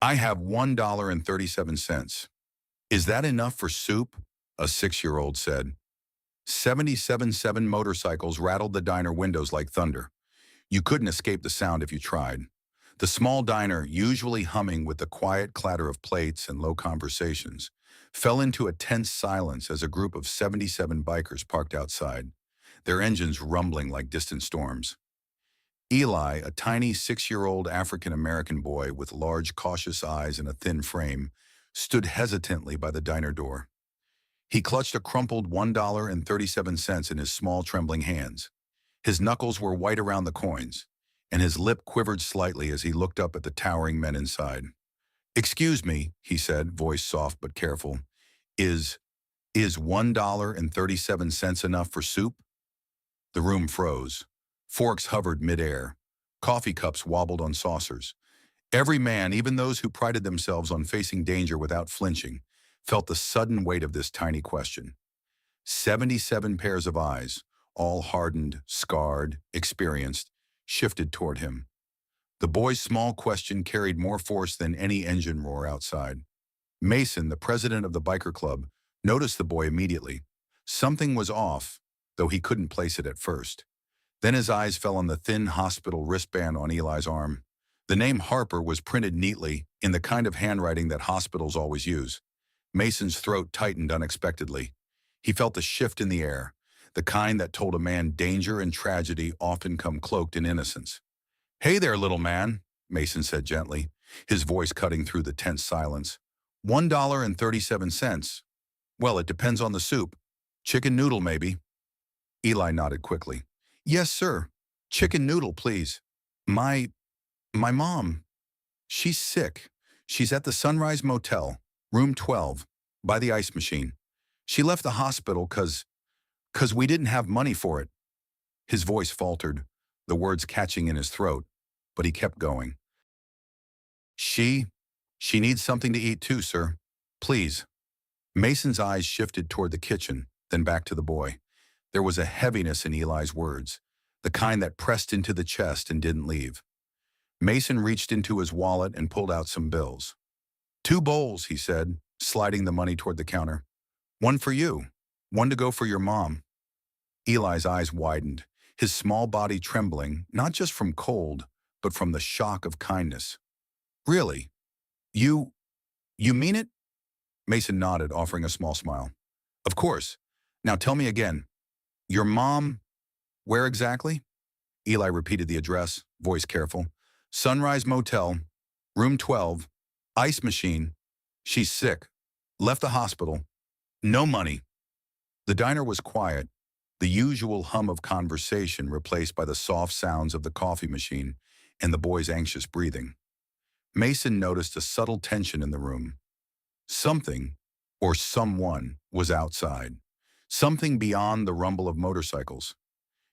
I have $1.37. Is that enough for soup? A 6-year-old said. 77 motorcycles rattled the diner windows like thunder. You couldn't escape the sound if you tried. The small diner, usually humming with the quiet clatter of plates and low conversations, fell into a tense silence as a group of 77 bikers parked outside, their engines rumbling like distant storms. Eli, a tiny 6-year-old African-American boy with large, cautious eyes and a thin frame, stood hesitantly by the diner door. He clutched a crumpled $1.37 in his small, trembling hands. His knuckles were white around the coins, and his lip quivered slightly as he looked up at the towering men inside. "Excuse me," he said, voice soft but careful. Is, is $1.37 enough for soup?" The room froze. Forks hovered midair. Coffee cups wobbled on saucers. Every man, even those who prided themselves on facing danger without flinching, felt the sudden weight of this tiny question. 77 pairs of eyes, all hardened, scarred, experienced, shifted toward him. The boy's small question carried more force than any engine roar outside. Mason, the president of the biker club, noticed the boy immediately. Something was off, though he couldn't place it at first. Then his eyes fell on the thin hospital wristband on Eli's arm. The name Harper was printed neatly, in the kind of handwriting that hospitals always use. Mason's throat tightened unexpectedly. He felt a shift in the air, the kind that told a man danger and tragedy often come cloaked in innocence. "Hey there, little man," Mason said gently, his voice cutting through the tense silence. $1.37. Well, it depends on the soup. Chicken noodle, maybe. Eli nodded quickly. "Yes, sir. Chicken noodle, please. My, my mom, she's sick. She's at the Sunrise Motel, room 12, by the ice machine. She left the hospital 'cause we didn't have money for it." His voice faltered, the words catching in his throat, but he kept going. She needs something to eat too, sir. Please." Mason's eyes shifted toward the kitchen, then back to the boy. There was a heaviness in Eli's words, the kind that pressed into the chest and didn't leave. Mason reached into his wallet and pulled out some bills. "2 bowls," he said, sliding the money toward the counter. "One for you, one to go for your mom." Eli's eyes widened, his small body trembling, not just from cold, but from the shock of kindness. "Really? You mean it?" Mason nodded, offering a small smile. "Of course. Now tell me again. Your mom, where exactly?" Eli repeated the address, voice careful. "Sunrise Motel, room 12, ice machine. She's sick. Left the hospital. No money." The diner was quiet, the usual hum of conversation replaced by the soft sounds of the coffee machine and the boy's anxious breathing. Mason noticed a subtle tension in the room. Something, or someone, was outside. Something beyond the rumble of motorcycles.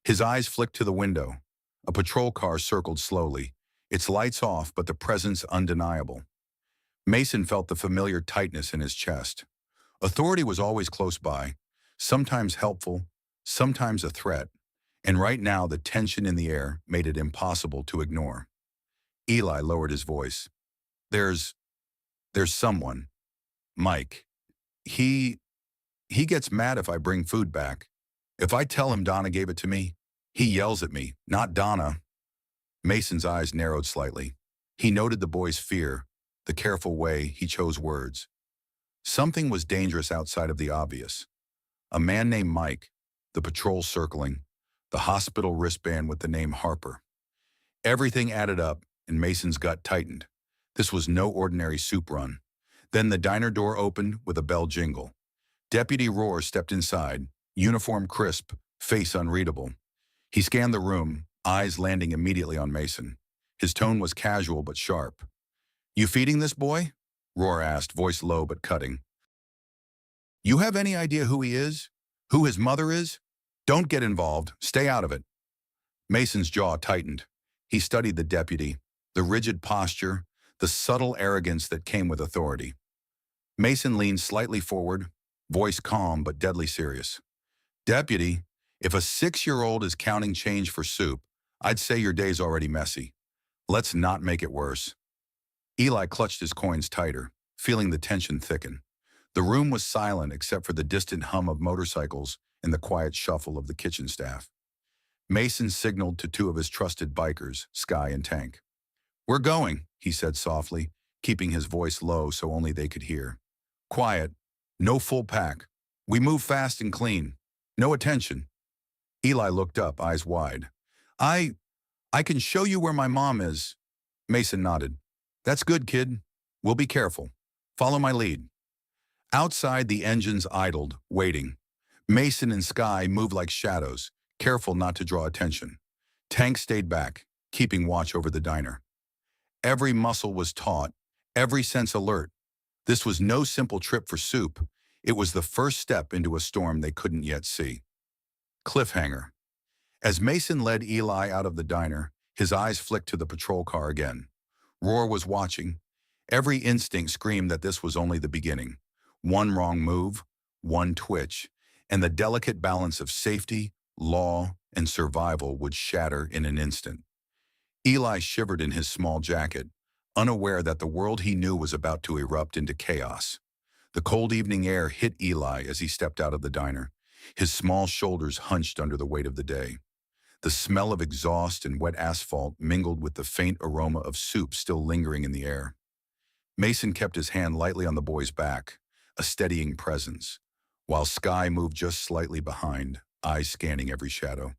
His eyes flicked to the window. A patrol car circled slowly, its lights off but the presence undeniable. Mason felt the familiar tightness in his chest. Authority was always close by, sometimes helpful, sometimes a threat, and right now the tension in the air made it impossible to ignore. Eli lowered his voice. There's someone. Mike. He gets mad if I bring food back. If I tell him Donna gave it to me, he yells at me, not Donna." Mason's eyes narrowed slightly. He noted the boy's fear, the careful way he chose words. Something was dangerous outside of the obvious. A man named Mike, the patrol circling, the hospital wristband with the name Harper. Everything added up, and Mason's gut tightened. This was no ordinary soup run. Then the diner door opened with a bell jingle. Deputy Rohr stepped inside, uniform crisp, face unreadable. He scanned the room, eyes landing immediately on Mason. His tone was casual but sharp. "You feeding this boy?" Rohr asked, voice low but cutting. "You have any idea who he is? Who his mother is? Don't get involved. Stay out of it." Mason's jaw tightened. He studied the deputy, the rigid posture, the subtle arrogance that came with authority. Mason leaned slightly forward, voice calm but deadly serious. "Deputy, if a 6-year-old is counting change for soup, I'd say your day's already messy. Let's not make it worse." Eli clutched his coins tighter, feeling the tension thicken. The room was silent except for the distant hum of motorcycles and the quiet shuffle of the kitchen staff. Mason signaled to two of his trusted bikers, Sky and Tank. "We're going," he said softly, keeping his voice low so only they could hear. "Quiet. No full pack. We move fast and clean. No attention." Eli looked up, eyes wide. I I can show you where my mom is." Mason nodded. "That's good, kid. We'll be careful. Follow my lead." Outside, the engines idled, waiting. Mason and Sky moved like shadows, careful not to draw attention. Tank stayed back, keeping watch over the diner. Every muscle was taut, every sense alert. This was no simple trip for Soup. It was the first step into a storm they couldn't yet see. Cliffhanger. As Mason led Eli out of the diner, his eyes flicked to the patrol car again. Roar was watching. Every instinct screamed that this was only the beginning. One wrong move, one twitch, and the delicate balance of safety, law, and survival would shatter in an instant. Eli shivered in his small jacket, unaware that the world he knew was about to erupt into chaos. The cold evening air hit Eli as he stepped out of the diner. His small shoulders hunched under the weight of the day. The smell of exhaust and wet asphalt mingled with the faint aroma of soup still lingering in the air. Mason kept his hand lightly on the boy's back, a steadying presence, while Sky moved just slightly behind, eyes scanning every shadow.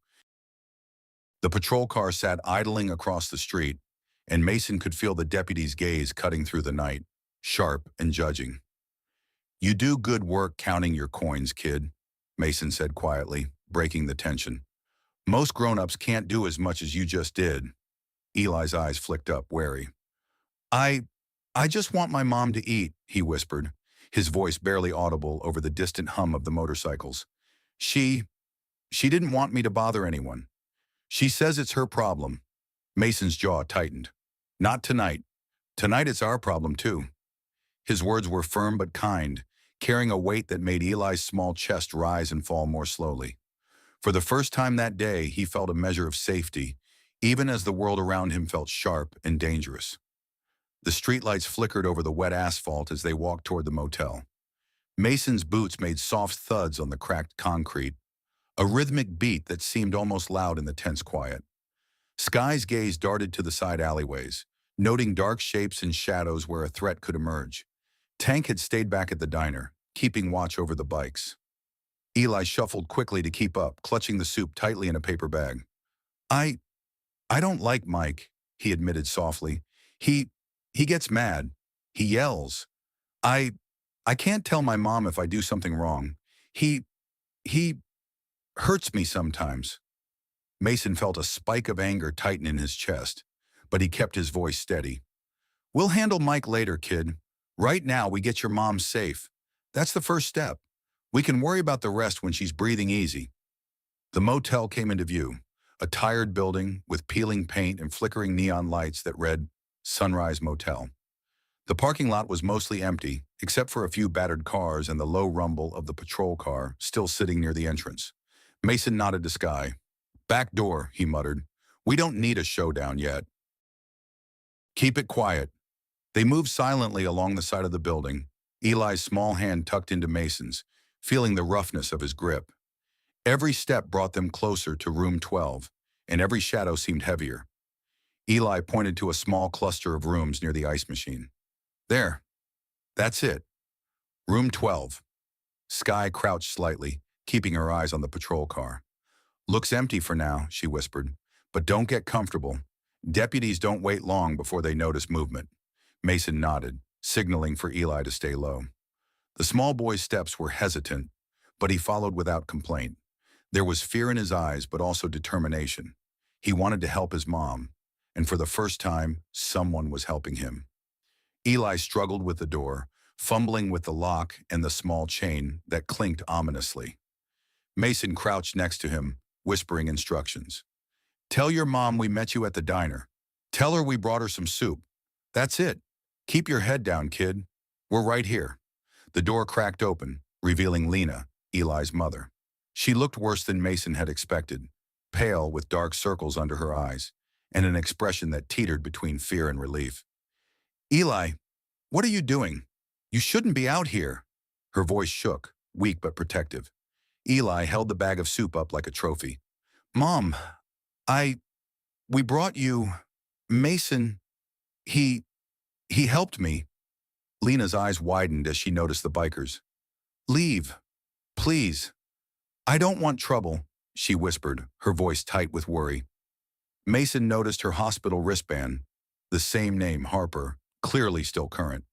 The patrol car sat idling across the street, and Mason could feel the deputy's gaze cutting through the night, sharp and judging. "You do good work counting your coins, kid," Mason said quietly, breaking the tension. "Most grown-ups can't do as much as you just did." Eli's eyes flicked up, wary. I I just want my mom to eat," he whispered, his voice barely audible over the distant hum of the motorcycles. She didn't want me to bother anyone. She says it's her problem." Mason's jaw tightened. "Not tonight. Tonight it's our problem too." His words were firm but kind, carrying a weight that made Eli's small chest rise and fall more slowly. For the first time that day, he felt a measure of safety, even as the world around him felt sharp and dangerous. The streetlights flickered over the wet asphalt as they walked toward the motel. Mason's boots made soft thuds on the cracked concrete, a rhythmic beat that seemed almost loud in the tense quiet. Sky's gaze darted to the side alleyways, noting dark shapes and shadows where a threat could emerge. Tank had stayed back at the diner, keeping watch over the bikes. Eli shuffled quickly to keep up, clutching the soup tightly in a paper bag. I don't like Mike," he admitted softly. He gets mad. He yells. I I can't tell my mom if I do something wrong. He hurts me sometimes." Mason felt a spike of anger tighten in his chest, but he kept his voice steady. "We'll handle Mike later, kid. Right now, we get your mom safe. That's the first step. We can worry about the rest when she's breathing easy." The motel came into view, a tired building with peeling paint and flickering neon lights that read Sunrise Motel. The parking lot was mostly empty, except for a few battered cars and the low rumble of the patrol car still sitting near the entrance. Mason nodded to Sky. "Back door," he muttered. "We don't need a showdown yet." "Keep it quiet." They moved silently along the side of the building, Eli's small hand tucked into Mason's, feeling the roughness of his grip. Every step brought them closer to room 12, and every shadow seemed heavier. Eli pointed to a small cluster of rooms near the ice machine. "There. That's it. Room 12. Sky crouched slightly, keeping her eyes on the patrol car. "Looks empty for now," she whispered. "But don't get comfortable. Deputies don't wait long before they notice movement." Mason nodded, signaling for Eli to stay low. The small boy's steps were hesitant, but he followed without complaint. There was fear in his eyes, but also determination. He wanted to help his mom, and for the first time, someone was helping him. Eli struggled with the door, fumbling with the lock and the small chain that clinked ominously. Mason crouched next to him, whispering instructions. "Tell your mom we met you at the diner. Tell her we brought her some soup. That's it. Keep your head down, kid. We're right here." The door cracked open, revealing Lena, Eli's mother. She looked worse than Mason had expected, pale with dark circles under her eyes, and an expression that teetered between fear and relief. Eli, what are you doing? You shouldn't be out here. Her voice shook, weak but protective. Eli held the bag of soup up like a trophy. Mom, I... we brought you... Mason, he... he helped me. Lena's eyes widened as she noticed the bikers. Leave, please. I don't want trouble, she whispered, her voice tight with worry. Mason noticed her hospital wristband, the same name, Harper, clearly still current.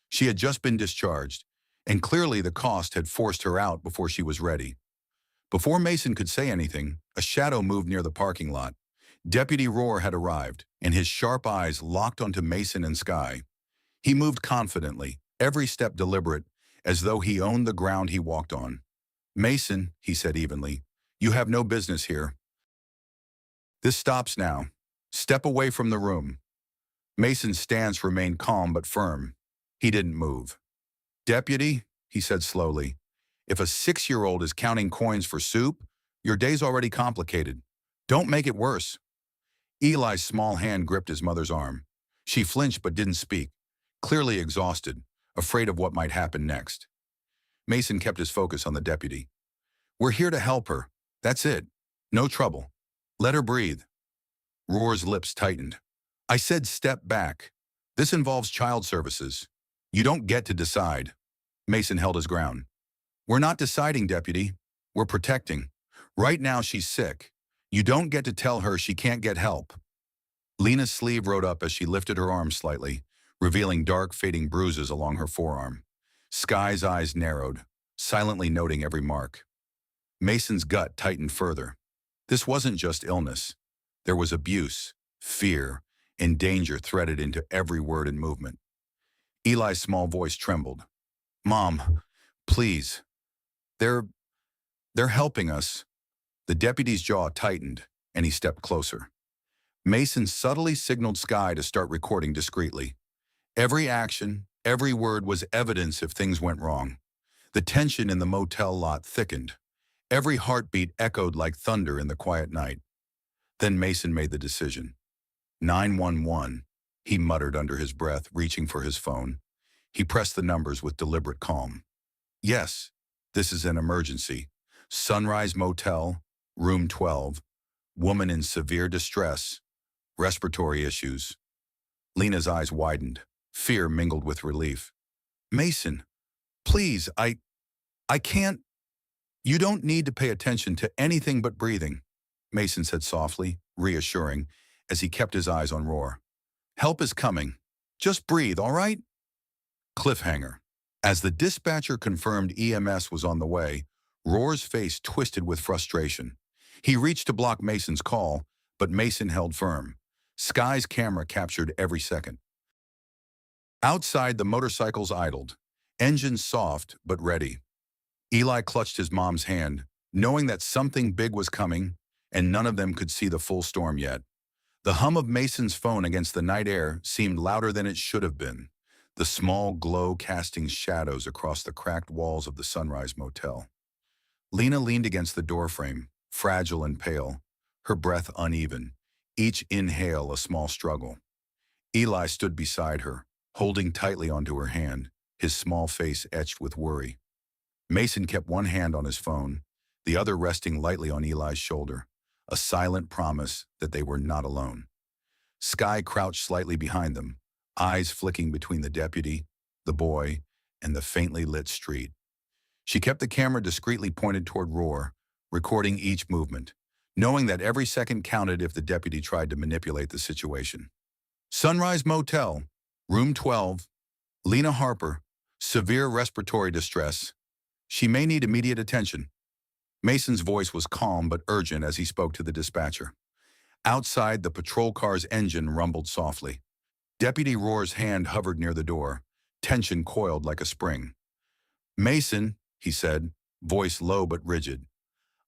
She had just been discharged, and clearly the cost had forced her out before she was ready. Before Mason could say anything, a shadow moved near the parking lot. Deputy Rohr had arrived, and his sharp eyes locked onto Mason and Sky. He moved confidently, every step deliberate, as though he owned the ground he walked on. Mason, he said evenly, you have no business here. This stops now. Step away from the room. Mason's stance remained calm but firm. He didn't move. Deputy, he said slowly, if a 6-year-old is counting coins for soup, your day's already complicated. Don't make it worse. Eli's small hand gripped his mother's arm. She flinched but didn't speak, clearly exhausted, afraid of what might happen next. Mason kept his focus on the deputy. We're here to help her. That's it. No trouble. Let her breathe. Rohr's lips tightened. I said step back. This involves child services. You don't get to decide. Mason held his ground. We're not deciding, deputy. We're protecting. Right now she's sick. You don't get to tell her she can't get help. Lena's sleeve rode up as she lifted her arm slightly, revealing dark, fading bruises along her forearm. Sky's eyes narrowed, silently noting every mark. Mason's gut tightened further. This wasn't just illness. There was abuse, fear, and danger threaded into every word and movement. Eli's small voice trembled. Mom, please. They're helping us. The deputy's jaw tightened, and he stepped closer. Mason subtly signaled Sky to start recording discreetly. Every action, every word was evidence if things went wrong. The tension in the motel lot thickened. Every heartbeat echoed like thunder in the quiet night. Then Mason made the decision. 911, he muttered under his breath, reaching for his phone. He pressed the numbers with deliberate calm. Yes, this is an emergency. Sunrise Motel, room 12, woman in severe distress, respiratory issues. Lena's eyes widened. Fear mingled with relief. Mason, please, I can't. You don't need to pay attention to anything but breathing, Mason said softly, reassuring, as he kept his eyes on Rohr. Help is coming. Just breathe, all right? Cliffhanger. As the dispatcher confirmed EMS was on the way, Rohr's face twisted with frustration. He reached to block Mason's call, but Mason held firm. Sky's camera captured every second. Outside, the motorcycles idled, engines soft but ready. Eli clutched his mom's hand, knowing that something big was coming, and none of them could see the full storm yet. The hum of Mason's phone against the night air seemed louder than it should have been, the small glow casting shadows across the cracked walls of the Sunrise Motel. Lena leaned against the doorframe, fragile and pale, her breath uneven, each inhale a small struggle. Eli stood beside her, holding tightly onto her hand, his small face etched with worry. Mason kept one hand on his phone, the other resting lightly on Eli's shoulder, a silent promise that they were not alone. Sky crouched slightly behind them, eyes flicking between the deputy, the boy, and the faintly lit street. She kept the camera discreetly pointed toward Rohr, recording each movement, knowing that every second counted if the deputy tried to manipulate the situation. Sunrise Motel, room 12, Lena Harper, severe respiratory distress. She may need immediate attention. Mason's voice was calm but urgent as he spoke to the dispatcher. Outside, the patrol car's engine rumbled softly. Deputy Rohr's hand hovered near the door, tension coiled like a spring. Mason, he said, voice low but rigid.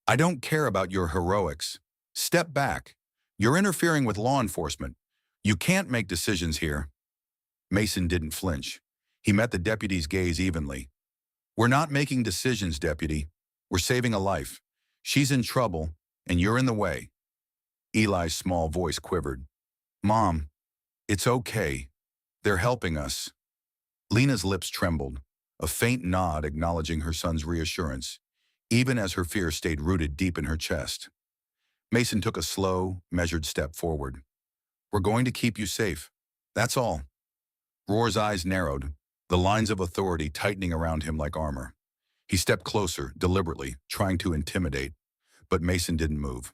I don't care about your heroics. Step back. You're interfering with law enforcement. You can't make decisions here. Mason didn't flinch. He met the deputy's gaze evenly. We're not making decisions, deputy. We're saving a life. She's in trouble, and you're in the way. Eli's small voice quivered. Mom, it's okay. They're helping us. Lena's lips trembled, a faint nod acknowledging her son's reassurance, even as her fear stayed rooted deep in her chest. Mason took a slow, measured step forward. We're going to keep you safe. That's all. Roar's eyes narrowed, the lines of authority tightening around him like armor. He stepped closer, deliberately, trying to intimidate, but Mason didn't move.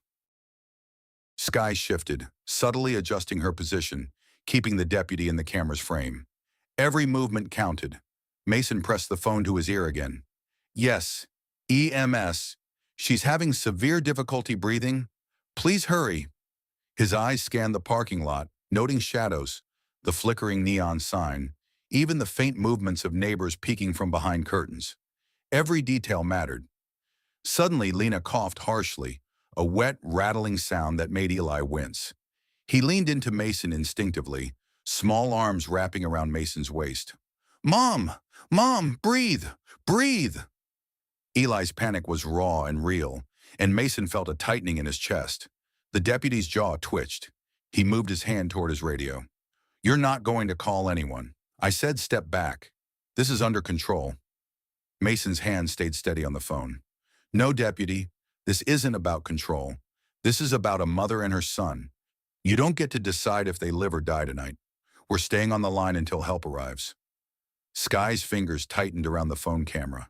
Sky shifted, subtly adjusting her position, keeping the deputy in the camera's frame. Every movement counted. Mason pressed the phone to his ear again. Yes, EMS. She's having severe difficulty breathing. Please hurry. His eyes scanned the parking lot, noting shadows, the flickering neon sign, even the faint movements of neighbors peeking from behind curtains. Every detail mattered. Suddenly, Lena coughed harshly, a wet, rattling sound that made Eli wince. He leaned into Mason instinctively, small arms wrapping around Mason's waist. Mom! Mom! Breathe! Breathe! Eli's panic was raw and real, and Mason felt a tightening in his chest. The deputy's jaw twitched. He moved his hand toward his radio. You're not going to call anyone. I said step back. This is under control. Mason's hand stayed steady on the phone. No, deputy, this isn't about control. This is about a mother and her son. You don't get to decide if they live or die tonight. We're staying on the line until help arrives. Sky's fingers tightened around the phone camera.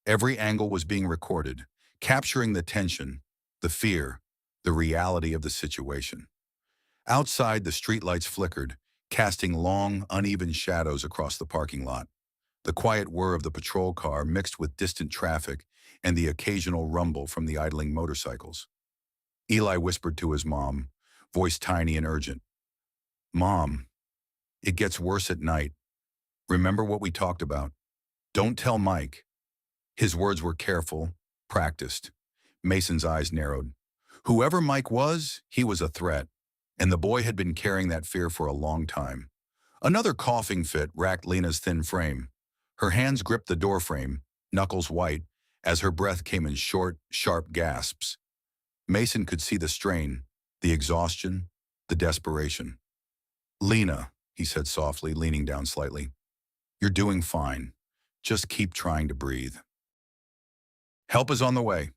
Every angle was being recorded, capturing the tension, the fear, the reality of the situation. Outside, the streetlights flickered, casting long, uneven shadows across the parking lot. The quiet whir of the patrol car mixed with distant traffic and the occasional rumble from the idling motorcycles. Eli whispered to his mom, voice tiny and urgent. Mom, it gets worse at night. Remember what we talked about. Don't tell Mike. His words were careful, practiced. Mason's eyes narrowed. Whoever Mike was, he was a threat, and the boy had been carrying that fear for a long time. Another coughing fit racked Lena's thin frame. Her hands gripped the doorframe, knuckles white, as her breath came in short, sharp gasps. Mason could see the strain, the exhaustion, the desperation. Lena, he said softly, leaning down slightly. You're doing fine. Just keep trying to breathe. Help is on the way.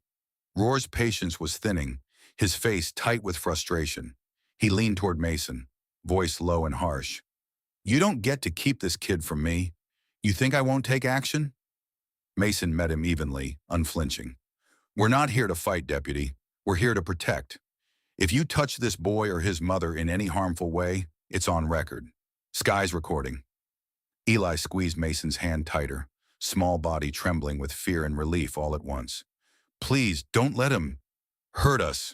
Roar's patience was thinning, his face tight with frustration. He leaned toward Mason, voice low and harsh. You don't get to keep this kid from me. You think I won't take action? Mason met him evenly, unflinching. We're not here to fight, deputy. We're here to protect. If you touch this boy or his mother in any harmful way, it's on record. Sky's recording. Eli squeezed Mason's hand tighter, small body trembling with fear and relief all at once. Please, don't let him hurt us.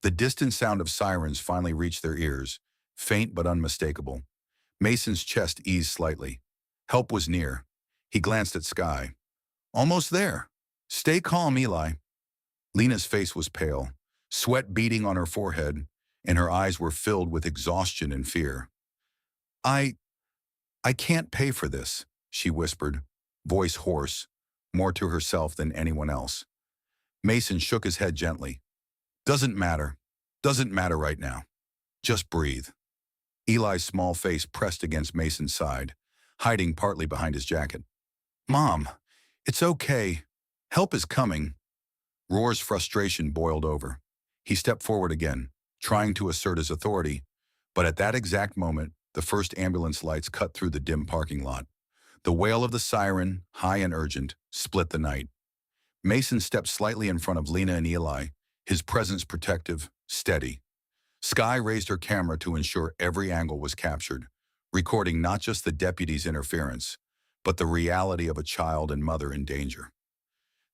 The distant sound of sirens finally reached their ears, faint but unmistakable. Mason's chest eased slightly. Help was near. He glanced at Sky. Almost there. Stay calm, Eli. Lena's face was pale, sweat beading on her forehead, and her eyes were filled with exhaustion and fear. I can't pay for this, she whispered, voice hoarse, more to herself than anyone else. Mason shook his head gently. Doesn't matter. Doesn't matter right now. Just breathe. Eli's small face pressed against Mason's side, hiding partly behind his jacket. Mom, it's okay. Help is coming. Roar's frustration boiled over. He stepped forward again, trying to assert his authority, but at that exact moment, the first ambulance lights cut through the dim parking lot. The wail of the siren, high and urgent, split the night. Mason stepped slightly in front of Lena and Eli, his presence protective, steady. Sky raised her camera to ensure every angle was captured, recording not just the deputy's interference, but the reality of a child and mother in danger.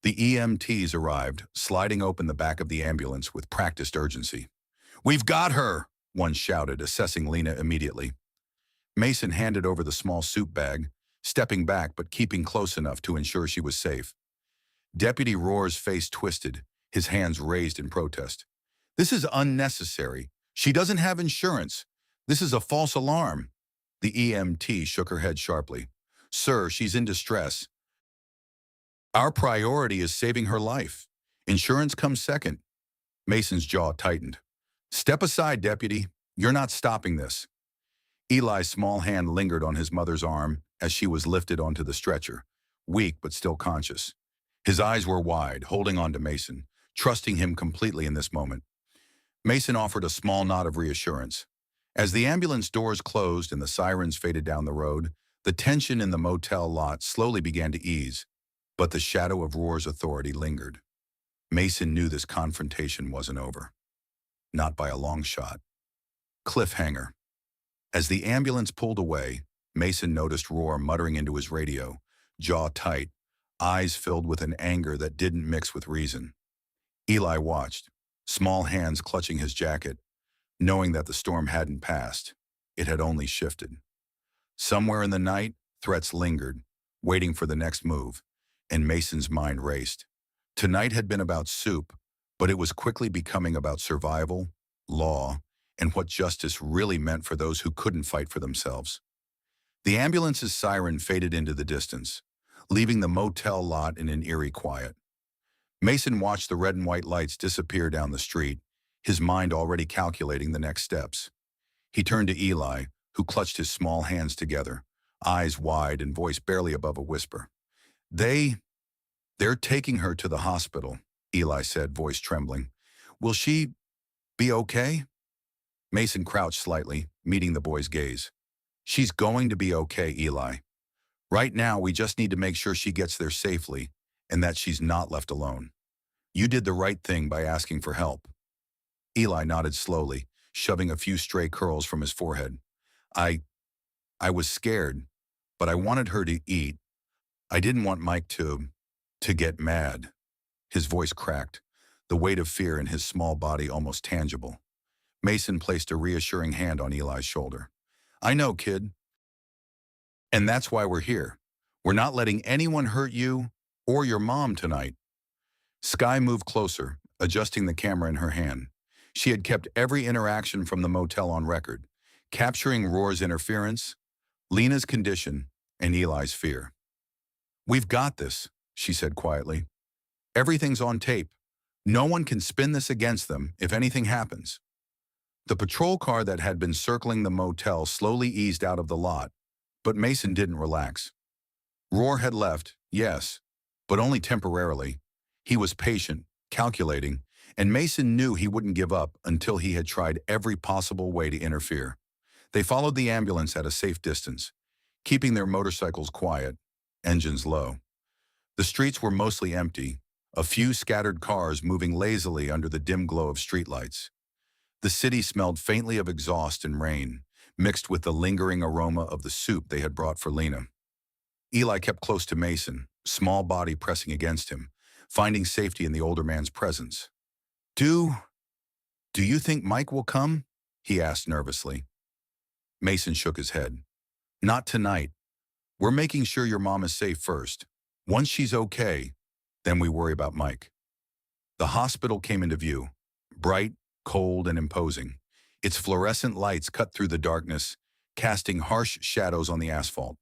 The EMTs arrived, sliding open the back of the ambulance with practiced urgency. We've got her, one shouted, assessing Lena immediately. Mason handed over the small soup bag, stepping back but keeping close enough to ensure she was safe. Deputy Roar's face twisted, his hands raised in protest. This is unnecessary. She doesn't have insurance. This is a false alarm. The EMT shook her head sharply. Sir, she's in distress. Our priority is saving her life. Insurance comes second. Mason's jaw tightened. Step aside, deputy. You're not stopping this. Eli's small hand lingered on his mother's arm as she was lifted onto the stretcher, weak but still conscious. His eyes were wide, holding on to Mason, trusting him completely in this moment. Mason offered a small nod of reassurance. As the ambulance doors closed and the sirens faded down the road, the tension in the motel lot slowly began to ease, but the shadow of Roar's authority lingered. Mason knew this confrontation wasn't over. Not by a long shot. Cliffhanger. As the ambulance pulled away, Mason noticed Roar muttering into his radio, jaw tight, eyes filled with an anger that didn't mix with reason. Eli watched, small hands clutching his jacket, knowing that the storm hadn't passed. It had only shifted. Somewhere in the night, threats lingered, waiting for the next move, and Mason's mind raced. Tonight had been about soup, but it was quickly becoming about survival, law, and what justice really meant for those who couldn't fight for themselves. The ambulance's siren faded into the distance, leaving the motel lot in an eerie quiet. Mason watched the red and white lights disappear down the street, his mind already calculating the next steps. He turned to Eli, who clutched his small hands together, eyes wide and voice barely above a whisper. They're taking her to the hospital, Eli said, voice trembling. Will she be okay? Mason crouched slightly, meeting the boy's gaze. She's going to be okay, Eli. Right now, we just need to make sure she gets there safely and that she's not left alone. You did the right thing by asking for help. Eli nodded slowly, shoving a few stray curls from his forehead. I was scared, but I wanted her to eat. I didn't want Mike to get mad. His voice cracked, the weight of fear in his small body almost tangible. Mason placed a reassuring hand on Eli's shoulder. I know, kid. And that's why we're here. We're not letting anyone hurt you or your mom tonight. Sky moved closer, adjusting the camera in her hand. She had kept every interaction from the motel on record, capturing Roar's interference, Lena's condition, and Eli's fear. We've got this, she said quietly. Everything's on tape. No one can spin this against them if anything happens. The patrol car that had been circling the motel slowly eased out of the lot, but Mason didn't relax. Roar had left, yes, but only temporarily. He was patient, calculating, and Mason knew he wouldn't give up until he had tried every possible way to interfere. They followed the ambulance at a safe distance, keeping their motorcycles quiet, engines low. The streets were mostly empty, a few scattered cars moving lazily under the dim glow of streetlights. The city smelled faintly of exhaust and rain, mixed with the lingering aroma of the soup they had brought for Lena. Eli kept close to Mason, small body pressing against him, finding safety in the older man's presence. Do you think Mike will come? He asked nervously. Mason shook his head. Not tonight. We're making sure your mom is safe first. Once she's okay, then we worry about Mike. The hospital came into view, bright, cold, and imposing. Its fluorescent lights cut through the darkness, casting harsh shadows on the asphalt.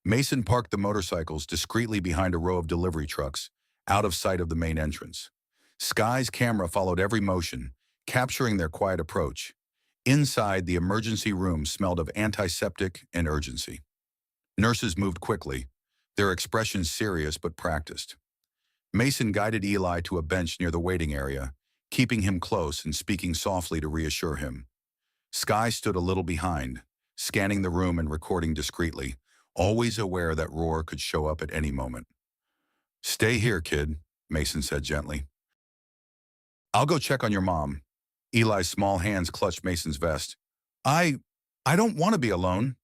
Mason parked the motorcycles discreetly behind a row of delivery trucks, out of sight of the main entrance. Sky's camera followed every motion, capturing their quiet approach. Inside, the emergency room smelled of antiseptic and urgency. Nurses moved quickly, their expressions serious but practiced. Mason guided Eli to a bench near the waiting area, keeping him close and speaking softly to reassure him. Sky stood a little behind, scanning the room and recording discreetly, always aware that Roar could show up at any moment. Stay here, kid, Mason said gently. I'll go check on your mom. Eli's small hands clutched Mason's vest. I don't want to be alone.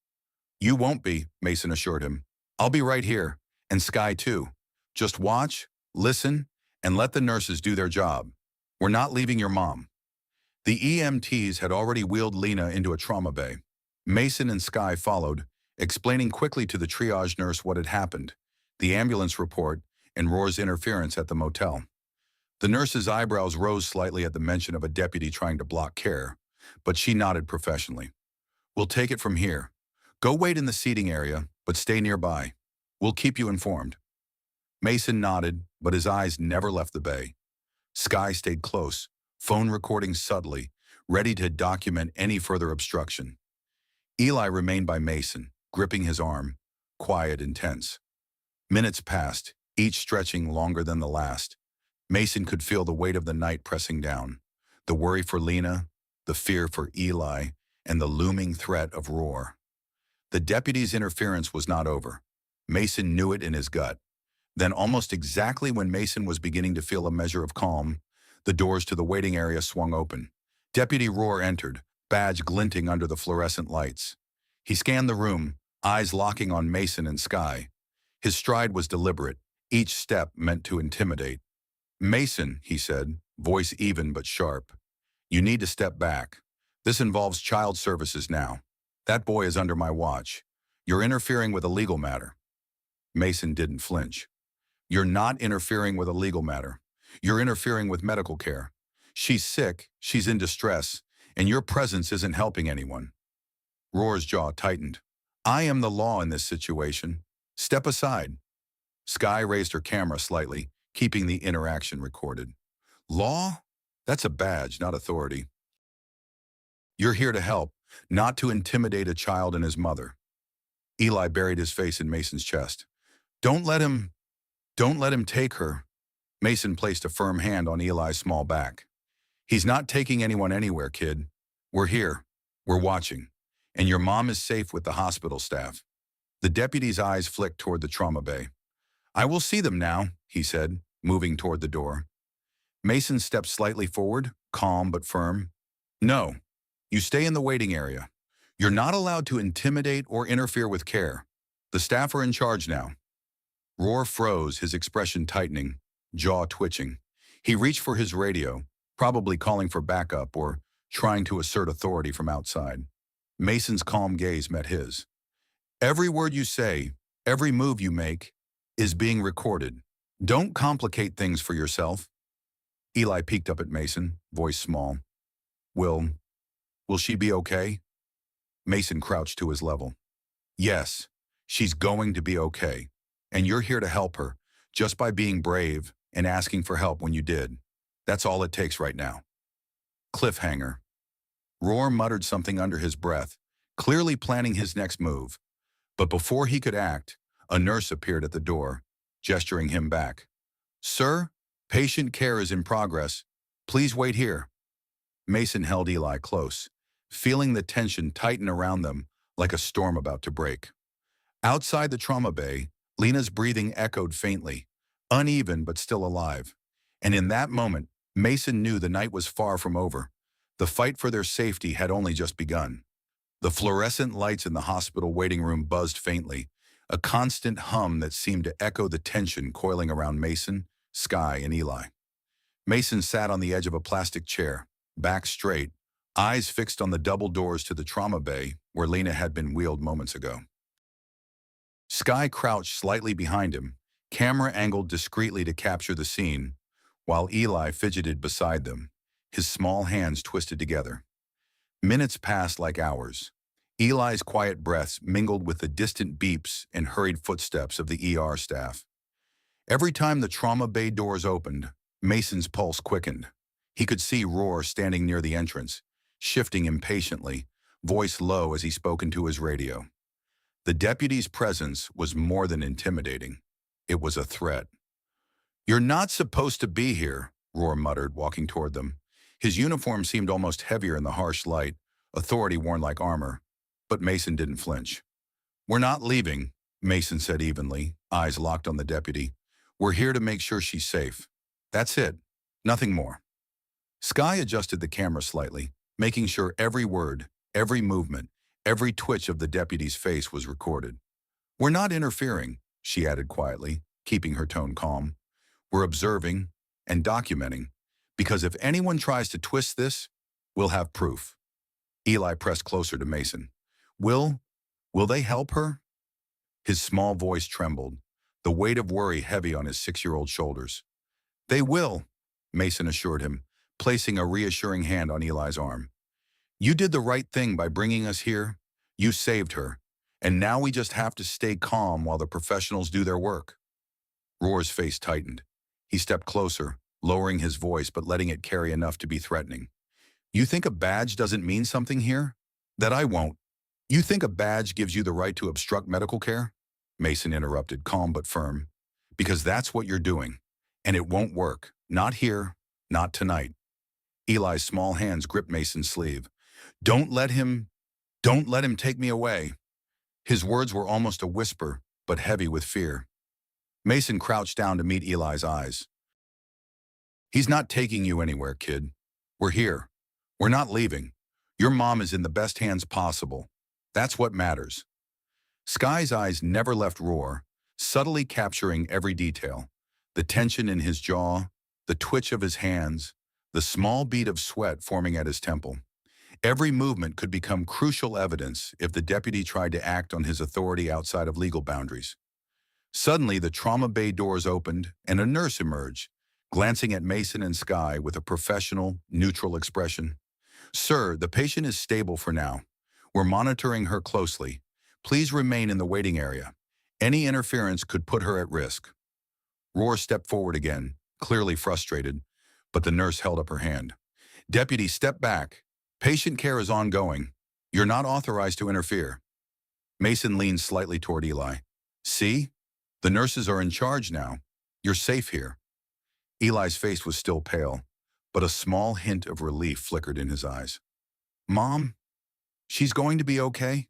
You won't be, Mason assured him. I'll be right here, and Sky too. Just watch, listen, and let the nurses do their job. We're not leaving your mom. The EMTs had already wheeled Lena into a trauma bay. Mason and Sky followed, explaining quickly to the triage nurse what had happened, the ambulance report, and Roar's interference at the motel. The nurse's eyebrows rose slightly at the mention of a deputy trying to block care, but she nodded professionally. We'll take it from here. Go wait in the seating area, but stay nearby. We'll keep you informed. Mason nodded, but his eyes never left the bay. Sky stayed close, phone recording subtly, ready to document any further obstruction. Eli remained by Mason, gripping his arm, quiet and tense. Minutes passed, each stretching longer than the last. Mason could feel the weight of the night pressing down, the worry for Lena, the fear for Eli, and the looming threat of Roar. The deputy's interference was not over. Mason knew it in his gut. Then, almost exactly when Mason was beginning to feel a measure of calm, the doors to the waiting area swung open. Deputy Roar entered, badge glinting under the fluorescent lights. He scanned the room, eyes locking on Mason and Sky. His stride was deliberate, each step meant to intimidate. "Mason," he said, voice even but sharp, "you need to step back. This involves child services now. That boy is under my watch. You're interfering with a legal matter." Mason didn't flinch. "You're not interfering with a legal matter. You're interfering with medical care. She's sick, she's in distress, and your presence isn't helping anyone." Roar's jaw tightened. "I am the law in this situation. Step aside." Sky raised her camera slightly, keeping the interaction recorded. "Law? That's a badge, not authority. You're here to help, not to intimidate a child and his mother." Eli buried his face in Mason's chest. Don't let him take her." Mason placed a firm hand on Eli's small back. "He's not taking anyone anywhere, kid. We're here. We're watching. And your mom is safe with the hospital staff." The deputy's eyes flicked toward the trauma bay. "I will see them now," he said, moving toward the door. Mason stepped slightly forward, calm but firm. "No, you stay in the waiting area. You're not allowed to intimidate or interfere with care. The staff are in charge now." Roar froze, his expression tightening, jaw twitching. He reached for his radio, probably calling for backup or trying to assert authority from outside. Mason's calm gaze met his. "Every word you say, every move you make, is being recorded. Don't complicate things for yourself." Eli peeked up at Mason, voice small. Will she be okay?" Mason crouched to his level. "Yes, she's going to be okay. And you're here to help her, just by being brave and asking for help when you did. That's all it takes right now." Cliffhanger. Roar muttered something under his breath, clearly planning his next move. But before he could act, a nurse appeared at the door, gesturing him back. "Sir, patient care is in progress. Please wait here." Mason held Eli close, feeling the tension tighten around them like a storm about to break. Outside the trauma bay, Lena's breathing echoed faintly, uneven but still alive. And in that moment, Mason knew the night was far from over. The fight for their safety had only just begun. The fluorescent lights in the hospital waiting room buzzed faintly, a constant hum that seemed to echo the tension coiling around Mason, Sky, and Eli. Mason sat on the edge of a plastic chair, back straight, eyes fixed on the double doors to the trauma bay where Lena had been wheeled moments ago. Sky crouched slightly behind him, camera angled discreetly to capture the scene, while Eli fidgeted beside them, his small hands twisted together. Minutes passed like hours. Eli's quiet breaths mingled with the distant beeps and hurried footsteps of the ER staff. Every time the trauma bay doors opened, Mason's pulse quickened. He could see Roar standing near the entrance, shifting impatiently, voice low as he spoke into his radio. The deputy's presence was more than intimidating. It was a threat. "You're not supposed to be here," Roar muttered, walking toward them. His uniform seemed almost heavier in the harsh light, authority worn like armor. But Mason didn't flinch. "We're not leaving," Mason said evenly, eyes locked on the deputy. "We're here to make sure she's safe. That's it. Nothing more." Sky adjusted the camera slightly, making sure every word, every movement, every twitch of the deputy's face was recorded. "We're not interfering," she added quietly, keeping her tone calm. "We're observing and documenting, because if anyone tries to twist this, we'll have proof." Eli pressed closer to Mason. Will they help her?" His small voice trembled, the weight of worry heavy on his 6-year-old shoulders. "They will," Mason assured him, placing a reassuring hand on Eli's arm. "You did the right thing by bringing us here. You saved her. And now we just have to stay calm while the professionals do their work." Roar's face tightened. He stepped closer, lowering his voice but letting it carry enough to be threatening. "You think a badge doesn't mean something here? That I won't. You think a badge gives you the right to obstruct medical care? Mason interrupted, calm but firm. Because that's what you're doing. And it won't work. Not here, not tonight. Eli's small hands gripped Mason's sleeve. Don't let him, don't let him take me away. His words were almost a whisper, but heavy with fear. Mason crouched down to meet Eli's eyes. He's not taking you anywhere, kid. We're here. We're not leaving. Your mom is in the best hands possible. That's what matters. Sky's eyes never left Roar, subtly capturing every detail. The tension in his jaw, the twitch of his hands, the small bead of sweat forming at his temple. Every movement could become crucial evidence if the deputy tried to act on his authority outside of legal boundaries. Suddenly, the trauma bay doors opened and a nurse emerged, glancing at Mason and Sky with a professional, neutral expression. Sir, the patient is stable for now. We're monitoring her closely. Please remain in the waiting area. Any interference could put her at risk. Roar stepped forward again, clearly frustrated, but the nurse held up her hand. Deputy, step back. Patient care is ongoing. You're not authorized to interfere. Mason leaned slightly toward Eli. See? The nurses are in charge now. You're safe here. Eli's face was still pale, but a small hint of relief flickered in his eyes. Mom? She's going to be okay?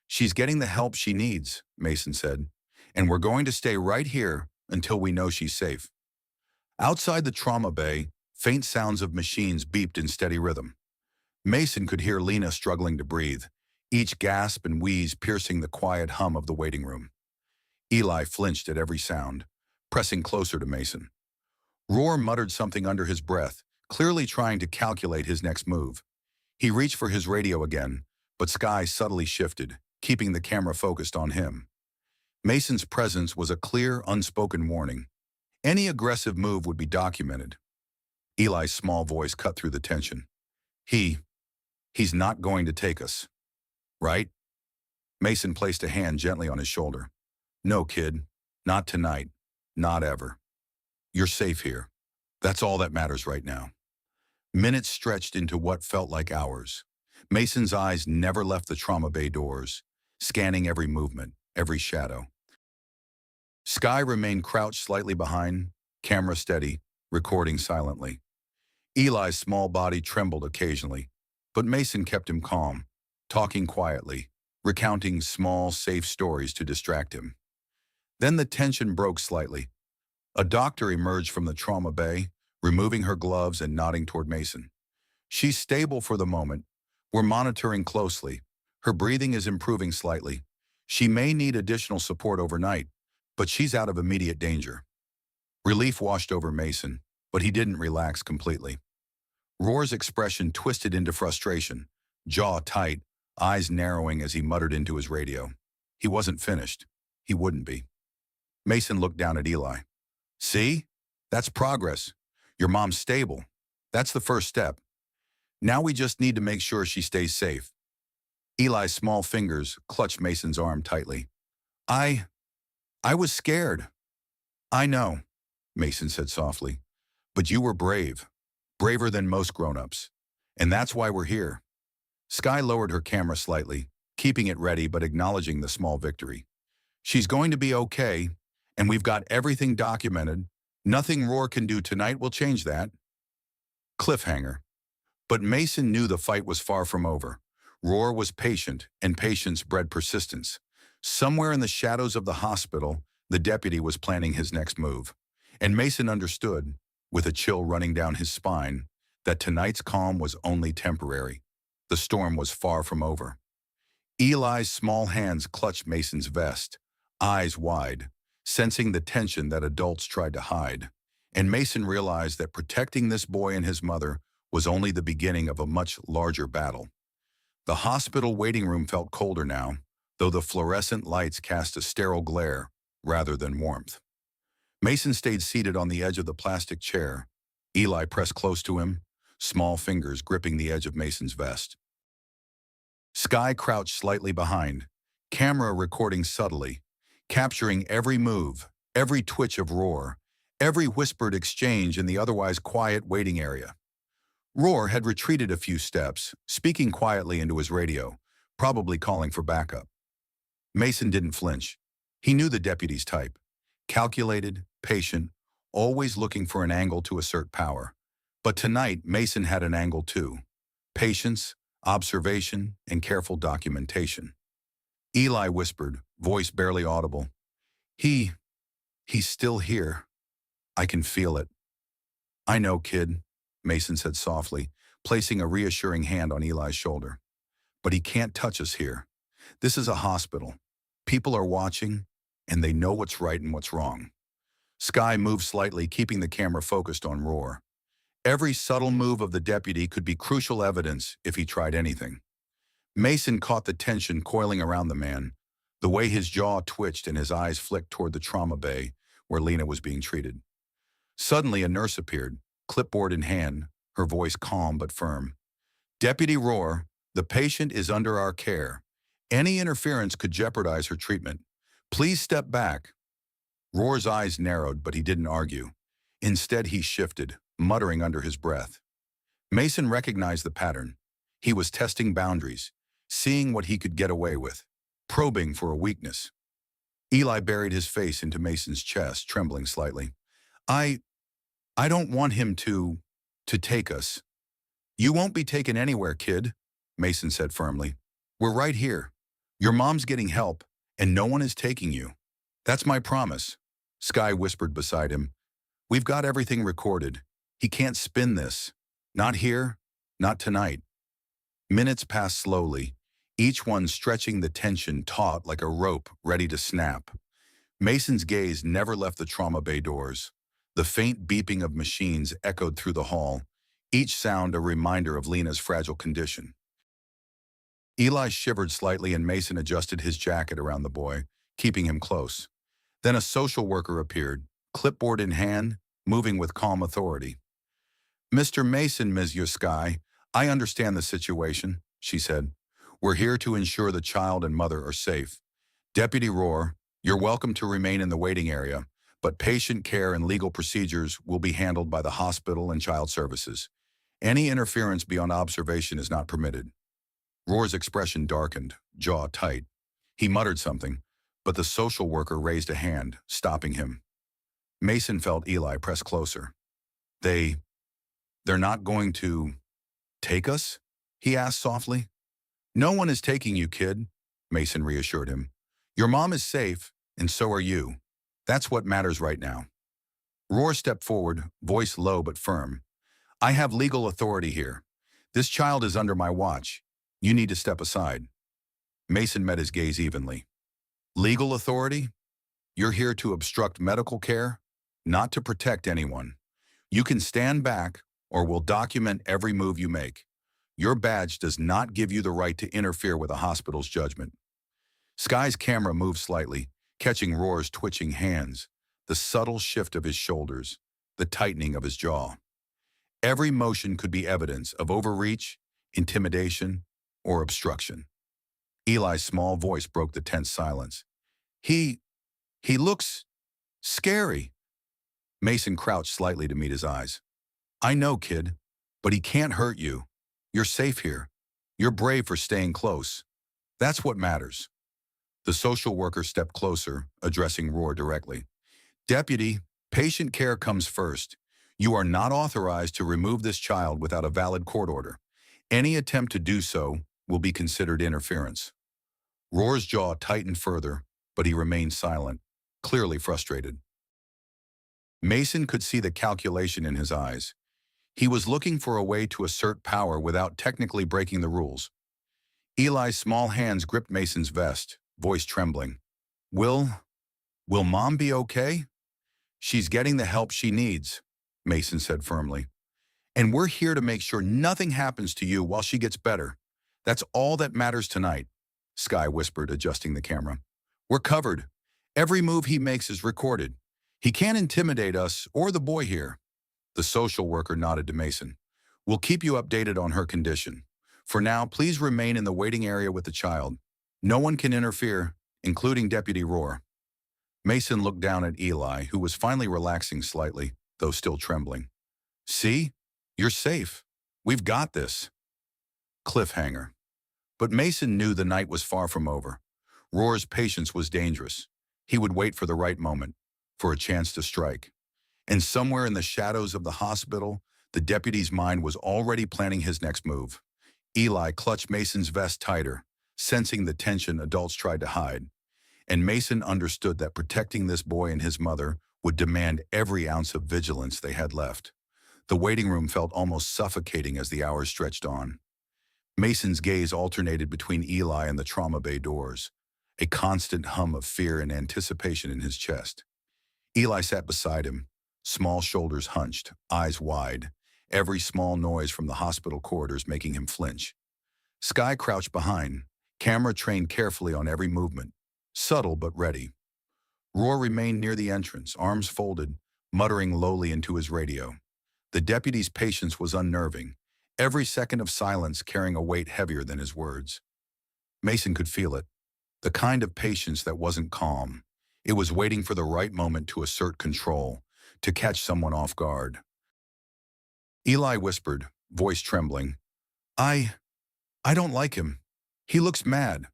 She's getting the help she needs, Mason said, and we're going to stay right here until we know she's safe. Outside the trauma bay, faint sounds of machines beeped in steady rhythm. Mason could hear Lena struggling to breathe, each gasp and wheeze piercing the quiet hum of the waiting room. Eli flinched at every sound, pressing closer to Mason. Roar muttered something under his breath, clearly trying to calculate his next move. He reached for his radio again, but Sky subtly shifted, keeping the camera focused on him. Mason's presence was a clear, unspoken warning. Any aggressive move would be documented. Eli's small voice cut through the tension. He's not going to take us, right? Mason placed a hand gently on his shoulder. No, kid, not tonight, not ever. You're safe here. That's all that matters right now. Minutes stretched into what felt like hours. Mason's eyes never left the trauma bay doors, scanning every movement, every shadow. Sky remained crouched slightly behind, camera steady, recording silently. Eli's small body trembled occasionally, but Mason kept him calm, talking quietly, recounting small, safe stories to distract him. Then the tension broke slightly. A doctor emerged from the trauma bay, removing her gloves and nodding toward Mason. She's stable for the moment. We're monitoring closely. Her breathing is improving slightly. She may need additional support overnight, but she's out of immediate danger. Relief washed over Mason, but he didn't relax completely. Roar's expression twisted into frustration, jaw tight, eyes narrowing as he muttered into his radio. He wasn't finished. He wouldn't be. Mason looked down at Eli. See? That's progress. Your mom's stable. That's the first step. Now we just need to make sure she stays safe. Eli's small fingers clutched Mason's arm tightly. I was scared. I know, Mason said softly. But you were brave. Braver than most grown-ups. And that's why we're here. Sky lowered her camera slightly, keeping it ready but acknowledging the small victory. She's going to be okay, and we've got everything documented. Nothing Roar can do tonight will change that. Cliffhanger. But Mason knew the fight was far from over. Roar was patient, and patience bred persistence. Somewhere in the shadows of the hospital, the deputy was planning his next move. And Mason understood, with a chill running down his spine, that tonight's calm was only temporary. The storm was far from over. Eli's small hands clutched Mason's vest, eyes wide, sensing the tension that adults tried to hide. And Mason realized that protecting this boy and his mother was only the beginning of a much larger battle. The hospital waiting room felt colder now, though the fluorescent lights cast a sterile glare rather than warmth. Mason stayed seated on the edge of the plastic chair. Eli pressed close to him, small fingers gripping the edge of Mason's vest. Sky crouched slightly behind, camera recording subtly, capturing every move, every twitch of Roar, every whispered exchange in the otherwise quiet waiting area. Roar had retreated a few steps, speaking quietly into his radio, probably calling for backup. Mason didn't flinch. He knew the deputy's type. Calculated, patient, always looking for an angle to assert power. But tonight, Mason had an angle too. Patience, observation, and careful documentation. Eli whispered, voice barely audible. He's still here. I can feel it. I know, kid, Mason said softly, placing a reassuring hand on Eli's shoulder. But he can't touch us here. This is a hospital. People are watching, and they know what's right and what's wrong. Sky moved slightly, keeping the camera focused on Roar. Every subtle move of the deputy could be crucial evidence if he tried anything. Mason caught the tension coiling around the man, the way his jaw twitched and his eyes flicked toward the trauma bay where Lena was being treated. Suddenly, a nurse appeared, clipboard in hand, her voice calm but firm. Deputy Roar, the patient is under our care. Any interference could jeopardize her treatment. Please step back. Roar's eyes narrowed, but he didn't argue. Instead, he shifted, muttering under his breath. Mason recognized the pattern. He was testing boundaries, seeing what he could get away with, probing for a weakness. Eli buried his face into Mason's chest, trembling slightly. I don't want him to take us. You won't be taken anywhere, kid, Mason said firmly. We're right here. Your mom's getting help, and no one is taking you. That's my promise, Sky whispered beside him. We've got everything recorded. He can't spin this. Not here, not tonight. Minutes passed slowly, each one stretching the tension taut like a rope ready to snap. Mason's gaze never left the trauma bay doors. The faint beeping of machines echoed through the hall, each sound a reminder of Lena's fragile condition. Eli shivered slightly and Mason adjusted his jacket around the boy, keeping him close. Then a social worker appeared, clipboard in hand, moving with calm authority. Mr. Mason, Monsieur Sky, I understand the situation, she said. We're here to ensure the child and mother are safe. Deputy Roar, you're welcome to remain in the waiting area, but patient care and legal procedures will be handled by the hospital and child services. Any interference beyond observation is not permitted. Roar's expression darkened, jaw tight. He muttered something, but the social worker raised a hand, stopping him. Mason felt Eli press closer. They're not going to take us? He asked softly. No one is taking you, kid, Mason reassured him. Your mom is safe, and so are you. That's what matters right now. Roar stepped forward, voice low but firm. I have legal authority here. This child is under my watch. You need to step aside. Mason met his gaze evenly. Legal authority? You're here to obstruct medical care, not to protect anyone. You can stand back, or we'll document every move you make. Your badge does not give you the right to interfere with a hospital's judgment. Sky's camera moved slightly, catching Roar's twitching hands, the subtle shift of his shoulders, the tightening of his jaw. Every motion could be evidence of overreach, intimidation, or obstruction. Eli's small voice broke the tense silence. He looks scary. Mason crouched slightly to meet his eyes. I know, kid, but he can't hurt you. You're safe here. You're brave for staying close. That's what matters. The social worker stepped closer, addressing Roar directly. Deputy, patient care comes first. You are not authorized to remove this child without a valid court order. Any attempt to do so will be considered interference. Roar's jaw tightened further, but he remained silent, clearly frustrated. Mason could see the calculation in his eyes. He was looking for a way to assert power without technically breaking the rules. Eli's small hands gripped Mason's vest, voice trembling. Will Mom be okay? She's getting the help she needs, Mason said firmly. And we're here to make sure nothing happens to you while she gets better. That's all that matters tonight, Sky whispered, adjusting the camera. We're covered. Every move he makes is recorded. He can't intimidate us or the boy here. The social worker nodded to Mason. We'll keep you updated on her condition. For now, please remain in the waiting area with the child. No one can interfere, including Deputy Roar. Mason looked down at Eli, who was finally relaxing slightly, though still trembling. See? You're safe. We've got this. Cliffhanger. But Mason knew the night was far from over. Roar's patience was dangerous. He would wait for the right moment, for a chance to strike. And somewhere in the shadows of the hospital, the deputy's mind was already planning his next move. Eli clutched Mason's vest tighter, sensing the tension adults tried to hide. And Mason understood that protecting this boy and his mother would demand every ounce of vigilance they had left. The waiting room felt almost suffocating as the hours stretched on. Mason's gaze alternated between Eli and the trauma bay doors, a constant hum of fear and anticipation in his chest. Eli sat beside him, small shoulders hunched, eyes wide, every small noise from the hospital corridors making him flinch. Sky crouched behind, camera trained carefully on every movement, subtle but ready. Roar remained near the entrance, arms folded, muttering lowly into his radio. The deputy's patience was unnerving, every second of silence carrying a weight heavier than his words. Mason could feel it, the kind of patience that wasn't calm. It was waiting for the right moment to assert control, to catch someone off guard. Eli whispered, voice trembling, I don't like him. He looks mad.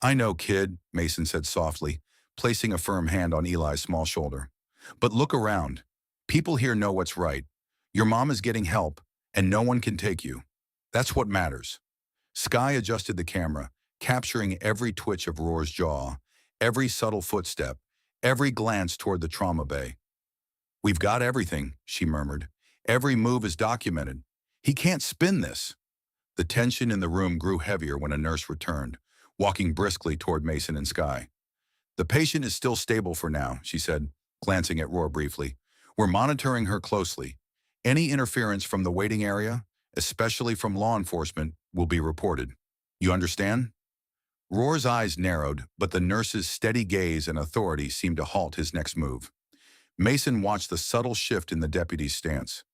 I know, kid, Mason said softly, placing a firm hand on Eli's small shoulder. But look around. People here know what's right. Your mom is getting help, and no one can take you. That's what matters. Sky adjusted the camera, capturing every twitch of Roar's jaw, every subtle footstep, every glance toward the trauma bay. We've got everything, she murmured. Every move is documented. He can't spin this. The tension in the room grew heavier when a nurse returned, walking briskly toward Mason and Sky. The patient is still stable for now, she said, glancing at Roar briefly. We're monitoring her closely. Any interference from the waiting area, especially from law enforcement, will be reported. You understand? Roar's eyes narrowed, but the nurse's steady gaze and authority seemed to halt his next move. Mason watched the subtle shift in the deputy's stance.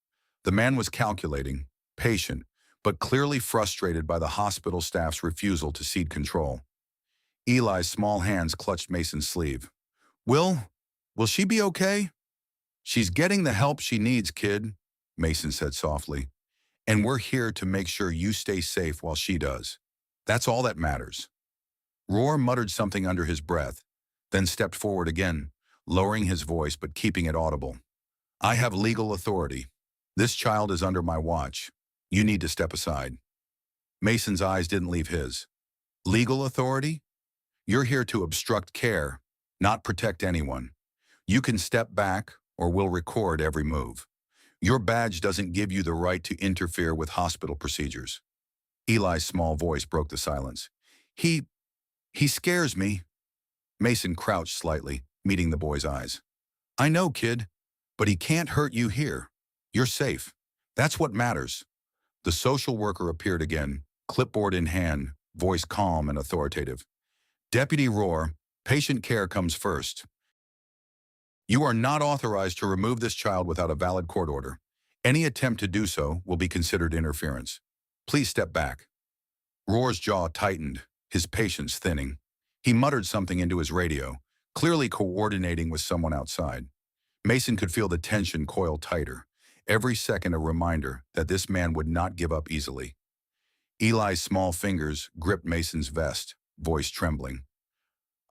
The man was calculating, patient, but clearly frustrated by the hospital staff's refusal to cede control. Eli's small hands clutched Mason's sleeve. Will she be okay? She's getting the help she needs, kid, Mason said softly. And we're here to make sure you stay safe while she does. That's all that matters. Roar muttered something under his breath, then stepped forward again, lowering his voice but keeping it audible. I have legal authority. This child is under my watch. You need to step aside. Mason's eyes didn't leave his. Legal authority? You're here to obstruct care, not protect anyone. You can step back, or we'll record every move. Your badge doesn't give you the right to interfere with hospital procedures. Eli's small voice broke the silence. He scares me. Mason crouched slightly, meeting the boy's eyes. I know, kid, but he can't hurt you here. You're safe. That's what matters. The social worker appeared again, clipboard in hand, voice calm and authoritative. Deputy Roar, patient care comes first. You are not authorized to remove this child without a valid court order. Any attempt to do so will be considered interference. Please step back. Roar's jaw tightened, his patience thinning. He muttered something into his radio, clearly coordinating with someone outside. Mason could feel the tension coil tighter, every second a reminder that this man would not give up easily. Eli's small fingers gripped Mason's vest, voice trembling.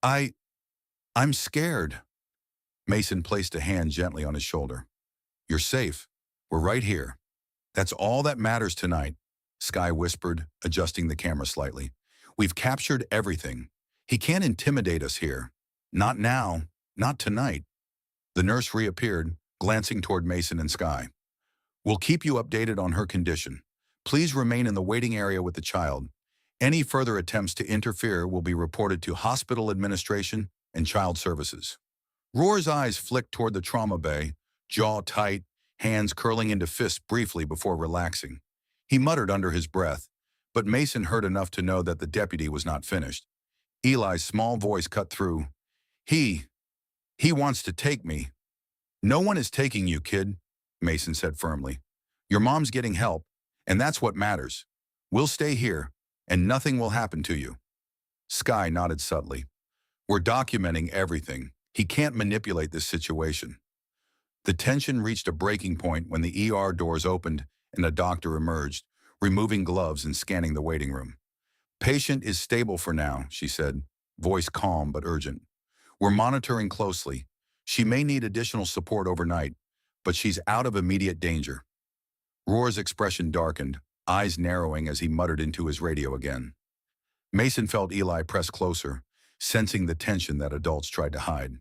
I'm scared. Mason placed a hand gently on his shoulder. You're safe. We're right here. That's all that matters tonight, Sky whispered, adjusting the camera slightly. We've captured everything. He can't intimidate us here. Not now, not tonight. The nurse reappeared, glancing toward Mason and Sky. We'll keep you updated on her condition. Please remain in the waiting area with the child. Any further attempts to interfere will be reported to hospital administration and child services. Roar's eyes flicked toward the trauma bay, jaw tight, hands curling into fists briefly before relaxing. He muttered under his breath, but Mason heard enough to know that the deputy was not finished. Eli's small voice cut through. He wants to take me. No one is taking you, kid, Mason said firmly. Your mom's getting help, and that's what matters. We'll stay here, and nothing will happen to you. Sky nodded subtly. We're documenting everything. He can't manipulate this situation. The tension reached a breaking point when the ER doors opened and a doctor emerged, removing gloves and scanning the waiting room. Patient is stable for now, she said, voice calm but urgent. We're monitoring closely. She may need additional support overnight, but she's out of immediate danger. Roar's expression darkened, eyes narrowing as he muttered into his radio again. Mason felt Eli press closer, sensing the tension that adults tried to hide.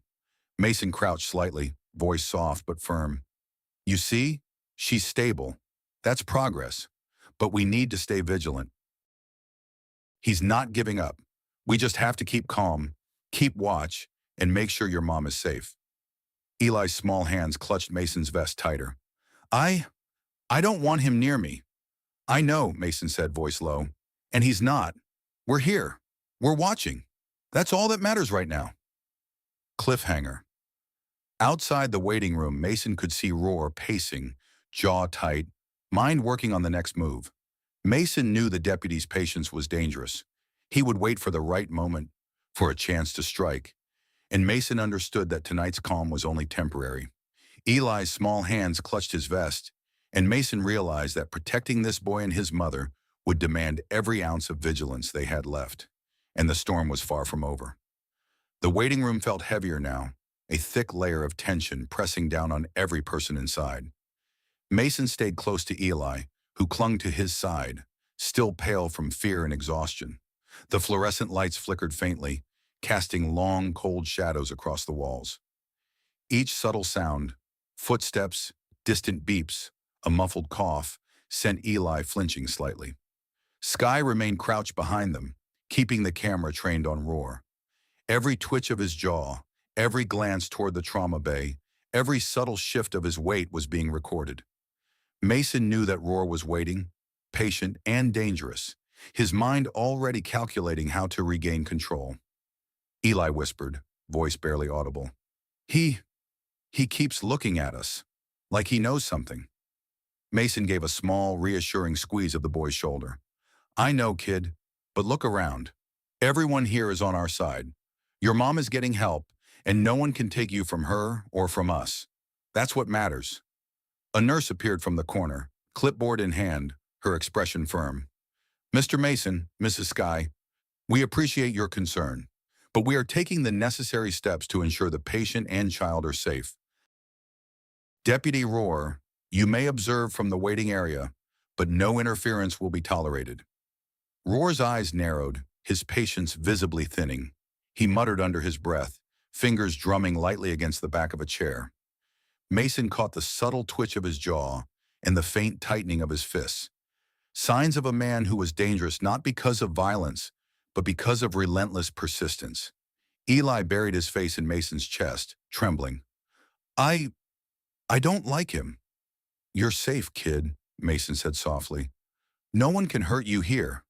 Mason crouched slightly, voice soft but firm. You see? She's stable. That's progress. But we need to stay vigilant. He's not giving up. We just have to keep calm, keep watch, and make sure your mom is safe. Eli's small hands clutched Mason's vest tighter. I don't want him near me. I know, Mason said, voice low. And he's not. We're here. We're watching. That's all that matters right now. Cliffhanger. Outside the waiting room, Mason could see Roar pacing, jaw tight, mind working on the next move. Mason knew the deputy's patience was dangerous. He would wait for the right moment, for a chance to strike. And Mason understood that tonight's calm was only temporary. Eli's small hands clutched his vest, and Mason realized that protecting this boy and his mother would demand every ounce of vigilance they had left. And the storm was far from over. The waiting room felt heavier now, a thick layer of tension pressing down on every person inside. Mason stayed close to Eli, who clung to his side, still pale from fear and exhaustion. The fluorescent lights flickered faintly, casting long, cold shadows across the walls. Each subtle sound, footsteps, distant beeps, a muffled cough, sent Eli flinching slightly. Sky remained crouched behind them, keeping the camera trained on Roar. Every twitch of his jaw, every glance toward the trauma bay, every subtle shift of his weight was being recorded. Mason knew that Roar was waiting, patient and dangerous, his mind already calculating how to regain control. Eli whispered, voice barely audible. He keeps looking at us, like he knows something. Mason gave a small, reassuring squeeze of the boy's shoulder. I know, kid, but look around. Everyone here is on our side. Your mom is getting help, and no one can take you from her or from us. That's what matters. A nurse appeared from the corner, clipboard in hand, her expression firm. Mr. Mason, Mrs. Sky, we appreciate your concern, but we are taking the necessary steps to ensure the patient and child are safe. Deputy Roar, you may observe from the waiting area, but no interference will be tolerated. Roar's eyes narrowed, his patience visibly thinning. He muttered under his breath, fingers drumming lightly against the back of a chair. Mason caught the subtle twitch of his jaw and the faint tightening of his fists. Signs of a man who was dangerous not because of violence, but because of relentless persistence. Eli buried his face in Mason's chest, trembling. I don't like him. You're safe, kid, Mason said softly. No one can hurt you here.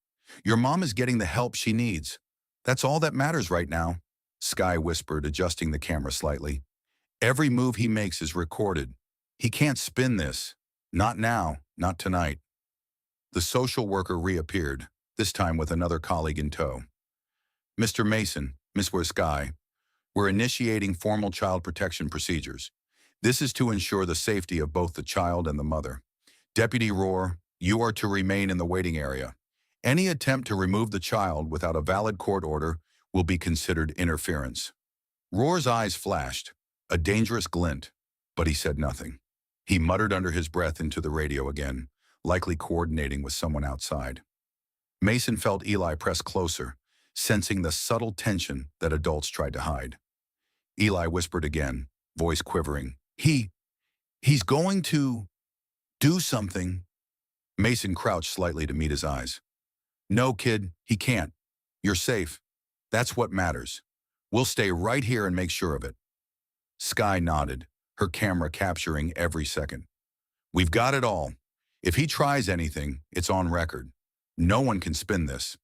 Your mom is getting the help she needs. That's all that matters right now, Sky whispered, adjusting the camera slightly. Every move he makes is recorded. He can't spin this. Not now, not tonight. The social worker reappeared, this time with another colleague in tow. Mr. Mason, Miss Sky, we're initiating formal child protection procedures. This is to ensure the safety of both the child and the mother. Deputy Roar, you are to remain in the waiting area. Any attempt to remove the child without a valid court order will be considered interference. Roar's eyes flashed, a dangerous glint, but he said nothing. He muttered under his breath into the radio again, likely coordinating with someone outside. Mason felt Eli press closer, sensing the subtle tension that adults tried to hide. Eli whispered again, voice quivering. He's going to do something. Mason crouched slightly to meet his eyes. No, kid, he can't. You're safe. That's what matters. We'll stay right here and make sure of it. Sky nodded, her camera capturing every second. We've got it all. If he tries anything, it's on record. No one can spin this.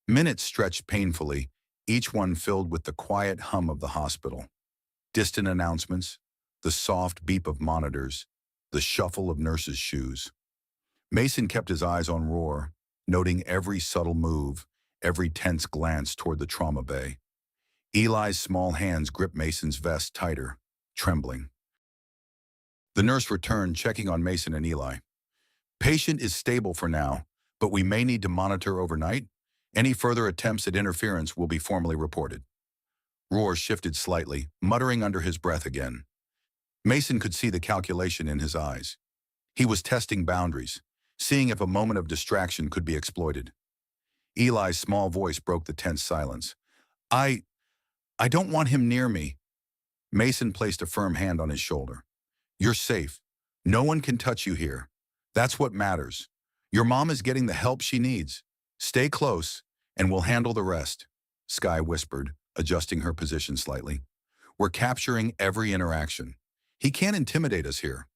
Minutes stretched painfully, each one filled with the quiet hum of the hospital. Distant announcements, the soft beep of monitors, the shuffle of nurses' shoes. Mason kept his eyes on Roar, noting every subtle move, every tense glance toward the trauma bay. Eli's small hands gripped Mason's vest tighter, trembling. The nurse returned, checking on Mason and Eli. Patient is stable for now, but we may need to monitor overnight. Any further attempts at interference will be formally reported. Roar shifted slightly, muttering under his breath again. Mason could see the calculation in his eyes. He was testing boundaries, seeing if a moment of distraction could be exploited. Eli's small voice broke the tense silence. I don't want him near me. Mason placed a firm hand on his shoulder. You're safe. No one can touch you here. That's what matters. Your mom is getting the help she needs. Stay close, and we'll handle the rest, Sky whispered, adjusting her position slightly. We're capturing every interaction. He can't intimidate us here.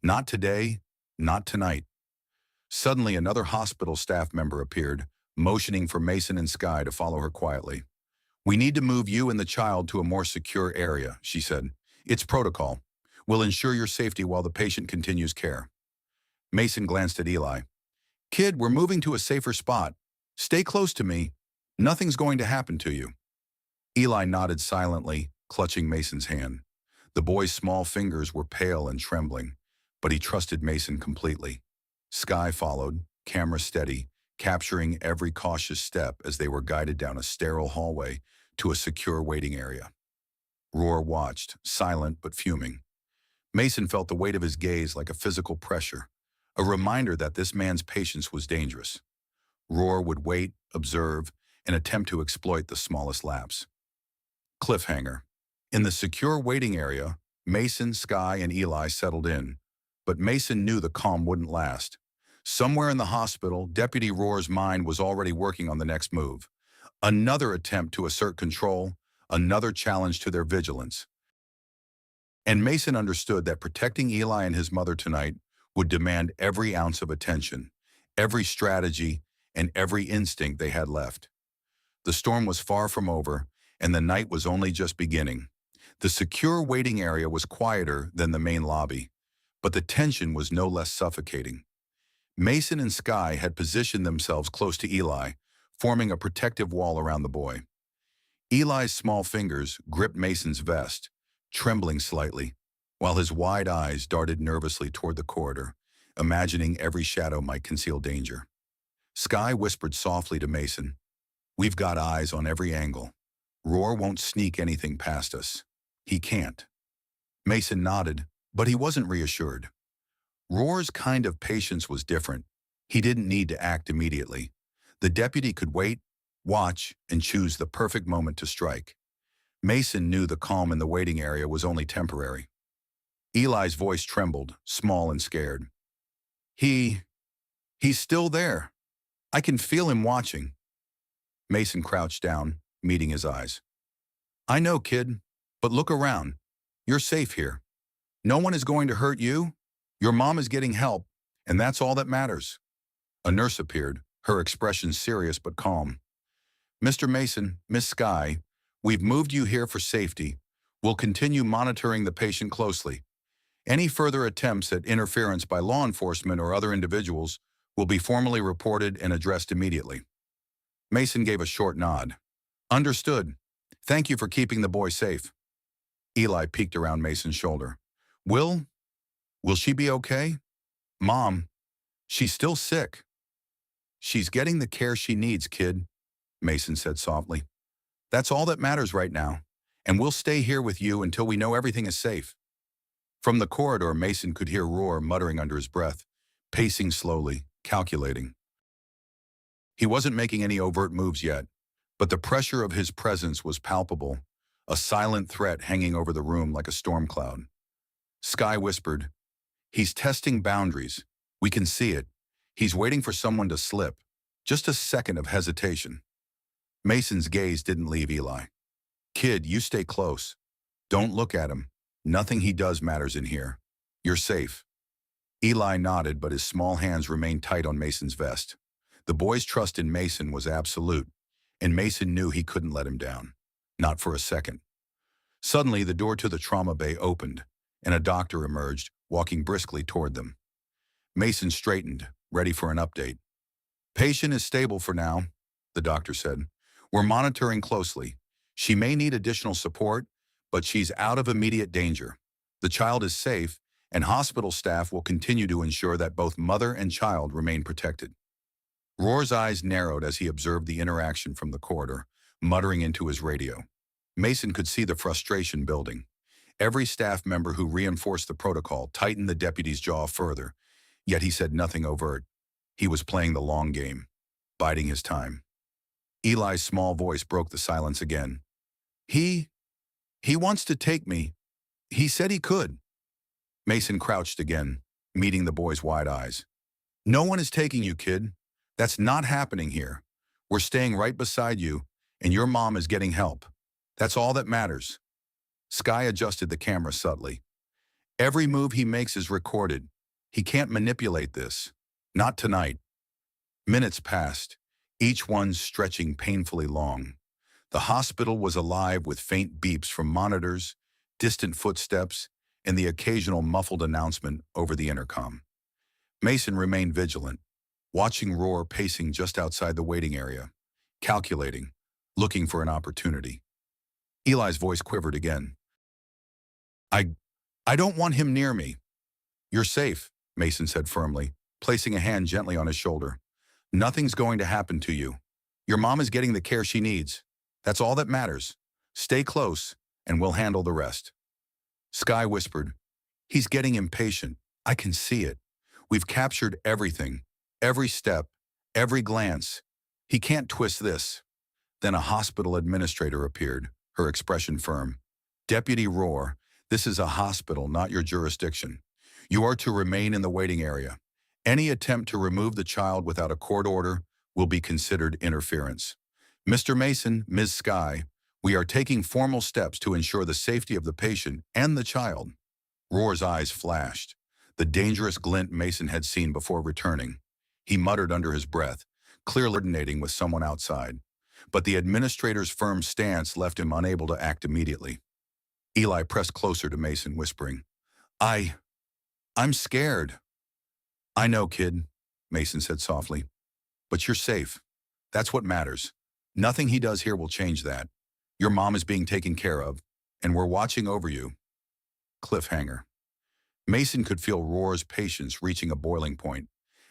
Not today, not tonight. Suddenly, another hospital staff member appeared, motioning for Mason and Sky to follow her quietly. We need to move you and the child to a more secure area, she said. It's protocol. We'll ensure your safety while the patient continues care. Mason glanced at Eli. Kid, we're moving to a safer spot. Stay close to me. Nothing's going to happen to you. Eli nodded silently, clutching Mason's hand. The boy's small fingers were pale and trembling, but he trusted Mason completely. Sky followed, camera steady, capturing every cautious step as they were guided down a sterile hallway to a secure waiting area. Roar watched, silent but fuming. Mason felt the weight of his gaze like a physical pressure, a reminder that this man's patience was dangerous. Roar would wait, observe, and attempt to exploit the smallest lapse. Cliffhanger. In the secure waiting area, Mason, Sky, and Eli settled in, but Mason knew the calm wouldn't last. Somewhere in the hospital, Deputy Roar's mind was already working on the next move. Another attempt to assert control, another challenge to their vigilance. And Mason understood that protecting Eli and his mother tonight would demand every ounce of attention, every strategy, and every instinct they had left. The storm was far from over, and the night was only just beginning. The secure waiting area was quieter than the main lobby, but the tension was no less suffocating. Mason and Sky had positioned themselves close to Eli, forming a protective wall around the boy. Eli's small fingers gripped Mason's vest, trembling slightly, while his wide eyes darted nervously toward the corridor, imagining every shadow might conceal danger. Sky whispered softly to Mason, "We've got eyes on every angle. Roar won't sneak anything past us. He can't." Mason nodded, but he wasn't reassured. Roar's kind of patience was different. He didn't need to act immediately. The deputy could wait, watch, and choose the perfect moment to strike. Mason knew the calm in the waiting area was only temporary. Eli's voice trembled, small and scared. He's still there. I can feel him watching." Mason crouched down, meeting his eyes. "I know, kid, but look around. You're safe here. No one is going to hurt you. Your mom is getting help, and that's all that matters." A nurse appeared, her expression serious but calm. "Mr. Mason, Miss Sky, we've moved you here for safety. We'll continue monitoring the patient closely. Any further attempts at interference by law enforcement or other individuals will be formally reported and addressed immediately." Mason gave a short nod. "Understood. Thank you for keeping the boy safe." Eli peeked around Mason's shoulder. Will she be okay?" "Mom, she's still sick." "She's getting the care she needs, kid," Mason said softly. "That's all that matters right now, and we'll stay here with you until we know everything is safe." From the corridor, Mason could hear Roar muttering under his breath, pacing slowly, calculating. He wasn't making any overt moves yet, but the pressure of his presence was palpable, a silent threat hanging over the room like a storm cloud. Sky whispered, "He's testing boundaries. We can see it. He's waiting for someone to slip. Just a second of hesitation." Mason's gaze didn't leave Eli. "Kid, you stay close. Don't look at him. Nothing he does matters in here. You're safe." Eli nodded, but his small hands remained tight on Mason's vest. The boy's trust in Mason was absolute, and Mason knew he couldn't let him down. Not for a second. Suddenly, the door to the trauma bay opened, and a doctor emerged, walking briskly toward them. Mason straightened, ready for an update. "Patient is stable for now," the doctor said. "We're monitoring closely. She may need additional support, but she's out of immediate danger. The child is safe, and hospital staff will continue to ensure that both mother and child remain protected." Roar's eyes narrowed as he observed the interaction from the corridor, muttering into his radio. Mason could see the frustration building. Every staff member who reinforced the protocol tightened the deputy's jaw further, yet he said nothing overt. He was playing the long game, biding his time. Eli's small voice broke the silence again. He wants to take me. He said he could. Mason crouched again, meeting the boy's wide eyes. No one is taking you, kid. That's not happening here. We're staying right beside you, and your mom is getting help. That's all that matters. Sky adjusted the camera subtly. Every move he makes is recorded. He can't manipulate this. Not tonight. Minutes passed, each one stretching painfully long. The hospital was alive with faint beeps from monitors, distant footsteps, and the occasional muffled announcement over the intercom. Mason remained vigilant, watching Roar pacing just outside the waiting area, calculating, looking for an opportunity. Eli's voice quivered again. I don't want him near me. You're safe, Mason said firmly, placing a hand gently on his shoulder. Nothing's going to happen to you. Your mom is getting the care she needs. That's all that matters. Stay close, and we'll handle the rest. Sky whispered, He's getting impatient. I can see it. We've captured everything, every step, every glance. He can't twist this. Then a hospital administrator appeared, her expression firm. Deputy Roar, this is a hospital, not your jurisdiction. You are to remain in the waiting area. Any attempt to remove the child without a court order will be considered interference. Mr. Mason, Ms. Sky, we are taking formal steps to ensure the safety of the patient and the child. Roar's eyes flashed, the dangerous glint Mason had seen before returning. He muttered under his breath, clearly coordinating with someone outside. But the administrator's firm stance left him unable to act immediately. Eli pressed closer to Mason, whispering, I'm scared. I know, kid, Mason said softly. But you're safe. That's what matters. Nothing he does here will change that. Your mom is being taken care of, and we're watching over you. Cliffhanger. Mason could feel Roar's patience reaching a boiling point.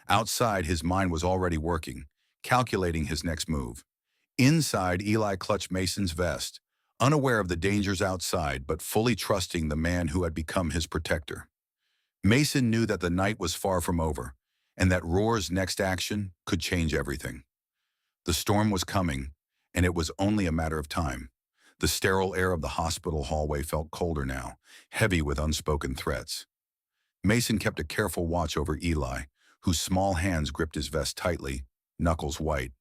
Outside, his mind was already working, calculating his next move. Inside, Eli clutched Mason's vest, unaware of the dangers outside, but fully trusting the man who had become his protector. Mason knew that the night was far from over, and that Roar's next action could change everything. The storm was coming, and it was only a matter of time. The sterile air of the hospital hallway felt colder now, heavy with unspoken threats. Mason kept a careful watch over Eli, whose small hands gripped his vest tightly, knuckles white.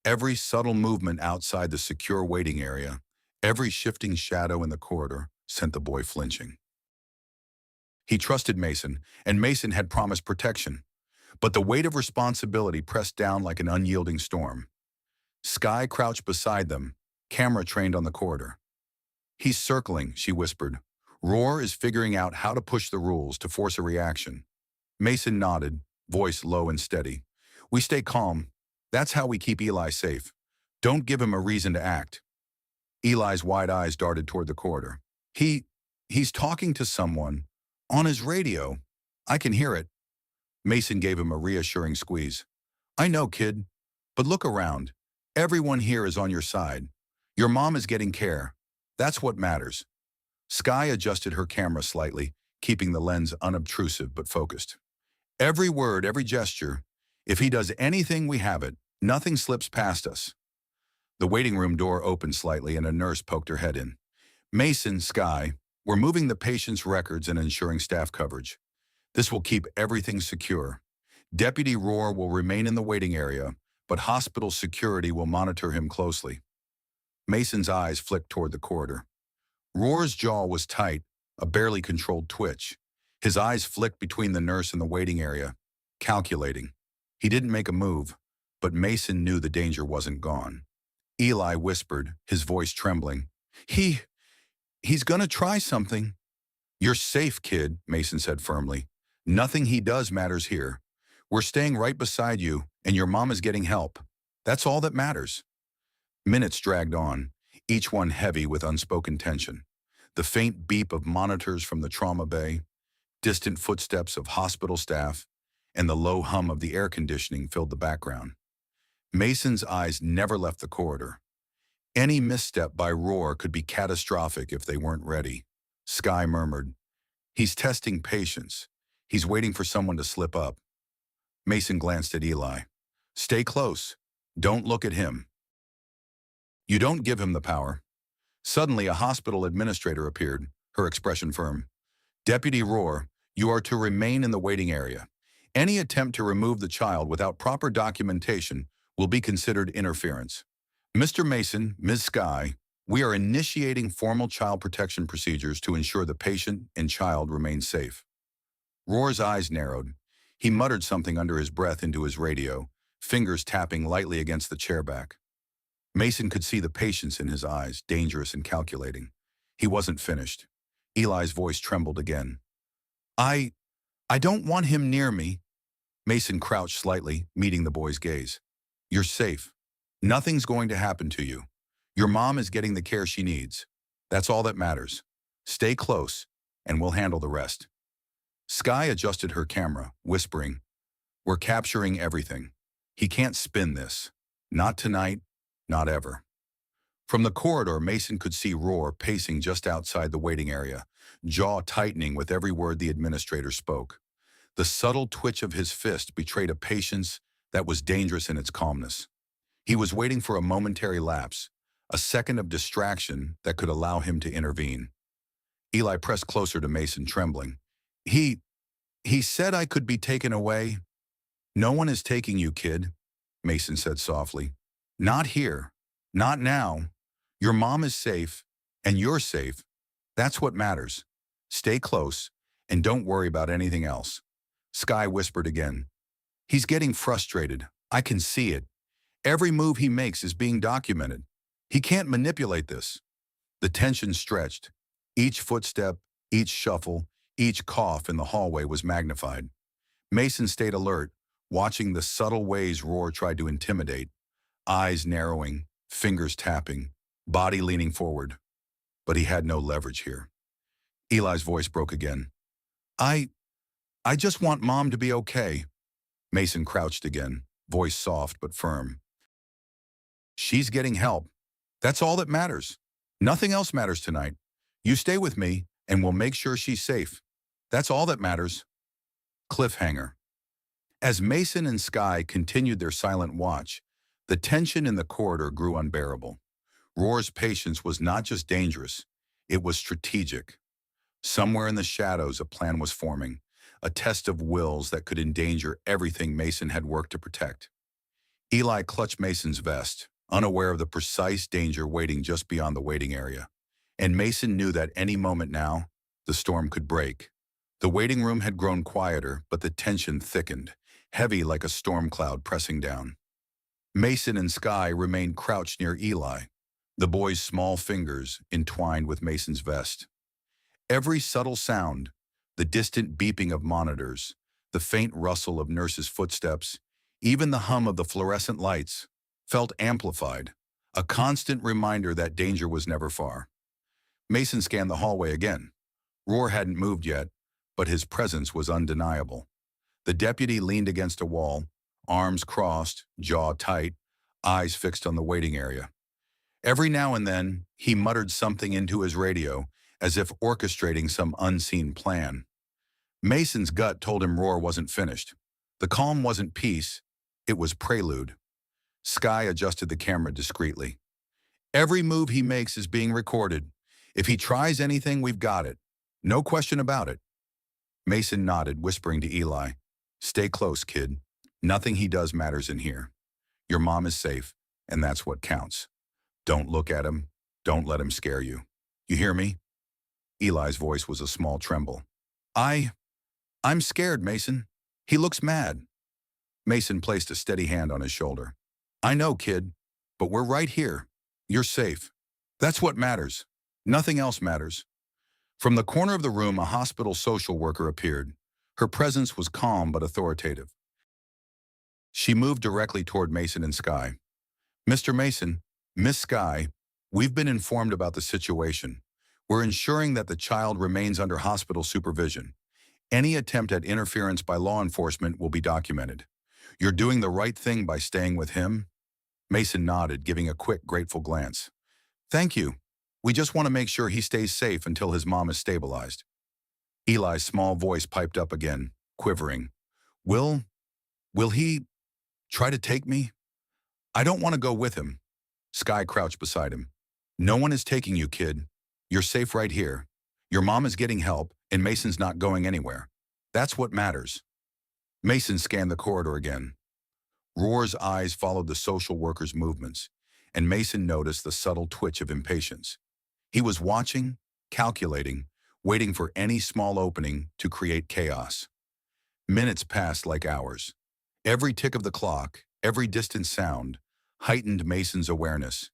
Every subtle movement outside the secure waiting area, every shifting shadow in the corridor, sent the boy flinching. He trusted Mason, and Mason had promised protection. But the weight of responsibility pressed down like an unyielding storm. Sky crouched beside them, camera trained on the corridor. He's circling, she whispered. Roar is figuring out how to push the rules to force a reaction. Mason nodded, voice low and steady. We stay calm. That's how we keep Eli safe. Don't give him a reason to act. Eli's wide eyes darted toward the corridor. He's talking to someone. On his radio. I can hear it. Mason gave him a reassuring squeeze. I know, kid. But look around. Everyone here is on your side. Your mom is getting care. That's what matters. Sky adjusted her camera slightly, keeping the lens unobtrusive but focused. Every word, every gesture. If he does anything, we have it. Nothing slips past us. The waiting room door opened slightly and a nurse poked her head in. Mason, Sky, we're moving the patient's records and ensuring staff coverage. This will keep everything secure. Deputy Roar will remain in the waiting area, but hospital security will monitor him closely. Mason's eyes flicked toward the corridor. Roar's jaw was tight, a barely controlled twitch. His eyes flicked between the nurse and the waiting area, calculating. He didn't make a move, but Mason knew the danger wasn't gone. Eli whispered, his voice trembling. He's gonna try something. You're safe, kid, Mason said firmly. Nothing he does matters here. We're staying right beside you, and your mom is getting help. That's all that matters. Minutes dragged on, each one heavy with unspoken tension. The faint beep of monitors from the trauma bay, distant footsteps of hospital staff, and the low hum of the air conditioning filled the background. Mason's eyes never left the corridor. Any misstep by Roar could be catastrophic if they weren't ready. Sky murmured, "He's testing patience. He's waiting for someone to slip up." Mason glanced at Eli. "Stay close. Don't look at him. You don't give him the power." Suddenly, a hospital administrator appeared, her expression firm. "Deputy Roar, you are to remain in the waiting area. Any attempt to remove the child without proper documentation will be considered interference. Mr. Mason, Ms. Sky, we are initiating formal child protection procedures to ensure the patient and child remain safe." Roar's eyes narrowed. He muttered something under his breath into his radio, fingers tapping lightly against the chair back. Mason could see the patience in his eyes, dangerous and calculating. He wasn't finished. Eli's voice trembled again. I don't want him near me." Mason crouched slightly, meeting the boy's gaze. "You're safe. Nothing's going to happen to you. Your mom is getting the care she needs. That's all that matters. Stay close, and we'll handle the rest." Sky adjusted her camera, whispering, "We're capturing everything. He can't spin this. Not tonight, not ever." From the corridor, Mason could see Roar pacing just outside the waiting area, jaw tightening with every word the administrator spoke. The subtle twitch of his fist betrayed a patience that was dangerous in its calmness. He was waiting for a momentary lapse, a second of distraction that could allow him to intervene. Eli pressed closer to Mason, trembling. He said I could be taken away." "No one is taking you, kid," Mason said softly. "Not here. Not now. Your mom is safe, and you're safe. That's what matters. Stay close, and don't worry about anything else." Sky whispered again. "He's getting frustrated. I can see it. Every move he makes is being documented. He can't manipulate this." The tension stretched. Each footstep, each shuffle, each cough in the hallway was magnified. Mason stayed alert, watching the subtle ways Roar tried to intimidate, eyes narrowing, fingers tapping, body leaning forward. But he had no leverage here. Eli's voice broke again. I just want Mom to be okay." Mason crouched again, voice soft but firm. "She's getting help. That's all that matters. Nothing else matters tonight. You stay with me, and we'll make sure she's safe. That's all that matters." Cliffhanger. As Mason and Sky continued their silent watch, the tension in the corridor grew unbearable. Roar's patience was not just dangerous, it was strategic. Somewhere in the shadows, a plan was forming, a test of wills that could endanger everything Mason had worked to protect. Eli clutched Mason's vest, unaware of the precise danger waiting just beyond the waiting area. And Mason knew that any moment now, the storm could break. The waiting room had grown quieter, but the tension thickened, heavy like a storm cloud pressing down. Mason and Sky remained crouched near Eli, the boy's small fingers entwined with Mason's vest. Every subtle sound, the distant beeping of monitors, the faint rustle of nurses' footsteps, even the hum of the fluorescent lights, felt amplified, a constant reminder that danger was never far. Mason scanned the hallway again. Roar hadn't moved yet, but his presence was undeniable. The deputy leaned against a wall, arms crossed, jaw tight, eyes fixed on the waiting area. Every now and then, he muttered something into his radio, as if orchestrating some unseen plan. Mason's gut told him Roar wasn't finished. The calm wasn't peace, it was prelude. Sky adjusted the camera discreetly. "Every move he makes is being recorded. If he tries anything, we've got it. No question about it." Mason nodded, whispering to Eli, "Stay close, kid. Nothing he does matters in here. Your mom is safe, and that's what counts. Don't look at him. Don't let him scare you. You hear me?" Eli's voice was a small tremble. I'm scared, Mason. He looks mad." Mason placed a steady hand on his shoulder. "I know, kid, but we're right here. You're safe. That's what matters. Nothing else matters." From the corner of the room, a hospital social worker appeared. Her presence was calm but authoritative. She moved directly toward Mason and Sky. "Mr. Mason, Miss Sky, we've been informed about the situation. We're ensuring that the child remains under hospital supervision. Any attempt at interference by law enforcement will be documented. You're doing the right thing by staying with him, Mason nodded, giving a quick, grateful glance. Thank you. We just want to make sure he stays safe until his mom is stabilized. Eli's small voice piped up again, quivering. Will, will he try to take me? I don't want to go with him. Sky crouched beside him. No one is taking you, kid. You're safe right here. Your mom is getting help, and Mason's not going anywhere. That's what matters. Mason scanned the corridor again. Roar's eyes followed the social worker's movements, and Mason noticed the subtle twitch of impatience. He was watching, calculating, waiting for any small opening to create chaos. Minutes passed like hours. Every tick of the clock, every distant sound, heightened Mason's awareness.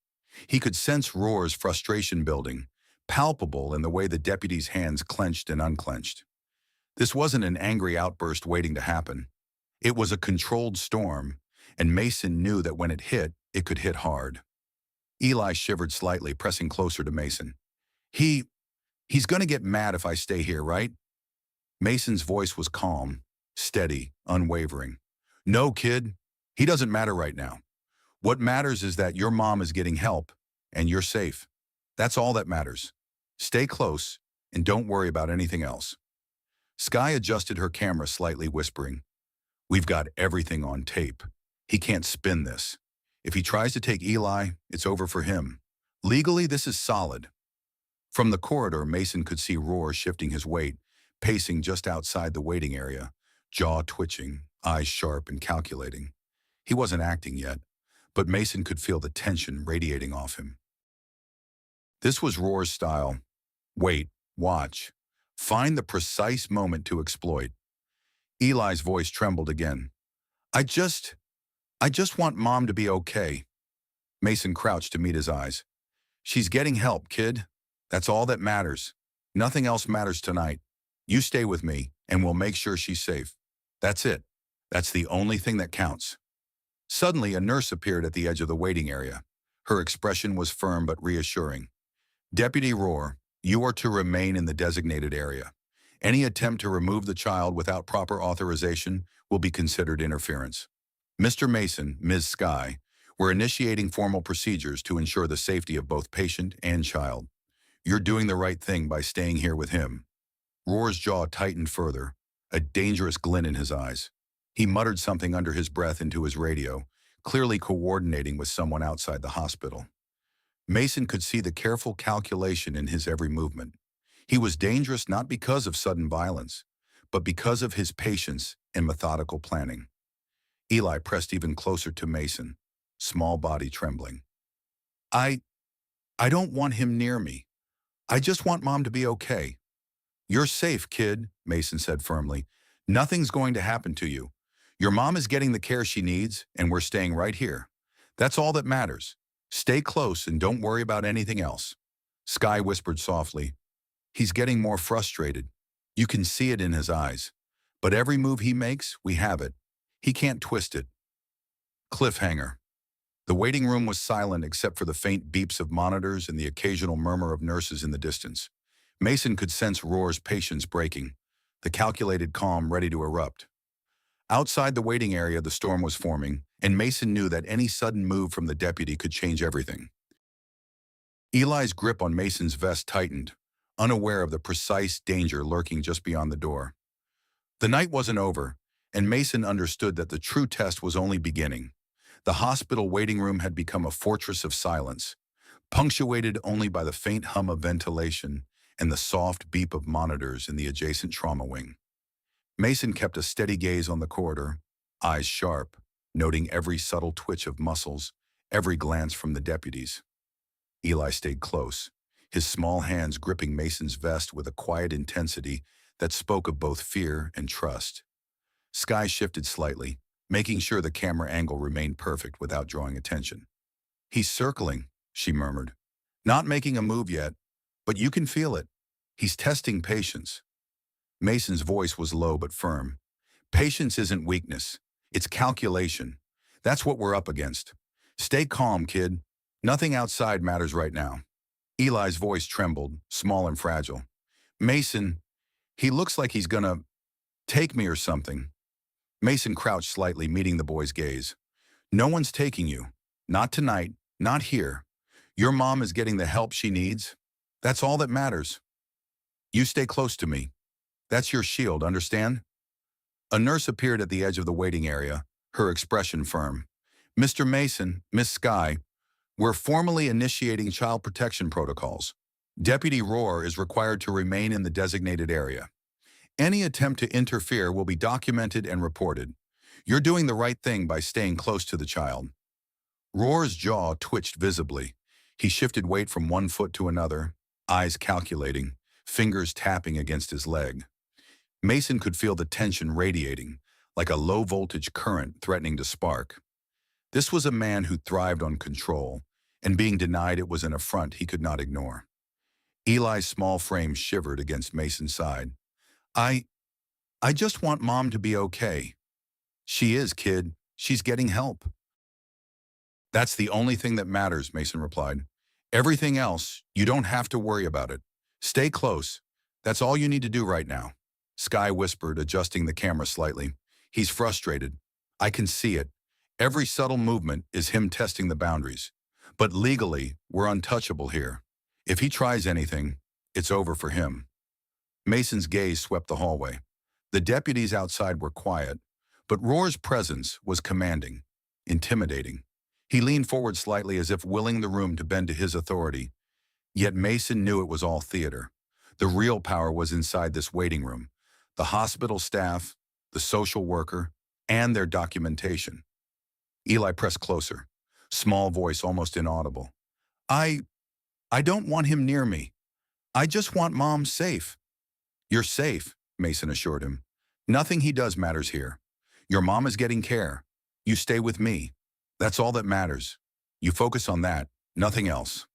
He could sense Roar's frustration building, palpable in the way the deputy's hands clenched and unclenched. This wasn't an angry outburst waiting to happen. It was a controlled storm, and Mason knew that when it hit, it could hit hard. Eli shivered slightly, pressing closer to Mason. He's gonna get mad if I stay here, right? Mason's voice was calm, steady, unwavering. No, kid, he doesn't matter right now. What matters is that your mom is getting help, and you're safe. That's all that matters. Stay close, and don't worry about anything else. Sky adjusted her camera slightly, whispering, We've got everything on tape. He can't spin this. If he tries to take Eli, it's over for him. Legally, this is solid. From the corridor, Mason could see Roar shifting his weight, pacing just outside the waiting area, jaw twitching, eyes sharp and calculating. He wasn't acting yet, but Mason could feel the tension radiating off him. This was Roar's style. Wait, watch. Find the precise moment to exploit. Eli's voice trembled again. I just want Mom to be okay. Mason crouched to meet his eyes. She's getting help, kid. That's all that matters. Nothing else matters tonight. You stay with me, and we'll make sure she's safe. That's it. That's the only thing that counts. Suddenly, a nurse appeared at the edge of the waiting area. Her expression was firm but reassuring. Deputy Roar, you are to remain in the designated area. Any attempt to remove the child without proper authorization will be considered interference. Mr. Mason, Ms. Sky, we're initiating formal procedures to ensure the safety of both patient and child. You're doing the right thing by staying here with him. Roar's jaw tightened further, a dangerous glint in his eyes. He muttered something under his breath into his radio, clearly coordinating with someone outside the hospital. Mason could see the careful calculation in his every movement. He was dangerous not because of sudden violence, but because of his patience and methodical planning. Eli pressed even closer to Mason, small body trembling. I don't want him near me. I just want Mom to be okay. You're safe, kid, Mason said firmly. Nothing's going to happen to you. Your mom is getting the care she needs, and we're staying right here. That's all that matters. Stay close and don't worry about anything else. Sky whispered softly. He's getting more frustrated. You can see it in his eyes. But every move he makes, we have it. He can't twist it. Cliffhanger. The waiting room was silent except for the faint beeps of monitors and the occasional murmur of nurses in the distance. Mason could sense Roar's patience breaking, the calculated calm ready to erupt. Outside the waiting area, the storm was forming, and Mason knew that any sudden move from the deputy could change everything. Eli's grip on Mason's vest tightened, unaware of the precise danger lurking just beyond the door. The night wasn't over, and Mason understood that the true test was only beginning. The hospital waiting room had become a fortress of silence, punctuated only by the faint hum of ventilation and the soft beep of monitors in the adjacent trauma wing. Mason kept a steady gaze on the corridor, eyes sharp, noting every subtle twitch of muscles, every glance from the deputies. Eli stayed close, his small hands gripping Mason's vest with a quiet intensity that spoke of both fear and trust. Sky shifted slightly, making sure the camera angle remained perfect without drawing attention. He's circling, she murmured. Not making a move yet, but you can feel it. He's testing patience. Mason's voice was low but firm. Patience isn't weakness. It's calculation. That's what we're up against. Stay calm, kid. Nothing outside matters right now. Eli's voice trembled, small and fragile. Mason, he looks like he's gonna take me or something. Mason crouched slightly, meeting the boy's gaze. No one's taking you. Not tonight, not here. Your mom is getting the help she needs. That's all that matters. You stay close to me. That's your shield, understand? A nurse appeared at the edge of the waiting area, her expression firm. Mr. Mason, Miss Sky, we're formally initiating child protection protocols. Deputy Rohr is required to remain in the designated area. Any attempt to interfere will be documented and reported. You're doing the right thing by staying close to the child. Rohr's jaw twitched visibly. He shifted weight from one foot to another, eyes calculating, fingers tapping against his leg. Mason could feel the tension radiating, like a low-voltage current threatening to spark. This was a man who thrived on control, and being denied it was an affront he could not ignore. Eli's small frame shivered against Mason's side. I just want Mom to be okay. She is, kid. She's getting help. That's the only thing that matters, Mason replied. Everything else, you don't have to worry about it. Stay close. That's all you need to do right now. Sky whispered, adjusting the camera slightly. He's frustrated. I can see it. Every subtle movement is him testing the boundaries. But legally, we're untouchable here. If he tries anything, it's over for him. Mason's gaze swept the hallway. The deputies outside were quiet, but Rohr's presence was commanding, intimidating. He leaned forward slightly as if willing the room to bend to his authority. Yet Mason knew it was all theater. The real power was inside this waiting room. The hospital staff, the social worker, and their documentation. Eli pressed closer, small voice almost inaudible. I don't want him near me. I just want Mom safe. You're safe, Mason assured him. Nothing he does matters here. Your mom is getting care. You stay with me. That's all that matters. You focus on that, nothing else.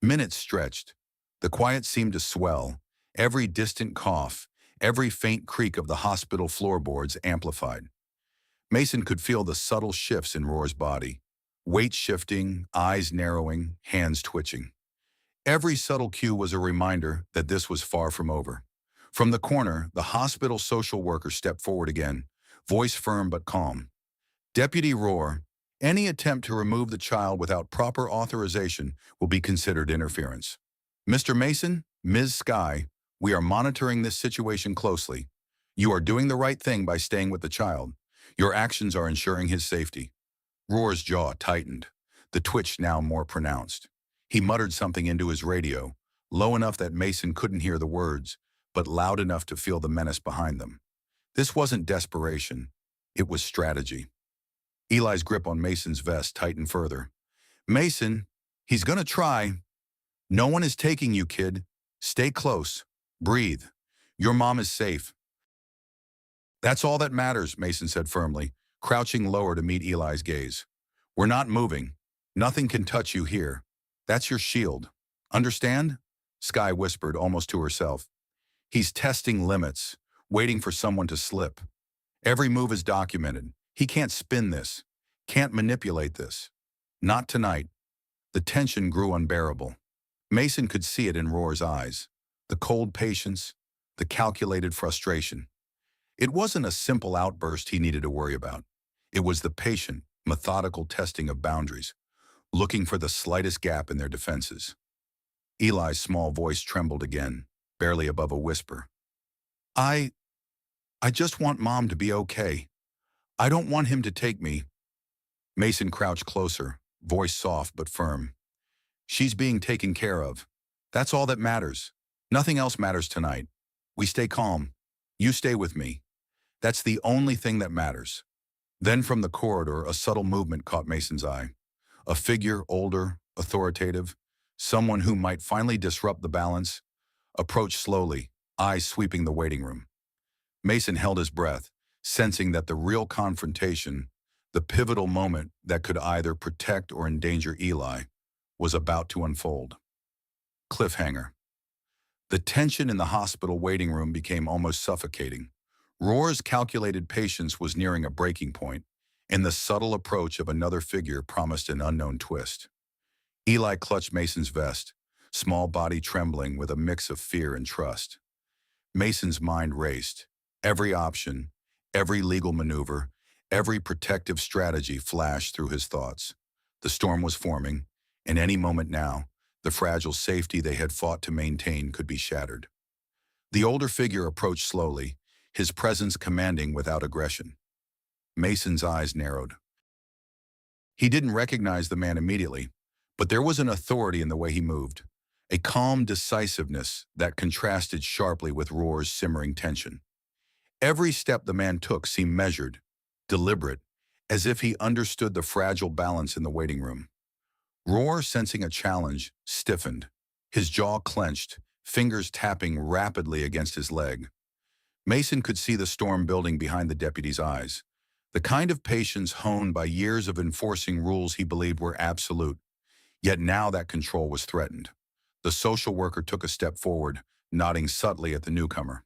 Minutes stretched. The quiet seemed to swell. Every distant cough, every faint creak of the hospital floorboards amplified. Mason could feel the subtle shifts in Rohr's body. Weight shifting, eyes narrowing, hands twitching. Every subtle cue was a reminder that this was far from over. From the corner, the hospital social worker stepped forward again, voice firm but calm. Deputy Rohr, any attempt to remove the child without proper authorization will be considered interference. Mr. Mason, Ms. Sky, we are monitoring this situation closely. You are doing the right thing by staying with the child. Your actions are ensuring his safety. Rohr's jaw tightened, the twitch now more pronounced. He muttered something into his radio, low enough that Mason couldn't hear the words, but loud enough to feel the menace behind them. This wasn't desperation. It was strategy. Eli's grip on Mason's vest tightened further. Mason, he's gonna try. No one is taking you, kid. Stay close. Breathe. Your mom is safe. That's all that matters, Mason said firmly, crouching lower to meet Eli's gaze. We're not moving. Nothing can touch you here. That's your shield. Understand? Sky whispered almost to herself. He's testing limits, waiting for someone to slip. Every move is documented. He can't spin this, can't manipulate this. Not tonight. The tension grew unbearable. Mason could see it in Rohr's eyes, the cold patience, the calculated frustration. It wasn't a simple outburst he needed to worry about. It was the patient, methodical testing of boundaries, looking for the slightest gap in their defenses. Eli's small voice trembled again, barely above a whisper. I just want Mom to be okay. I don't want him to take me. Mason crouched closer, voice soft but firm. She's being taken care of. That's all that matters. Nothing else matters tonight. We stay calm. You stay with me. That's the only thing that matters. Then from the corridor, a subtle movement caught Mason's eye. A figure, older, authoritative, someone who might finally disrupt the balance, approached slowly, eyes sweeping the waiting room. Mason held his breath, sensing that the real confrontation, the pivotal moment that could either protect or endanger Eli, was about to unfold. Cliffhanger. The tension in the hospital waiting room became almost suffocating. Rohr's calculated patience was nearing a breaking point, and the subtle approach of another figure promised an unknown twist. Eli clutched Mason's vest, small body trembling with a mix of fear and trust. Mason's mind raced. Every option, every legal maneuver, every protective strategy flashed through his thoughts. The storm was forming, and any moment now, the fragile safety they had fought to maintain could be shattered. The older figure approached slowly, his presence commanding without aggression. Mason's eyes narrowed. He didn't recognize the man immediately, but there was an authority in the way he moved, a calm decisiveness that contrasted sharply with Roar's simmering tension. Every step the man took seemed measured, deliberate, as if he understood the fragile balance in the waiting room. Roar, sensing a challenge, stiffened, his jaw clenched, fingers tapping rapidly against his leg. Mason could see the storm building behind the deputy's eyes, the kind of patience honed by years of enforcing rules he believed were absolute. Yet now that control was threatened. The social worker took a step forward, nodding subtly at the newcomer.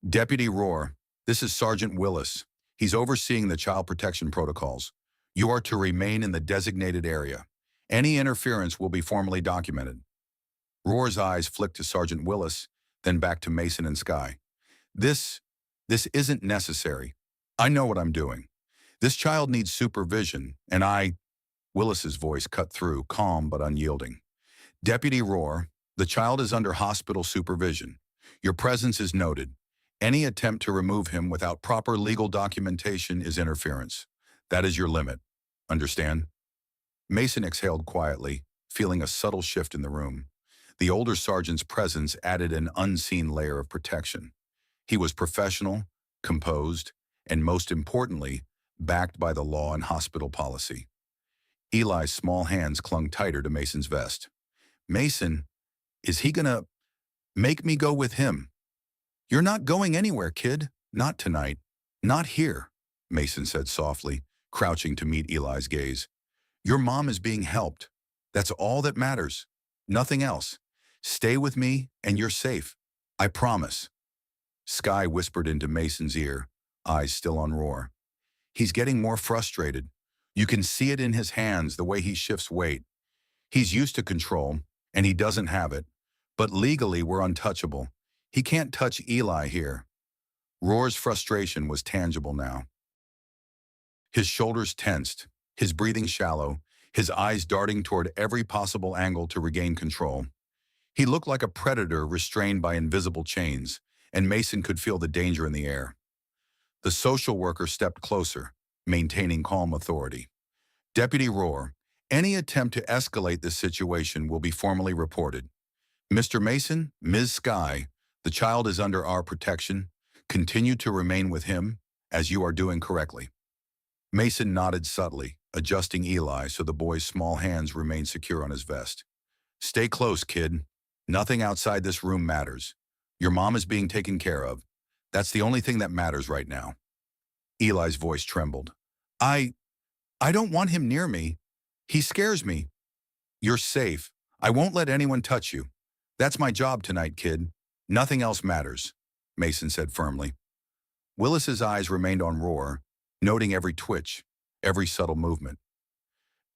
"Deputy Roar, this is Sergeant Willis. He's overseeing the child protection protocols. You are to remain in the designated area. Any interference will be formally documented." Roar's eyes flicked to Sergeant Willis, then back to Mason and Sky. This isn't necessary. I know what I'm doing. This child needs supervision, and Willis's voice cut through, calm but unyielding. "Deputy Roar, the child is under hospital supervision. Your presence is noted. Any attempt to remove him without proper legal documentation is interference. That is your limit. Understand?" Mason exhaled quietly, feeling a subtle shift in the room. The older sergeant's presence added an unseen layer of protection. He was professional, composed, and most importantly, backed by the law and hospital policy. Eli's small hands clung tighter to Mason's vest. "Mason, is he gonna make me go with him?" "You're not going anywhere, kid. Not tonight. Not here," Mason said softly, crouching to meet Eli's gaze. "Your mom is being helped. That's all that matters. Nothing else. Stay with me and you're safe. I promise." Sky whispered into Mason's ear, eyes still on Roar. "He's getting more frustrated. You can see it in his hands, the way he shifts weight. He's used to control, and he doesn't have it. But legally, we're untouchable. He can't touch Eli here." Roar's frustration was tangible now. His shoulders tensed, his breathing shallow, his eyes darting toward every possible angle to regain control. He looked like a predator restrained by invisible chains, and Mason could feel the danger in the air. The social worker stepped closer, maintaining calm authority. "Deputy Roar, any attempt to escalate this situation will be formally reported. Mr. Mason, Ms. Sky, the child is under our protection. Continue to remain with him, as you are doing correctly." Mason nodded subtly, adjusting Eli so the boy's small hands remained secure on his vest. "Stay close, kid. Nothing outside this room matters. Your mom is being taken care of. That's the only thing that matters right now." Eli's voice trembled. I don't want him near me. He scares me." "You're safe. I won't let anyone touch you. That's my job tonight, kid. Nothing else matters," Mason said firmly. Willis's eyes remained on Roar, noting every twitch, every subtle movement.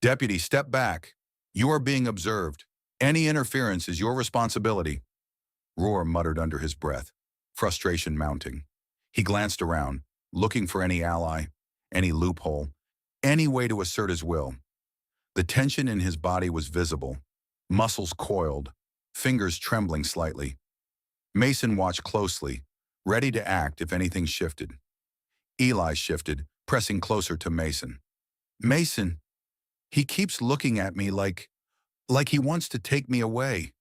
"Deputy, step back. You are being observed. Any interference is your responsibility." Roar muttered under his breath, frustration mounting. He glanced around, looking for any ally, any loophole, any way to assert his will. The tension in his body was visible, muscles coiled, fingers trembling slightly. Mason watched closely, ready to act if anything shifted. Eli shifted, pressing closer to Mason. "Mason, he keeps looking at me like he wants to take me away."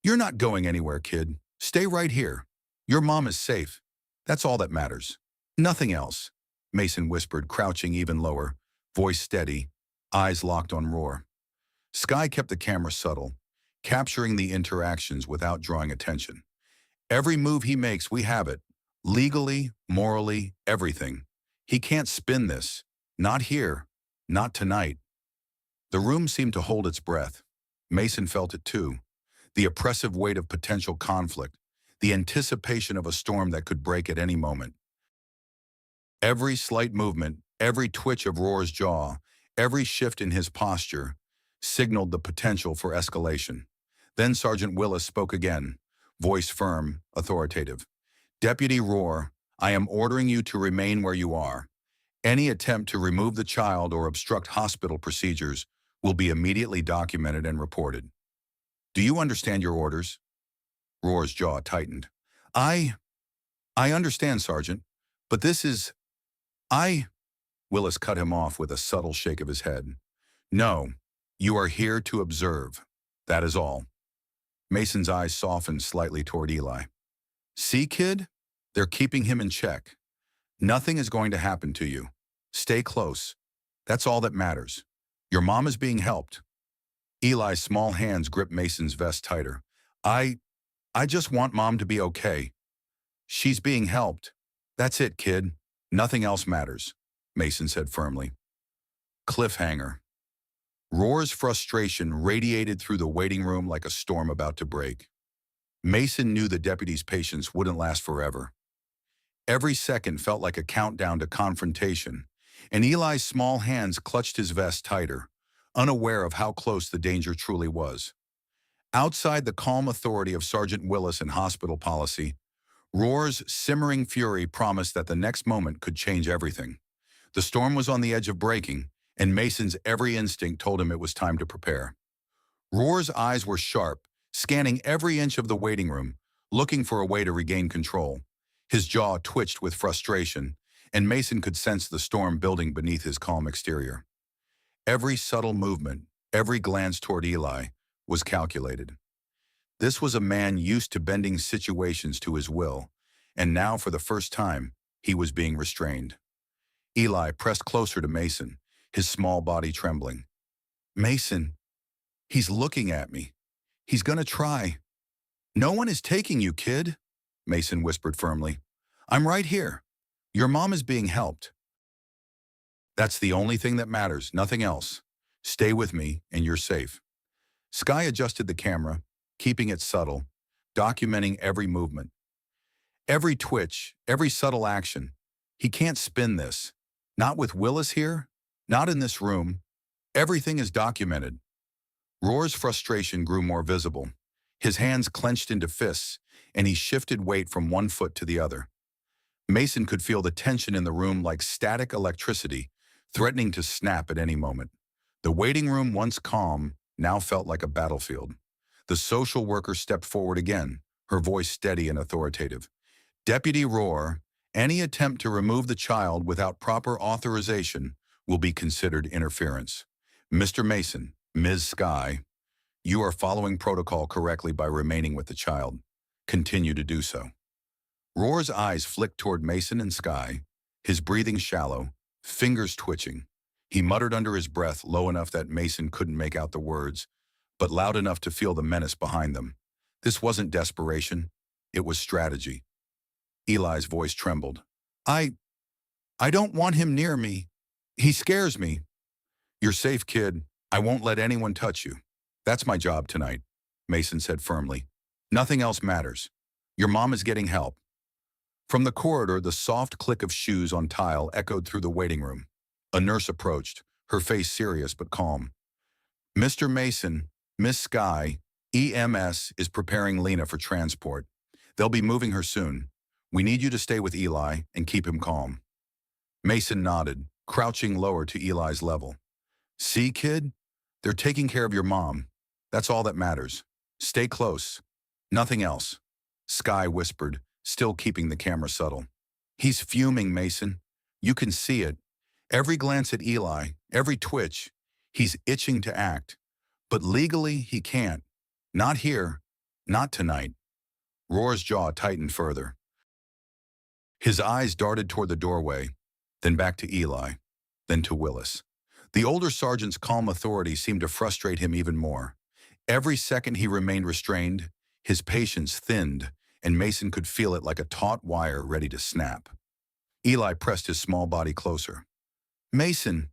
"You're not going anywhere, kid. Stay right here. Your mom is safe. That's all that matters. Nothing else," Mason whispered, crouching even lower, voice steady, eyes locked on Roar. Sky kept the camera subtle, capturing the interactions without drawing attention. "Every move he makes, we have it. Legally, morally, everything. He can't spin this. Not here. Not tonight." The room seemed to hold its breath. Mason felt it too. The oppressive weight of potential conflict, the anticipation of a storm that could break at any moment. Every slight movement, every twitch of Roar's jaw, every shift in his posture, signaled the potential for escalation. Then Sergeant Willis spoke again, voice firm, authoritative. "Deputy Roar, I am ordering you to remain where you are. Any attempt to remove the child or obstruct hospital procedures will be immediately documented and reported. Do you understand your orders? Roar's jaw tightened. I, I understand, Sergeant, but this is, I, Willis cut him off with a subtle shake of his head. No, you are here to observe. That is all. Mason's eyes softened slightly toward Eli. See, kid? They're keeping him in check. Nothing is going to happen to you. Stay close. That's all that matters. Your mom is being helped. Eli's small hands gripped Mason's vest tighter. I just want mom to be okay. She's being helped. That's it, kid. Nothing else matters, Mason said firmly. Cliffhanger. Roar's frustration radiated through the waiting room like a storm about to break. Mason knew the deputy's patience wouldn't last forever. Every second felt like a countdown to confrontation, and Eli's small hands clutched his vest tighter, unaware of how close the danger truly was. Outside the calm authority of Sergeant Willis and hospital policy, Roar's simmering fury promised that the next moment could change everything. The storm was on the edge of breaking, and Mason's every instinct told him it was time to prepare. Roar's eyes were sharp, scanning every inch of the waiting room, looking for a way to regain control. His jaw twitched with frustration, and Mason could sense the storm building beneath his calm exterior. Every subtle movement, every glance toward Eli, was calculated. This was a man used to bending situations to his will, and now for the first time, he was being restrained. Eli pressed closer to Mason, his small body trembling. Mason, he's looking at me. He's gonna try. No one is taking you, kid, Mason whispered firmly. I'm right here. Your mom is being helped. That's the only thing that matters, nothing else. Stay with me, and you're safe. Sky adjusted the camera, keeping it subtle, documenting every movement. Every twitch, every subtle action. He can't spin this. Not with Willis here, not in this room. Everything is documented. Roar's frustration grew more visible. His hands clenched into fists, and he shifted weight from one foot to the other. Mason could feel the tension in the room like static electricity, threatening to snap at any moment. The waiting room, once calm, now felt like a battlefield. The social worker stepped forward again, her voice steady and authoritative. Deputy Roar, any attempt to remove the child without proper authorization will be considered interference. Mr. Mason, Ms. Sky, you are following protocol correctly by remaining with the child. Continue to do so. Roar's eyes flicked toward Mason and Sky, his breathing shallow, fingers twitching. He muttered under his breath low enough that Mason couldn't make out the words, but loud enough to feel the menace behind them. This wasn't desperation, it was strategy. Eli's voice trembled. I don't want him near me. He scares me. You're safe, kid. I won't let anyone touch you. That's my job tonight, Mason said firmly. Nothing else matters. Your mom is getting help. From the corridor, the soft click of shoes on tile echoed through the waiting room. A nurse approached, her face serious but calm. Mr. Mason, Miss Sky, EMS is preparing Lena for transport. They'll be moving her soon. We need you to stay with Eli and keep him calm. Mason nodded, crouching lower to Eli's level. See, kid? They're taking care of your mom. That's all that matters. Stay close. Nothing else. Sky whispered, still keeping the camera subtle. He's fuming, Mason. You can see it. Every glance at Eli, every twitch, he's itching to act. But legally, he can't. Not here. Not tonight. Roar's jaw tightened further. His eyes darted toward the doorway, then back to Eli, then to Willis. The older sergeant's calm authority seemed to frustrate him even more. Every second he remained restrained, his patience thinned, and Mason could feel it like a taut wire ready to snap. Eli pressed his small body closer. Mason,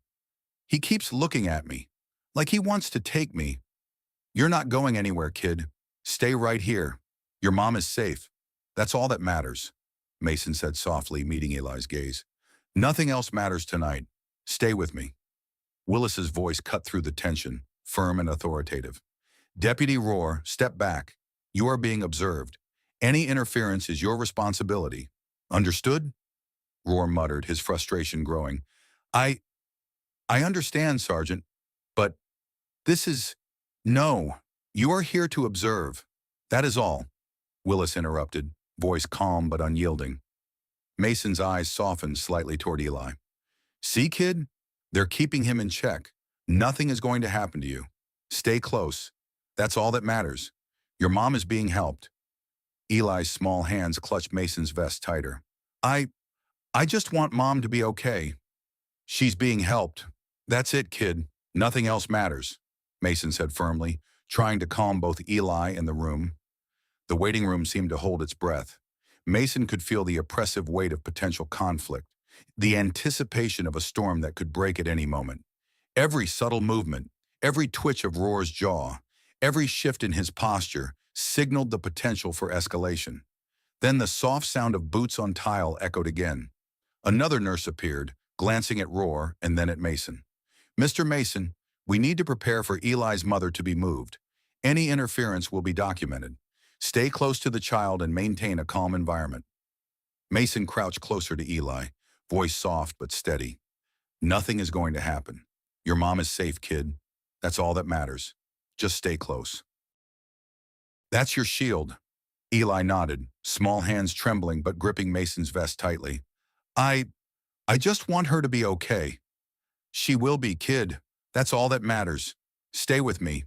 he keeps looking at me, like he wants to take me. You're not going anywhere, kid. Stay right here. Your mom is safe. That's all that matters, Mason said softly, meeting Eli's gaze. Nothing else matters tonight. Stay with me. Willis's voice cut through the tension, firm and authoritative. Deputy Roar, step back. You are being observed. Any interference is your responsibility. Understood? Roar muttered, his frustration growing. I understand, Sergeant, but This is... No, you are here to observe. That is all, Willis interrupted, voice calm but unyielding. Mason's eyes softened slightly toward Eli. See, kid? They're keeping him in check. Nothing is going to happen to you. Stay close. That's all that matters. Your mom is being helped. Eli's small hands clutched Mason's vest tighter. I just want mom to be okay. She's being helped. That's it, kid. Nothing else matters, Mason said firmly, trying to calm both Eli and the room. The waiting room seemed to hold its breath. Mason could feel the oppressive weight of potential conflict, the anticipation of a storm that could break at any moment. Every subtle movement, every twitch of Roar's jaw, every shift in his posture signaled the potential for escalation. Then the soft sound of boots on tile echoed again. Another nurse appeared, glancing at Roar and then at Mason. Mr. Mason, we need to prepare for Eli's mother to be moved. Any interference will be documented. Stay close to the child and maintain a calm environment. Mason crouched closer to Eli, voice soft but steady. Nothing is going to happen. Your mom is safe, kid. That's all that matters. Just stay close. That's your shield. Eli nodded, small hands trembling but gripping Mason's vest tightly. I just want her to be okay. She will be, kid. That's all that matters. Stay with me,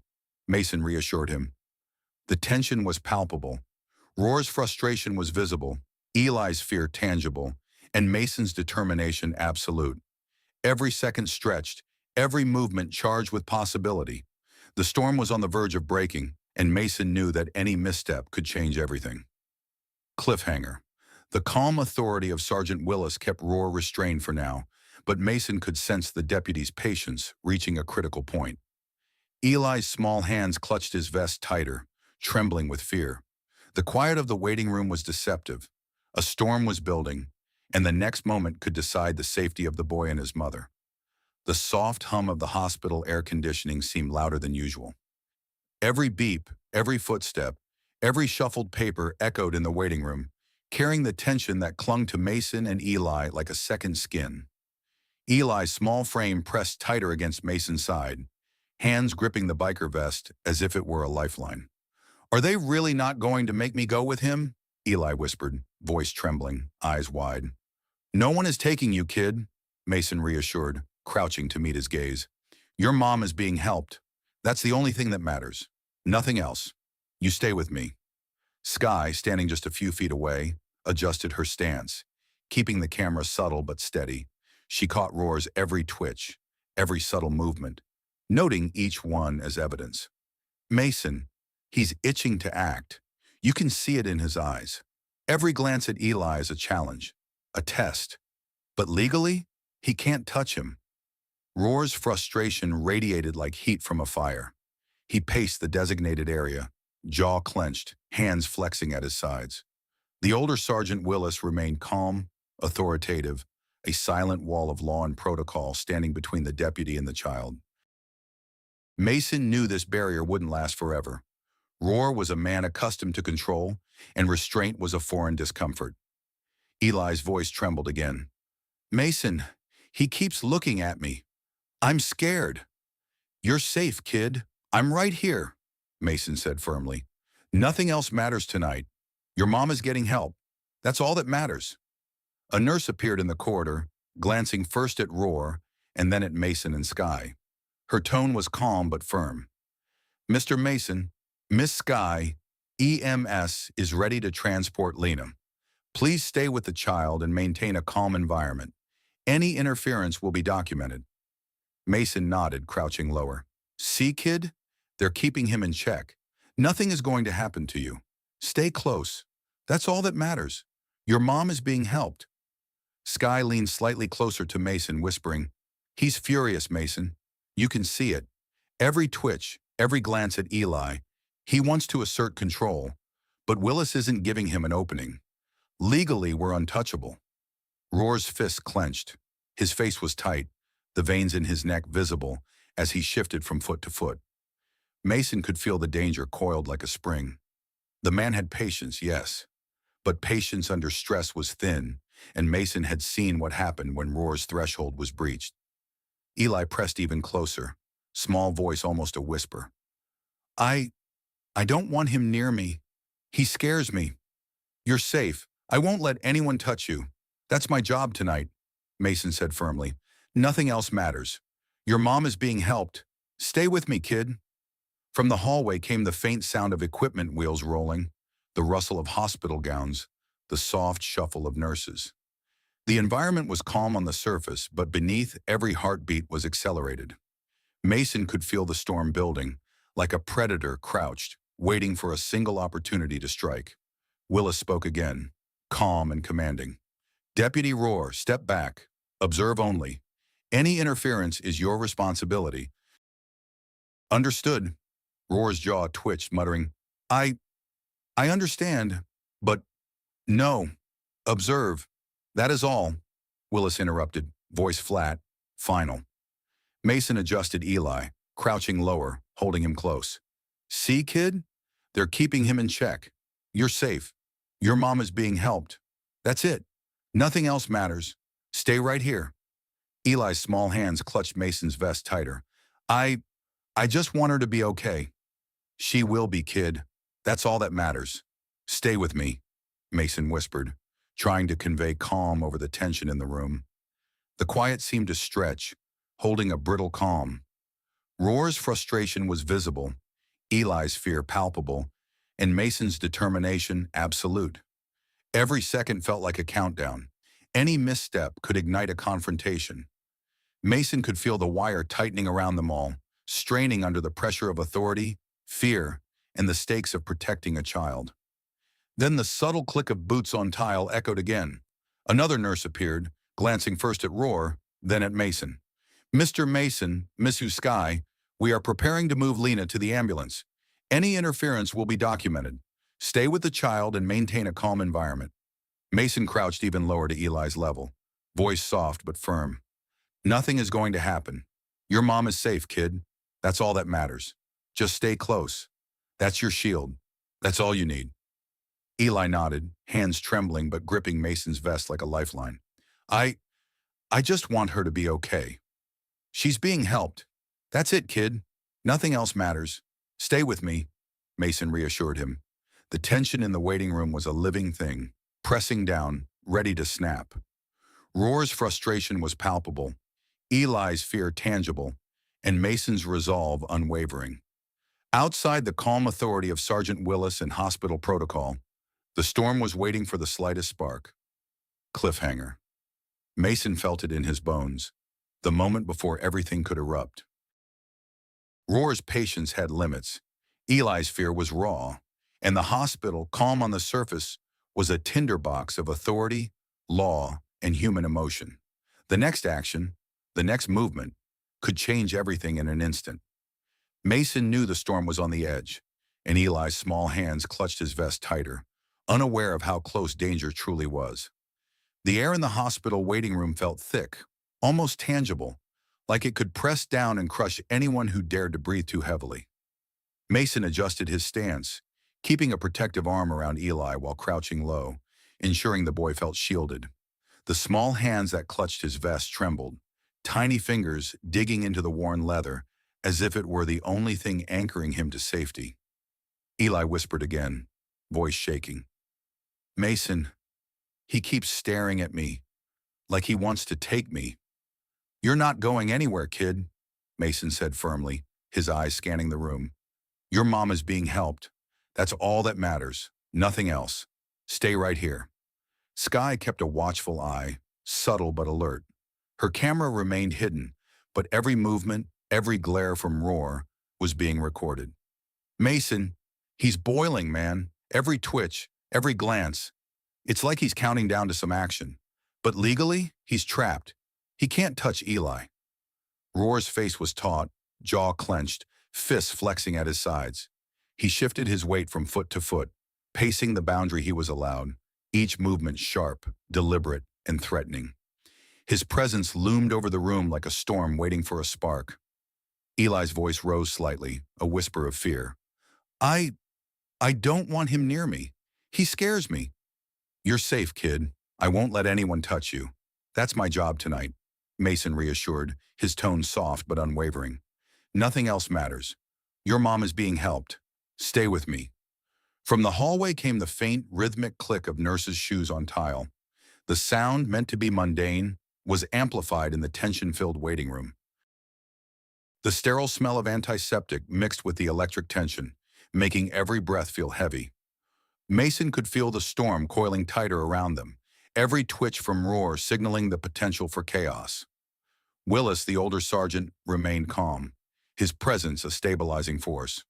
Mason reassured him. The tension was palpable. Roar's frustration was visible, Eli's fear tangible, and Mason's determination absolute. Every second stretched, every movement charged with possibility. The storm was on the verge of breaking, and Mason knew that any misstep could change everything. Cliffhanger. The calm authority of Sergeant Willis kept Roar restrained for now, but Mason could sense the deputy's patience reaching a critical point. Eli's small hands clutched his vest tighter, trembling with fear. The quiet of the waiting room was deceptive. A storm was building, and the next moment could decide the safety of the boy and his mother. The soft hum of the hospital air conditioning seemed louder than usual. Every beep, every footstep, every shuffled paper echoed in the waiting room, carrying the tension that clung to Mason and Eli like a second skin. Eli's small frame pressed tighter against Mason's side, hands gripping the biker vest as if it were a lifeline. Are they really not going to make me go with him? Eli whispered, voice trembling, eyes wide. No one is taking you, kid, Mason reassured, crouching to meet his gaze. Your mom is being helped. That's the only thing that matters. Nothing else. You stay with me. Skye, standing just a few feet away, adjusted her stance, keeping the camera subtle but steady. She caught Roar's every twitch, every subtle movement, noting each one as evidence. Mason, he's itching to act. You can see it in his eyes. Every glance at Eli is a challenge, a test. But legally, he can't touch him. Roar's frustration radiated like heat from a fire. He paced the designated area, jaw clenched, hands flexing at his sides. The older Sergeant Willis remained calm, authoritative, a silent wall of law and protocol standing between the deputy and the child. Mason knew this barrier wouldn't last forever. Roar was a man accustomed to control, and restraint was a foreign discomfort. Eli's voice trembled again. Mason, he keeps looking at me. I'm scared. You're safe, kid. I'm right here, Mason said firmly. Nothing else matters tonight. Your mom is getting help. That's all that matters. A nurse appeared in the corridor, glancing first at Roar and then at Mason and Skye. Her tone was calm but firm. Mr. Mason, Miss Skye, EMS is ready to transport Lena. Please stay with the child and maintain a calm environment. Any interference will be documented. Mason nodded, crouching lower. See, kid? They're keeping him in check. Nothing is going to happen to you. Stay close. That's all that matters. Your mom is being helped. Skye leaned slightly closer to Mason, whispering, He's furious, Mason. You can see it. Every twitch, every glance at Eli. He wants to assert control, but Willis isn't giving him an opening. Legally, we're untouchable. Roar's fists clenched. His face was tight, the veins in his neck visible as he shifted from foot to foot. Mason could feel the danger coiled like a spring. The man had patience, yes, but patience under stress was thin, and Mason had seen what happened when Roar's threshold was breached. Eli pressed even closer, small voice almost a whisper. I, I don't want him near me. He scares me. You're safe. I won't let anyone touch you. That's my job tonight, Mason said firmly. Nothing else matters. Your mom is being helped. Stay with me, kid. From the hallway came the faint sound of equipment wheels rolling, the rustle of hospital gowns, the soft shuffle of nurses. The environment was calm on the surface, but beneath, every heartbeat was accelerated. Mason could feel the storm building, like a predator crouched, waiting for a single opportunity to strike. Willis spoke again, calm and commanding. Deputy Rohr, step back. Observe only. Any interference is your responsibility. Understood. Rohr's jaw twitched, muttering, I, I understand, but no. Observe. That is all. Willis interrupted, voice flat, final. Mason adjusted Eli, crouching lower, holding him close. See, kid? They're keeping him in check. You're safe. Your mom is being helped. That's it. Nothing else matters. Stay right here. Eli's small hands clutched Mason's vest tighter. I just want her to be okay. She will be, kid. That's all that matters. Stay with me, Mason whispered, trying to convey calm over the tension in the room. The quiet seemed to stretch, holding a brittle calm. Rohr's frustration was visible, Eli's fear palpable, and Mason's determination absolute. Every second felt like a countdown. Any misstep could ignite a confrontation. Mason could feel the wire tightening around them all, straining under the pressure of authority, fear, and the stakes of protecting a child. Then the subtle click of boots on tile echoed again. Another nurse appeared, glancing first at Rohr, then at Mason. Mr. Mason, Miss Uskai, we are preparing to move Lena to the ambulance. Any interference will be documented. Stay with the child and maintain a calm environment. Mason crouched even lower to Eli's level, voice soft but firm. Nothing is going to happen. Your mom is safe, kid. That's all that matters. Just stay close. That's your shield. That's all you need. Eli nodded, hands trembling but gripping Mason's vest like a lifeline. I just want her to be okay. She's being helped. That's it, kid. Nothing else matters. Stay with me, Mason reassured him. The tension in the waiting room was a living thing, pressing down, ready to snap. Rohr's frustration was palpable, Eli's fear tangible, and Mason's resolve unwavering. Outside the calm authority of Sergeant Willis and hospital protocol, the storm was waiting for the slightest spark. Cliffhanger. Mason felt it in his bones, the moment before everything could erupt. Rohr's patience had limits. Eli's fear was raw, and the hospital, calm on the surface, was a tinderbox of authority, law, and human emotion. The next action, the next movement, could change everything in an instant. Mason knew the storm was on the edge, and Eli's small hands clutched his vest tighter, unaware of how close danger truly was. The air in the hospital waiting room felt thick, almost tangible, like it could press down and crush anyone who dared to breathe too heavily. Mason adjusted his stance, keeping a protective arm around Eli while crouching low, ensuring the boy felt shielded. The small hands that clutched his vest trembled, tiny fingers digging into the worn leather, as if it were the only thing anchoring him to safety. Eli whispered again, voice shaking. Mason, he keeps staring at me, like he wants to take me. You're not going anywhere, kid, Mason said firmly, his eyes scanning the room. Your mom is being helped. That's all that matters, nothing else. Stay right here. Skye kept a watchful eye, subtle but alert. Her camera remained hidden, but every movement, every glare from Rohr was being recorded. Mason, he's boiling, man. Every twitch, every glance. It's like he's counting down to some action. But legally, he's trapped. He can't touch Eli. Rohr's face was taut, jaw clenched, fists flexing at his sides. He shifted his weight from foot to foot, pacing the boundary he was allowed, each movement sharp, deliberate, and threatening. His presence loomed over the room like a storm waiting for a spark. Eli's voice rose slightly, a whisper of fear. I don't want him near me. He scares me. You're safe, kid. I won't let anyone touch you. That's my job tonight, Mason reassured, his tone soft but unwavering. Nothing else matters. Your mom is being helped. Stay with me. From the hallway came the faint, rhythmic click of nurses' shoes on tile. The sound, meant to be mundane, was amplified in the tension-filled waiting room. The sterile smell of antiseptic mixed with the electric tension, making every breath feel heavy. Mason could feel the storm coiling tighter around them, every twitch from Roar signaling the potential for chaos. Willis, the older sergeant, remained calm, his presence a stabilizing force.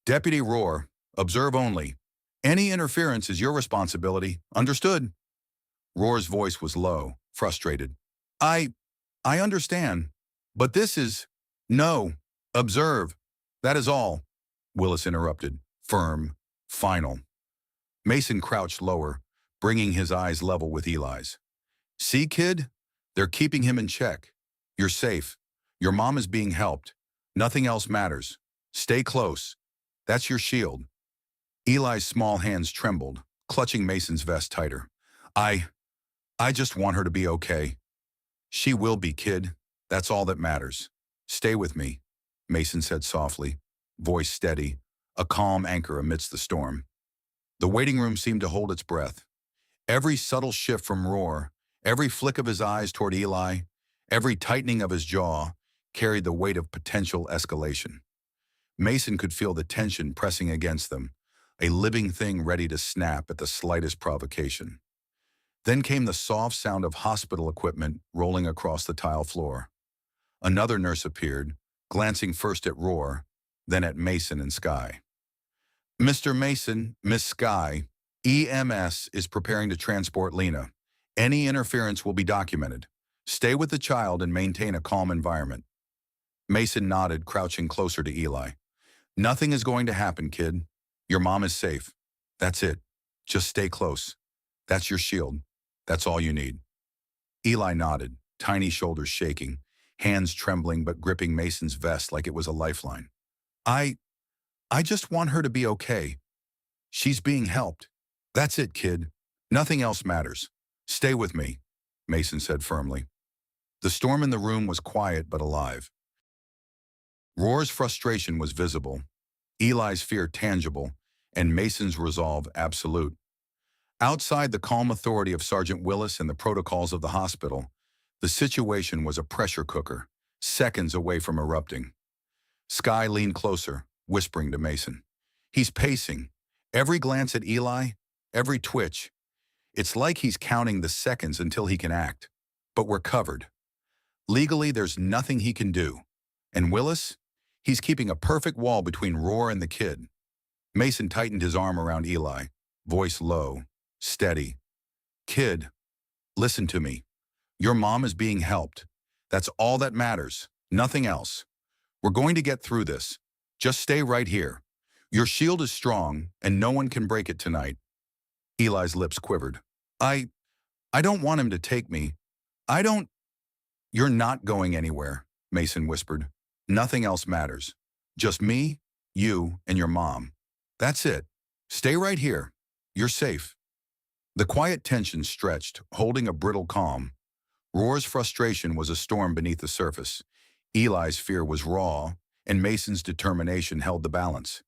Deputy Roar, observe only. Any interference is your responsibility, understood? Roar's voice was low, frustrated. I understand, but this is... No, observe. That is all, Willis interrupted, firm, final. Mason crouched lower, bringing his eyes level with Eli's. See, kid? They're keeping him in check. You're safe. Your mom is being helped. Nothing else matters. Stay close. That's your shield. Eli's small hands trembled, clutching Mason's vest tighter. I just want her to be okay. She will be, kid. That's all that matters. Stay with me, Mason said softly, voice steady, a calm anchor amidst the storm. The waiting room seemed to hold its breath. Every subtle shift from Roar, every flick of his eyes toward Eli, every tightening of his jaw, carried the weight of potential escalation. Mason could feel the tension pressing against them, a living thing ready to snap at the slightest provocation. Then came the soft sound of hospital equipment rolling across the tile floor. Another nurse appeared, glancing first at Roar, then at Mason and Skye. Mr. Mason, Miss Skye, EMS is preparing to transport Lena. Any interference will be documented. Stay with the child and maintain a calm environment. Mason nodded, crouching closer to Eli. Nothing is going to happen, kid. Your mom is safe. That's it. Just stay close. That's your shield. That's all you need. Eli nodded, tiny shoulders shaking, hands trembling but gripping Mason's vest like it was a lifeline. I just want her to be okay. She's being helped. That's it, kid. Nothing else matters. Stay with me, Mason said firmly. The storm in the room was quiet but alive. Roar's frustration was visible, Eli's fear tangible, and Mason's resolve absolute. Outside the calm authority of Sergeant Willis and the protocols of the hospital, the situation was a pressure cooker, seconds away from erupting. Skye leaned closer, whispering to Mason. He's pacing. Every glance at Eli, every twitch. It's like he's counting the seconds until he can act. But we're covered. Legally, there's nothing he can do. And Willis? He's keeping a perfect wall between Roar and the kid. Mason tightened his arm around Eli, voice low, steady. Kid, listen to me. Your mom is being helped. That's all that matters. Nothing else. We're going to get through this. Just stay right here. Your shield is strong, and no one can break it tonight. Eli's lips quivered. I don't want him to take me. You're not going anywhere, Mason whispered. Nothing else matters. Just me, you, and your mom. That's it. Stay right here. You're safe. The quiet tension stretched, holding a brittle calm. Roar's frustration was a storm beneath the surface. Eli's fear was raw, and Mason's determination held the balance.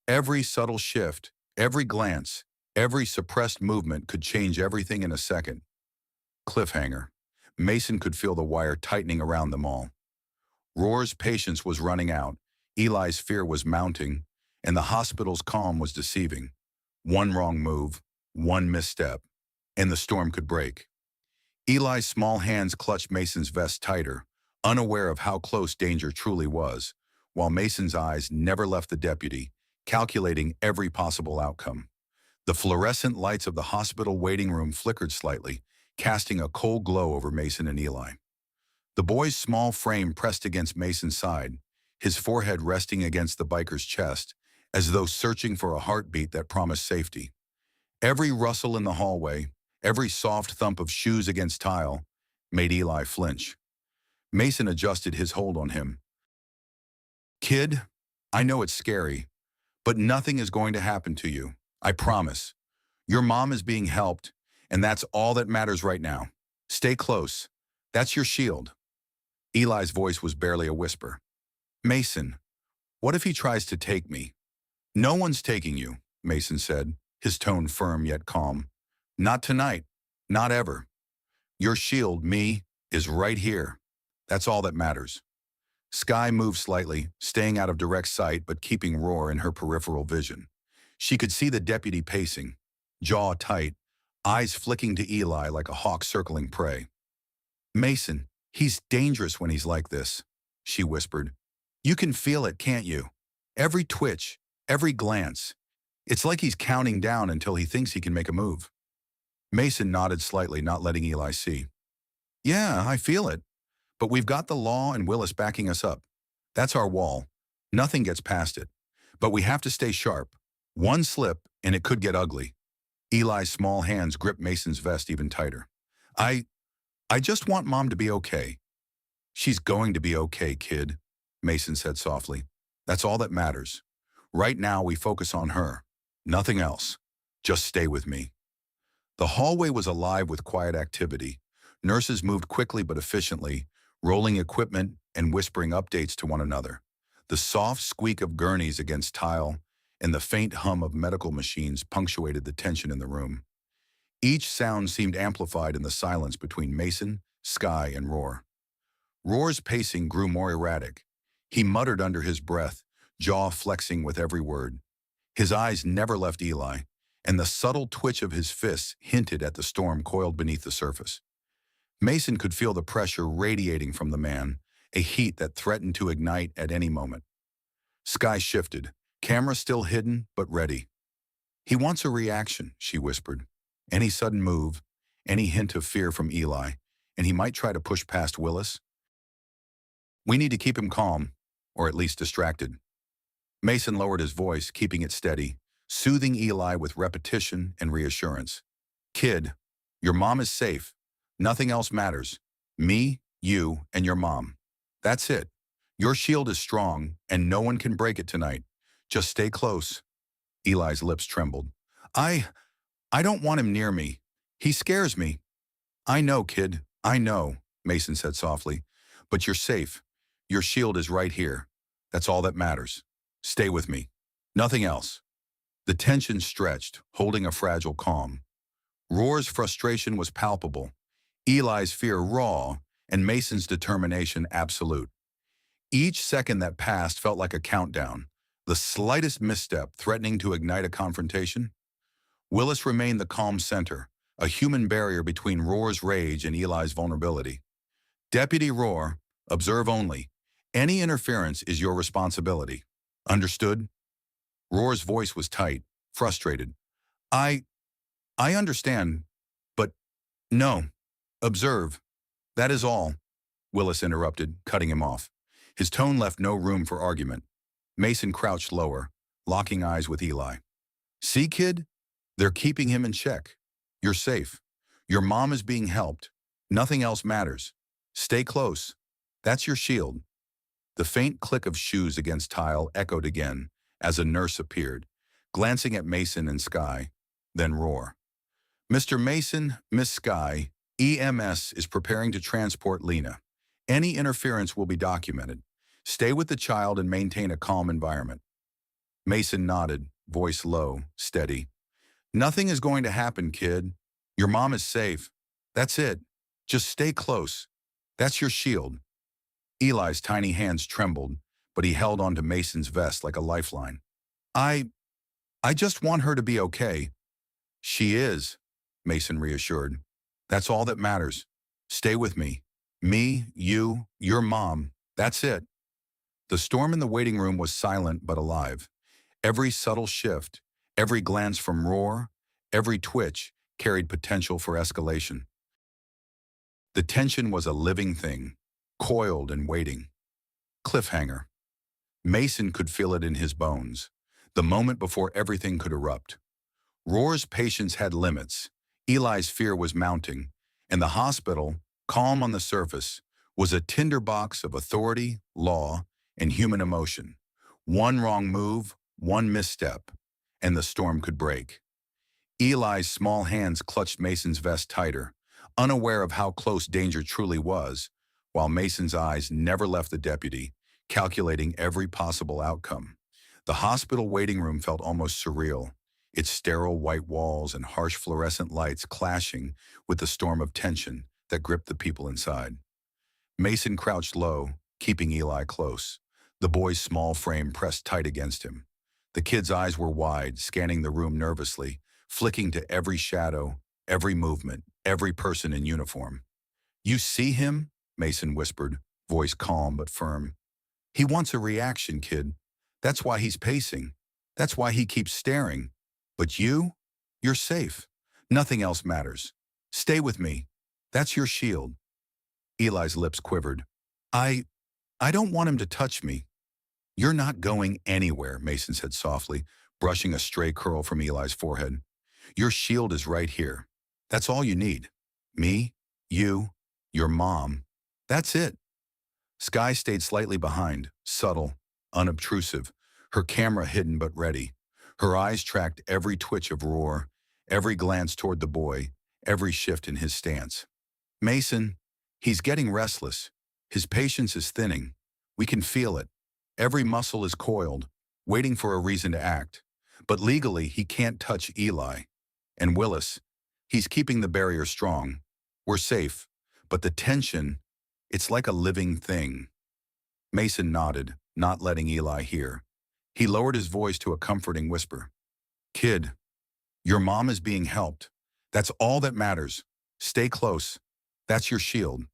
Every subtle shift, every glance, every suppressed movement could change everything in a second. Cliffhanger. Mason could feel the wire tightening around them all. Roar's patience was running out, Eli's fear was mounting, and the hospital's calm was deceiving. One wrong move, one misstep, and the storm could break. Eli's small hands clutched Mason's vest tighter, unaware of how close danger truly was, while Mason's eyes never left the deputy, calculating every possible outcome. The fluorescent lights of the hospital waiting room flickered slightly, casting a cold glow over Mason and Eli. The boy's small frame pressed against Mason's side, his forehead resting against the biker's chest, as though searching for a heartbeat that promised safety. Every rustle in the hallway, every soft thump of shoes against tile, made Eli flinch. Mason adjusted his hold on him. Kid, I know it's scary, but nothing is going to happen to you. I promise. Your mom is being helped, and that's all that matters right now. Stay close. That's your shield. Eli's voice was barely a whisper. Mason, what if he tries to take me? No one's taking you, Mason said, his tone firm yet calm. Not tonight. Not ever. Your shield, me, is right here. That's all that matters. Sky moved slightly, staying out of direct sight but keeping Roar in her peripheral vision. She could see the deputy pacing, jaw tight, eyes flicking to Eli like a hawk circling prey. Mason, he's dangerous when he's like this, she whispered. You can feel it, can't you? Every twitch, every glance. It's like he's counting down until he thinks he can make a move. Mason nodded slightly, not letting Eli see. Yeah, I feel it. But we've got the law and Willis backing us up. That's our wall. Nothing gets past it. But we have to stay sharp. One slip, and it could get ugly. Eli's small hands gripped Mason's vest even tighter. I just want Mom to be okay. She's going to be okay, kid, Mason said softly. That's all that matters. Right now, we focus on her. Nothing else. Just stay with me. The hallway was alive with quiet activity. Nurses moved quickly but efficiently, rolling equipment and whispering updates to one another. The soft squeak of gurneys against tile and the faint hum of medical machines punctuated the tension in the room. Each sound seemed amplified in the silence between Mason, Sky, and Roar. Roar's pacing grew more erratic. He muttered under his breath, jaw flexing with every word. His eyes never left Eli, and the subtle twitch of his fists hinted at the storm coiled beneath the surface. Mason could feel the pressure radiating from the man, a heat that threatened to ignite at any moment. Sky shifted, camera still hidden but ready. He wants a reaction, she whispered. Any sudden move, any hint of fear from Eli, and he might try to push past Willis. We need to keep him calm, or at least distracted. Mason lowered his voice, keeping it steady, soothing Eli with repetition and reassurance. Kid, your mom is safe. Nothing else matters. Me, you, and your mom. That's it. Your shield is strong, and no one can break it tonight. Just stay close. Eli's lips trembled. I don't want him near me. He scares me. I know, kid. I know, Mason said softly. But you're safe. Your shield is right here. That's all that matters. Stay with me. Nothing else. The tension stretched, holding a fragile calm. Roar's frustration was palpable, Eli's fear raw, and Mason's determination absolute. Each second that passed felt like a countdown, the slightest misstep threatening to ignite a confrontation. Willis remained the calm center, a human barrier between Roar's rage and Eli's vulnerability. Deputy Roar, observe only. Any interference is your responsibility. Understood? Roar's voice was tight, frustrated. I understand, but no. Observe. That is all, Willis interrupted, cutting him off. His tone left no room for argument. Mason crouched lower, locking eyes with Eli. See, kid? They're keeping him in check. You're safe. Your mom is being helped. Nothing else matters. Stay close. That's your shield. The faint click of shoes against tile echoed again as a nurse appeared, glancing at Mason and Sky, then Roar. Mr. Mason, Miss Sky, EMS is preparing to transport Lena. Any interference will be documented. Stay with the child and maintain a calm environment. Mason nodded, voice low, steady. Nothing is going to happen, kid. Your mom is safe. That's it. Just stay close. That's your shield. Eli's tiny hands trembled, but he held onto Mason's vest like a lifeline. I just want her to be okay. She is, Mason reassured. That's all that matters. Stay with me. Me, you, your mom. That's it. The storm in the waiting room was silent but alive. Every subtle shift, every glance from Roar, every twitch carried potential for escalation. The tension was a living thing, coiled and waiting. Cliffhanger. Mason could feel it in his bones, the moment before everything could erupt. Roar's patience had limits, Eli's fear was mounting, and the hospital, calm on the surface, was a tinderbox of authority, law, and human emotion. One wrong move, one misstep, and the storm could break. Eli's small hands clutched Mason's vest tighter, unaware of how close danger truly was, while Mason's eyes never left the deputy, calculating every possible outcome. The hospital waiting room felt almost surreal, its sterile white walls and harsh fluorescent lights clashing with the storm of tension that gripped the people inside. Mason crouched low, keeping Eli close, the boy's small frame pressed tight against him. The kid's eyes were wide, scanning the room nervously, flicking to every shadow, every movement, every person in uniform. "You see him?" Mason whispered, voice calm but firm. "He wants a reaction, kid. That's why he's pacing. That's why he keeps staring. But you're safe. Nothing else matters. Stay with me. That's your shield." Eli's lips quivered. I don't want him to touch me." "You're not going anywhere," Mason said softly, brushing a stray curl from Eli's forehead. "Your shield is right here. That's all you need. Me, you, your mom. That's it." Sky stayed slightly behind, subtle, unobtrusive, her camera hidden but ready. Her eyes tracked every twitch of Roar, every glance toward the boy, every shift in his stance. "Mason, he's getting restless. His patience is thinning. We can feel it. Every muscle is coiled, waiting for a reason to act. But legally, he can't touch Eli. And Willis, he's keeping the barrier strong. We're safe. But the tension, it's like a living thing." Mason nodded, not letting Eli hear. He lowered his voice to a comforting whisper. "Kid, your mom is being helped. That's all that matters. Stay close. That's your shield.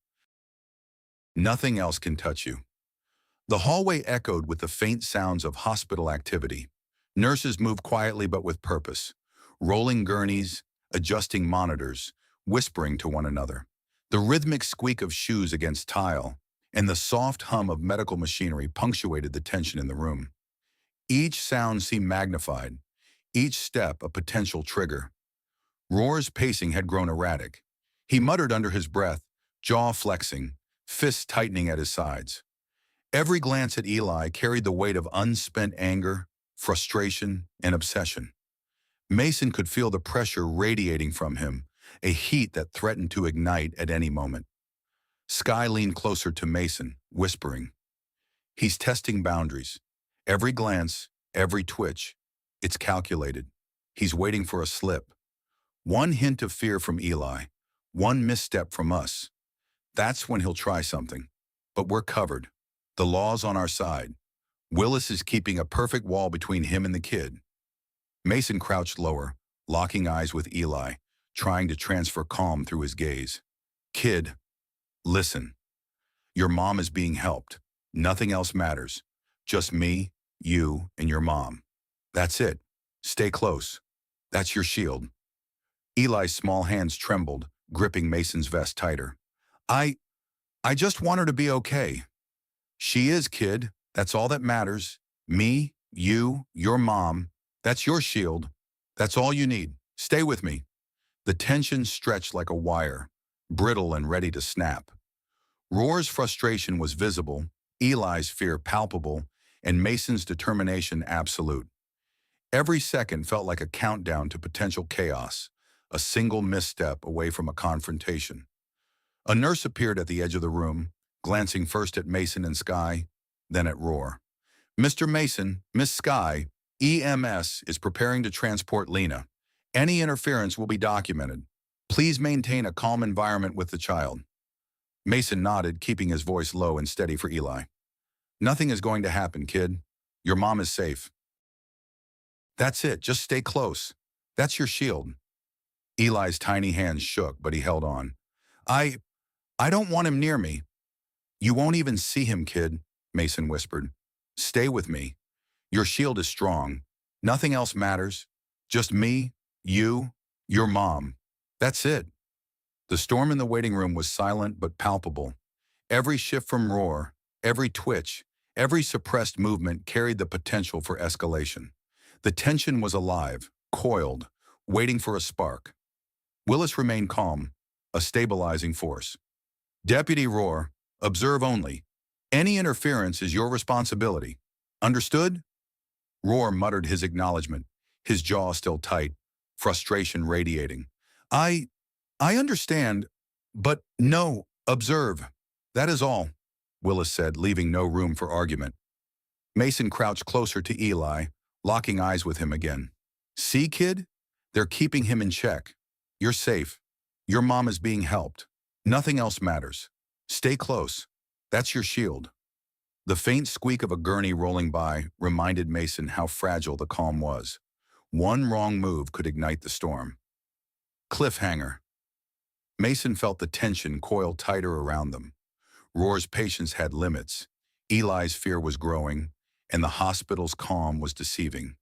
Nothing else can touch you." The hallway echoed with the faint sounds of hospital activity. Nurses moved quietly but with purpose, rolling gurneys, adjusting monitors, whispering to one another. The rhythmic squeak of shoes against tile and the soft hum of medical machinery punctuated the tension in the room. Each sound seemed magnified, each step a potential trigger. Roar's pacing had grown erratic. He muttered under his breath, jaw flexing, fists tightening at his sides. Every glance at Eli carried the weight of unspent anger, frustration, and obsession. Mason could feel the pressure radiating from him, a heat that threatened to ignite at any moment. Sky leaned closer to Mason, whispering, "He's testing boundaries. Every glance, every twitch, it's calculated. He's waiting for a slip. One hint of fear from Eli, one misstep from us. That's when he'll try something. But we're covered. The law's on our side. Willis is keeping a perfect wall between him and the kid." Mason crouched lower, locking eyes with Eli, trying to transfer calm through his gaze. "Kid, listen. Your mom is being helped. Nothing else matters. Just me, you, and your mom. That's it. Stay close. That's your shield." Eli's small hands trembled, gripping Mason's vest tighter. I just want her to be okay." "She is, kid. That's all that matters. Me, you, your mom. That's your shield. That's all you need. Stay with me." The tension stretched like a wire, brittle and ready to snap. Roar's frustration was visible, Eli's fear palpable, and Mason's determination absolute. Every second felt like a countdown to potential chaos, a single misstep away from a confrontation. A nurse appeared at the edge of the room, glancing first at Mason and Sky, then at Roar. "Mr. Mason, Miss Sky, EMS is preparing to transport Lena. Any interference will be documented. Please maintain a calm environment with the child." Mason nodded, keeping his voice low and steady for Eli. "Nothing is going to happen, kid. Your mom is safe. That's it, just stay close. That's your shield." Eli's tiny hands shook, but he held on. I don't want him near me." "You won't even see him, kid," Mason whispered. "Stay with me. Your shield is strong. Nothing else matters. Just me, you, your mom. That's it." The storm in the waiting room was silent but palpable. Every shift from Roar, every twitch, every suppressed movement carried the potential for escalation. The tension was alive, coiled, waiting for a spark. Willis remained calm, a stabilizing force. "Deputy Roar, observe only. Any interference is your responsibility. Understood?" Roar muttered his acknowledgement, his jaw still tight, frustration radiating. I understand, but no, observe. That is all." Willis said, leaving no room for argument. Mason crouched closer to Eli, locking eyes with him again. See, kid? They're keeping him in check. You're safe. Your mom is being helped. Nothing else matters. Stay close. That's your shield. The faint squeak of a gurney rolling by reminded Mason how fragile the calm was. One wrong move could ignite the storm. Cliffhanger. Mason felt the tension coil tighter around them. Roar's patience had limits. Eli's fear was growing, and the hospital's calm was deceiving.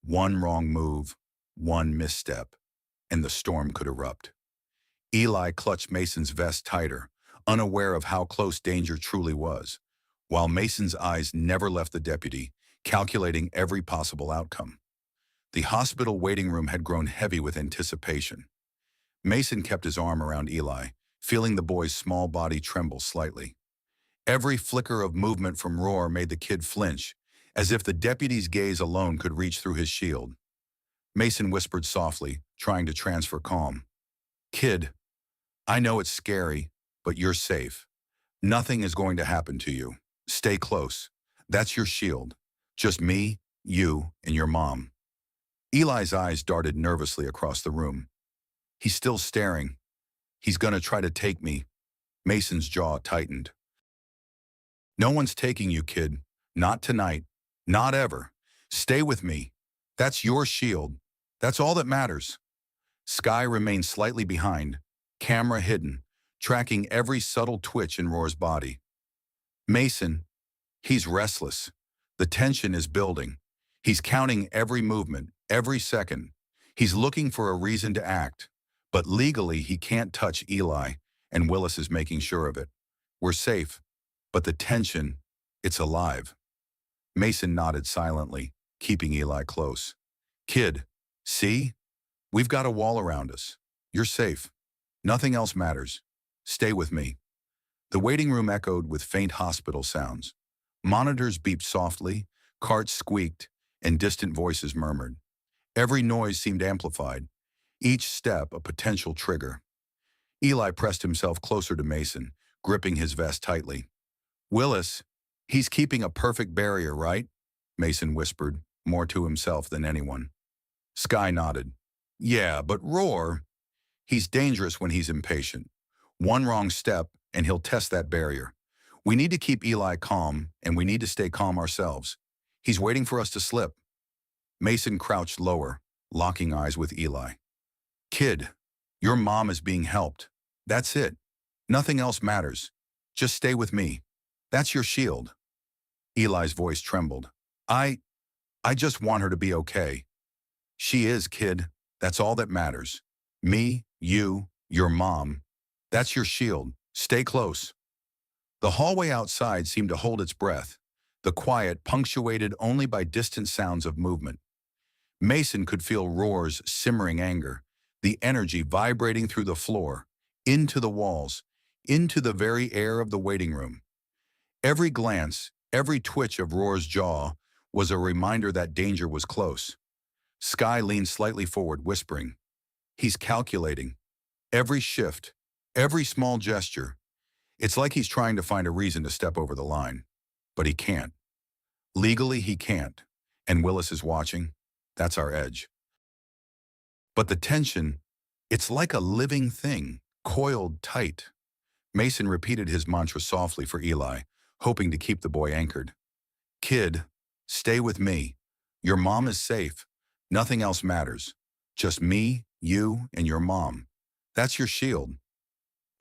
One wrong move, one misstep, and the storm could erupt. Eli clutched Mason's vest tighter, unaware of how close danger truly was, while Mason's eyes never left the deputy, calculating every possible outcome. The hospital waiting room had grown heavy with anticipation. Mason kept his arm around Eli, feeling the boy's small body tremble slightly. Every flicker of movement from Roar made the kid flinch, as if the deputy's gaze alone could reach through his shield. Mason whispered softly, trying to transfer calm. Kid, I know it's scary, but you're safe. Nothing is going to happen to you. Stay close. That's your shield. Just me, you, and your mom. Eli's eyes darted nervously across the room. He's still staring. He's gonna try to take me. Mason's jaw tightened. No one's taking you, kid. Not tonight. Not ever. Stay with me. That's your shield. That's all that matters. Sky remained slightly behind, camera hidden, tracking every subtle twitch in Roar's body. Mason, he's restless. The tension is building. He's counting every movement, every second. He's looking for a reason to act. But legally, he can't touch Eli, and Willis is making sure of it. We're safe, but the tension, it's alive. Mason nodded silently, keeping Eli close. Kid, see? We've got a wall around us. You're safe. Nothing else matters. Stay with me. The waiting room echoed with faint hospital sounds. Monitors beeped softly, carts squeaked, and distant voices murmured. Every noise seemed amplified, each step a potential trigger. Eli pressed himself closer to Mason, gripping his vest tightly. Willis, he's keeping a perfect barrier, right? Mason whispered, more to himself than anyone. Sky nodded. Yeah, but Roar, he's dangerous when he's impatient. One wrong step, and he'll test that barrier. We need to keep Eli calm, and we need to stay calm ourselves. He's waiting for us to slip. Mason crouched lower, locking eyes with Eli. Kid, your mom is being helped. That's it. Nothing else matters. Just stay with me. That's your shield. Eli's voice trembled. I just want her to be okay. She is, kid. That's all that matters. Me, you, your mom. That's your shield. Stay close. The hallway outside seemed to hold its breath, the quiet punctuated only by distant sounds of movement. Mason could feel Roar's simmering anger, the energy vibrating through the floor, into the walls, into the very air of the waiting room. Every glance, every twitch of Roar's jaw was a reminder that danger was close. Sky leaned slightly forward, whispering, He's calculating. Every shift, every small gesture. It's like he's trying to find a reason to step over the line. But he can't. Legally, he can't. And Willis is watching. That's our edge. But the tension, it's like a living thing, coiled tight. Mason repeated his mantra softly for Eli, hoping to keep the boy anchored. Kid, stay with me. Your mom is safe. Nothing else matters. Just me, you, and your mom. That's your shield.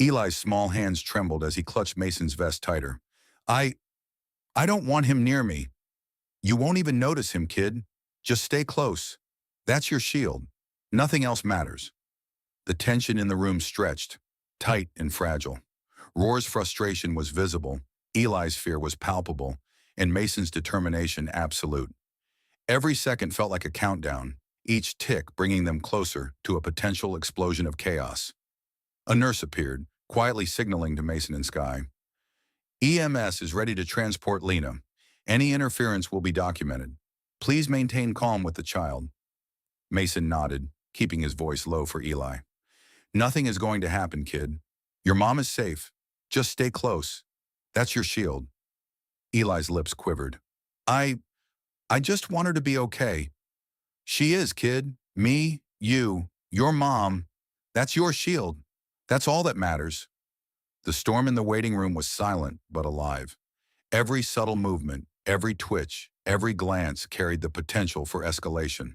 Eli's small hands trembled as he clutched Mason's vest tighter. I don't want him near me. You won't even notice him, kid. Just stay close. That's your shield. Nothing else matters. The tension in the room stretched, tight and fragile. Roar's frustration was visible, Eli's fear was palpable, and Mason's determination absolute. Every second felt like a countdown, each tick bringing them closer to a potential explosion of chaos. A nurse appeared, quietly signaling to Mason and Sky. EMS is ready to transport Lena. Any interference will be documented. Please maintain calm with the child. Mason nodded, keeping his voice low for Eli. Nothing is going to happen, kid. Your mom is safe. Just stay close. That's your shield. Eli's lips quivered. I, I just want her to be okay. She is, kid. Me, you, your mom. That's your shield. That's all that matters. The storm in the waiting room was silent but alive. Every subtle movement, every twitch, every glance carried the potential for escalation.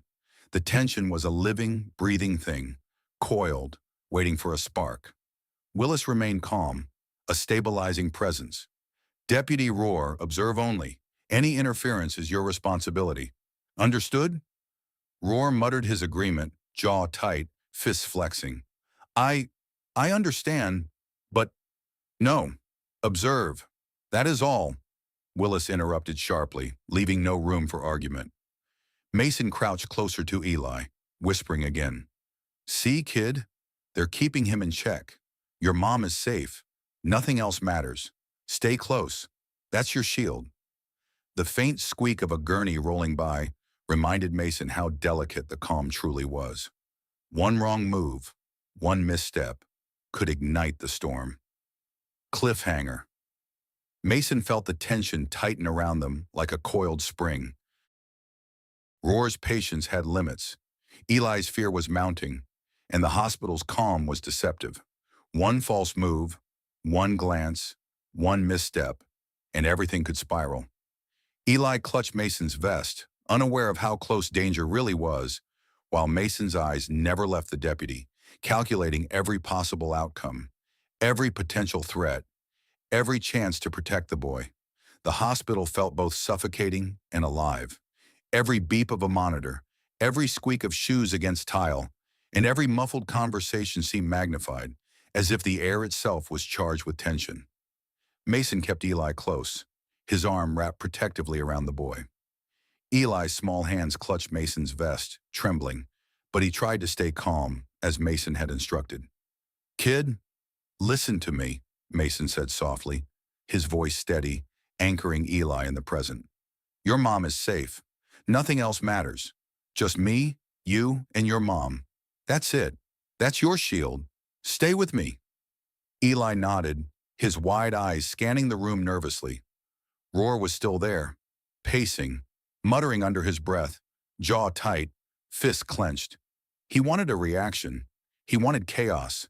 The tension was a living, breathing thing, coiled, waiting for a spark. Willis remained calm, a stabilizing presence. Deputy Rohr, observe only. Any interference is your responsibility. Understood? Rohr muttered his agreement, jaw tight, fists flexing. I, I understand, but no. Observe. That is all. Willis interrupted sharply, leaving no room for argument. Mason crouched closer to Eli, whispering again. See, kid? They're keeping him in check. Your mom is safe. Nothing else matters. Stay close. That's your shield. The faint squeak of a gurney rolling by reminded Mason how delicate the calm truly was. One wrong move, one misstep, could ignite the storm. Cliffhanger. Mason felt the tension tighten around them like a coiled spring. Rohr's patience had limits. Eli's fear was mounting, and the hospital's calm was deceptive. One false move, one glance, one misstep, and everything could spiral. Eli clutched Mason's vest, unaware of how close danger really was, while Mason's eyes never left the deputy, calculating every possible outcome, every potential threat, every chance to protect the boy. The hospital felt both suffocating and alive. Every beep of a monitor, every squeak of shoes against tile, and every muffled conversation seemed magnified, as if the air itself was charged with tension. Mason kept Eli close, his arm wrapped protectively around the boy. Eli's small hands clutched Mason's vest, trembling, but he tried to stay calm, as Mason had instructed. Kid, listen to me, Mason said softly, his voice steady, anchoring Eli in the present. Your mom is safe. Nothing else matters. Just me, you, and your mom. That's it. That's your shield. Stay with me. Eli nodded, his wide eyes scanning the room nervously. Rohr was still there, pacing, muttering under his breath, jaw tight, fists clenched. He wanted a reaction. He wanted chaos.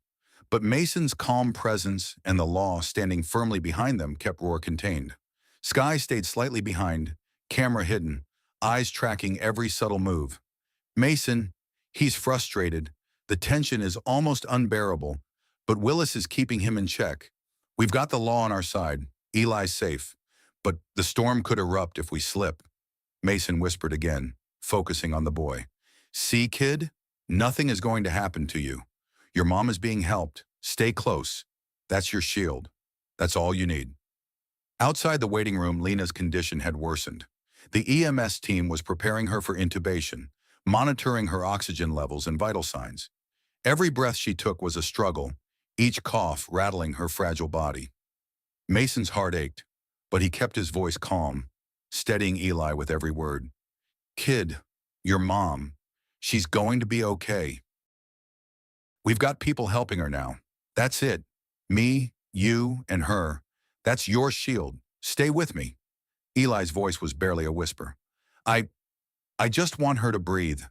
But Mason's calm presence and the law standing firmly behind them kept Rohr contained. Skye stayed slightly behind, camera hidden, eyes tracking every subtle move. Mason, he's frustrated. The tension is almost unbearable, but Willis is keeping him in check. We've got the law on our side. Eli's safe. But the storm could erupt if we slip. Mason whispered again, focusing on the boy. See, kid? Nothing is going to happen to you. Your mom is being helped. Stay close. That's your shield. That's all you need. Outside the waiting room, Lena's condition had worsened. The EMS team was preparing her for intubation, monitoring her oxygen levels and vital signs. Every breath she took was a struggle, each cough rattling her fragile body. Mason's heart ached, but he kept his voice calm, steadying Eli with every word. Kid, your mom, she's going to be okay. We've got people helping her now. That's it. Me, you, and her. That's your shield. Stay with me. Eli's voice was barely a whisper. I just want her to breathe.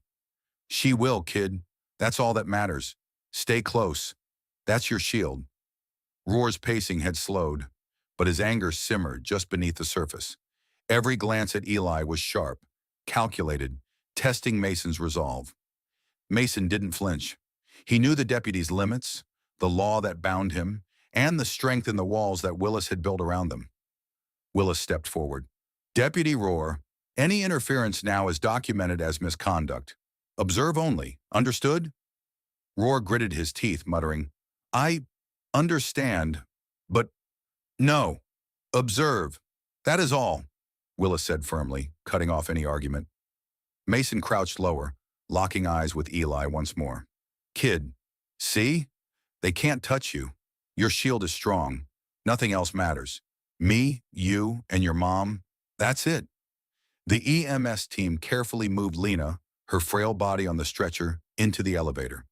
She will, kid. That's all that matters. Stay close. That's your shield. Rohr's pacing had slowed, but his anger simmered just beneath the surface. Every glance at Eli was sharp, calculated, testing Mason's resolve. Mason didn't flinch. He knew the deputy's limits, the law that bound him, and the strength in the walls that Willis had built around them. Willis stepped forward. Deputy Rohr, any interference now is documented as misconduct. Observe only. Understood? Rohr gritted his teeth, muttering, I understand, but no. Observe. That is all, Willis said firmly, cutting off any argument. Mason crouched lower, locking eyes with Eli once more. Kid, see? They can't touch you. Your shield is strong. Nothing else matters. Me, you, and your mom, that's it. The EMS team carefully moved Lena, her frail body on the stretcher, into the elevator.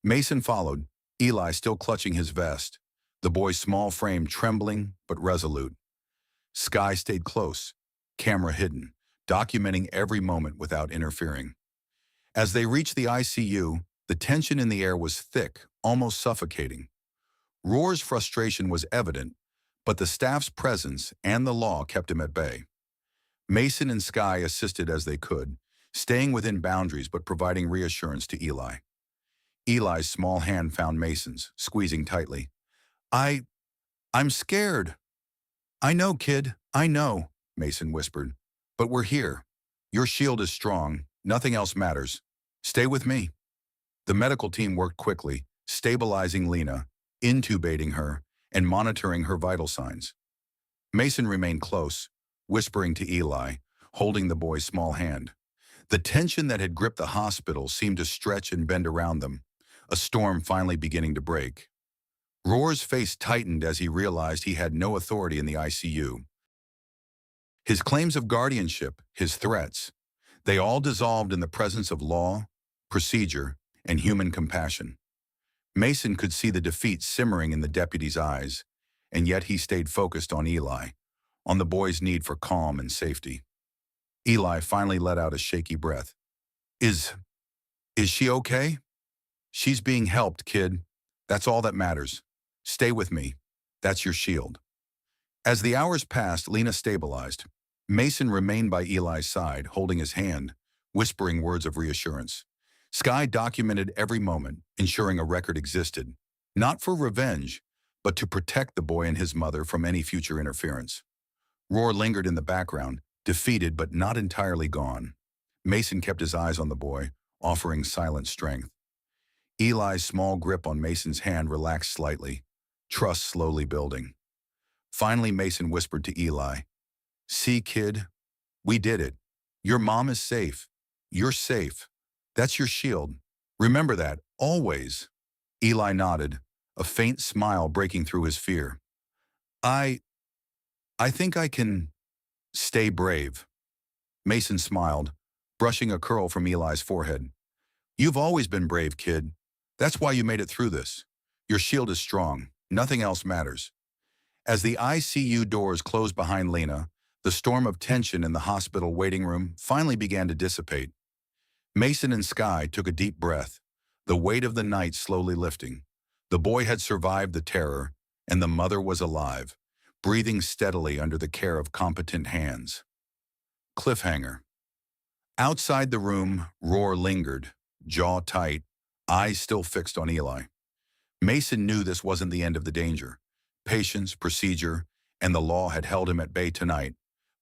Mason followed, Eli still clutching his vest, the boy's small frame trembling but resolute. Sky stayed close, camera hidden, documenting every moment without interfering. As they reached the ICU, the tension in the air was thick, almost suffocating. Roar's frustration was evident, but the staff's presence and the law kept him at bay. Mason and Sky assisted as they could, staying within boundaries but providing reassurance to Eli. Eli's small hand found Mason's, squeezing tightly. I'm scared. I know, kid, I know, Mason whispered. But we're here. Your shield is strong. Nothing else matters. Stay with me. The medical team worked quickly, stabilizing Lena, intubating her, and monitoring her vital signs. Mason remained close, whispering to Eli, holding the boy's small hand. The tension that had gripped the hospital seemed to stretch and bend around them, a storm finally beginning to break. Roar's face tightened as he realized he had no authority in the ICU. His claims of guardianship, his threats, they all dissolved in the presence of law, procedure, and human compassion. Mason could see the defeat simmering in the deputy's eyes, and yet he stayed focused on Eli, on the boy's need for calm and safety. Eli finally let out a shaky breath. Is she okay? She's being helped, kid. That's all that matters. Stay with me. That's your shield. As the hours passed, Lena stabilized. Mason remained by Eli's side, holding his hand, whispering words of reassurance. Sky documented every moment, ensuring a record existed, not for revenge, but to protect the boy and his mother from any future interference. Roar lingered in the background, defeated but not entirely gone. Mason kept his eyes on the boy, offering silent strength. Eli's small grip on Mason's hand relaxed slightly, trust slowly building. Finally, Mason whispered to Eli, "See, kid, we did it. Your mom is safe. You're safe. That's your shield. Remember that, always." Eli nodded, a faint smile breaking through his fear. I think I can stay brave." Mason smiled, brushing a curl from Eli's forehead. "You've always been brave, kid. That's why you made it through this. Your shield is strong. Nothing else matters." As the ICU doors closed behind Lena, the storm of tension in the hospital waiting room finally began to dissipate. Mason and Sky took a deep breath, the weight of the night slowly lifting. The boy had survived the terror, and the mother was alive, breathing steadily under the care of competent hands. Cliffhanger. Outside the room, Roar lingered, jaw tight, eyes still fixed on Eli. Mason knew this wasn't the end of the danger. Patience, procedure, and the law had held him at bay tonight,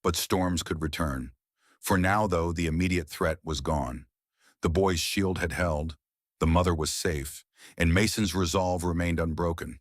but storms could return. For now, though, the immediate threat was gone. The boy's shield had held, the mother was safe, and Mason's resolve remained unbroken.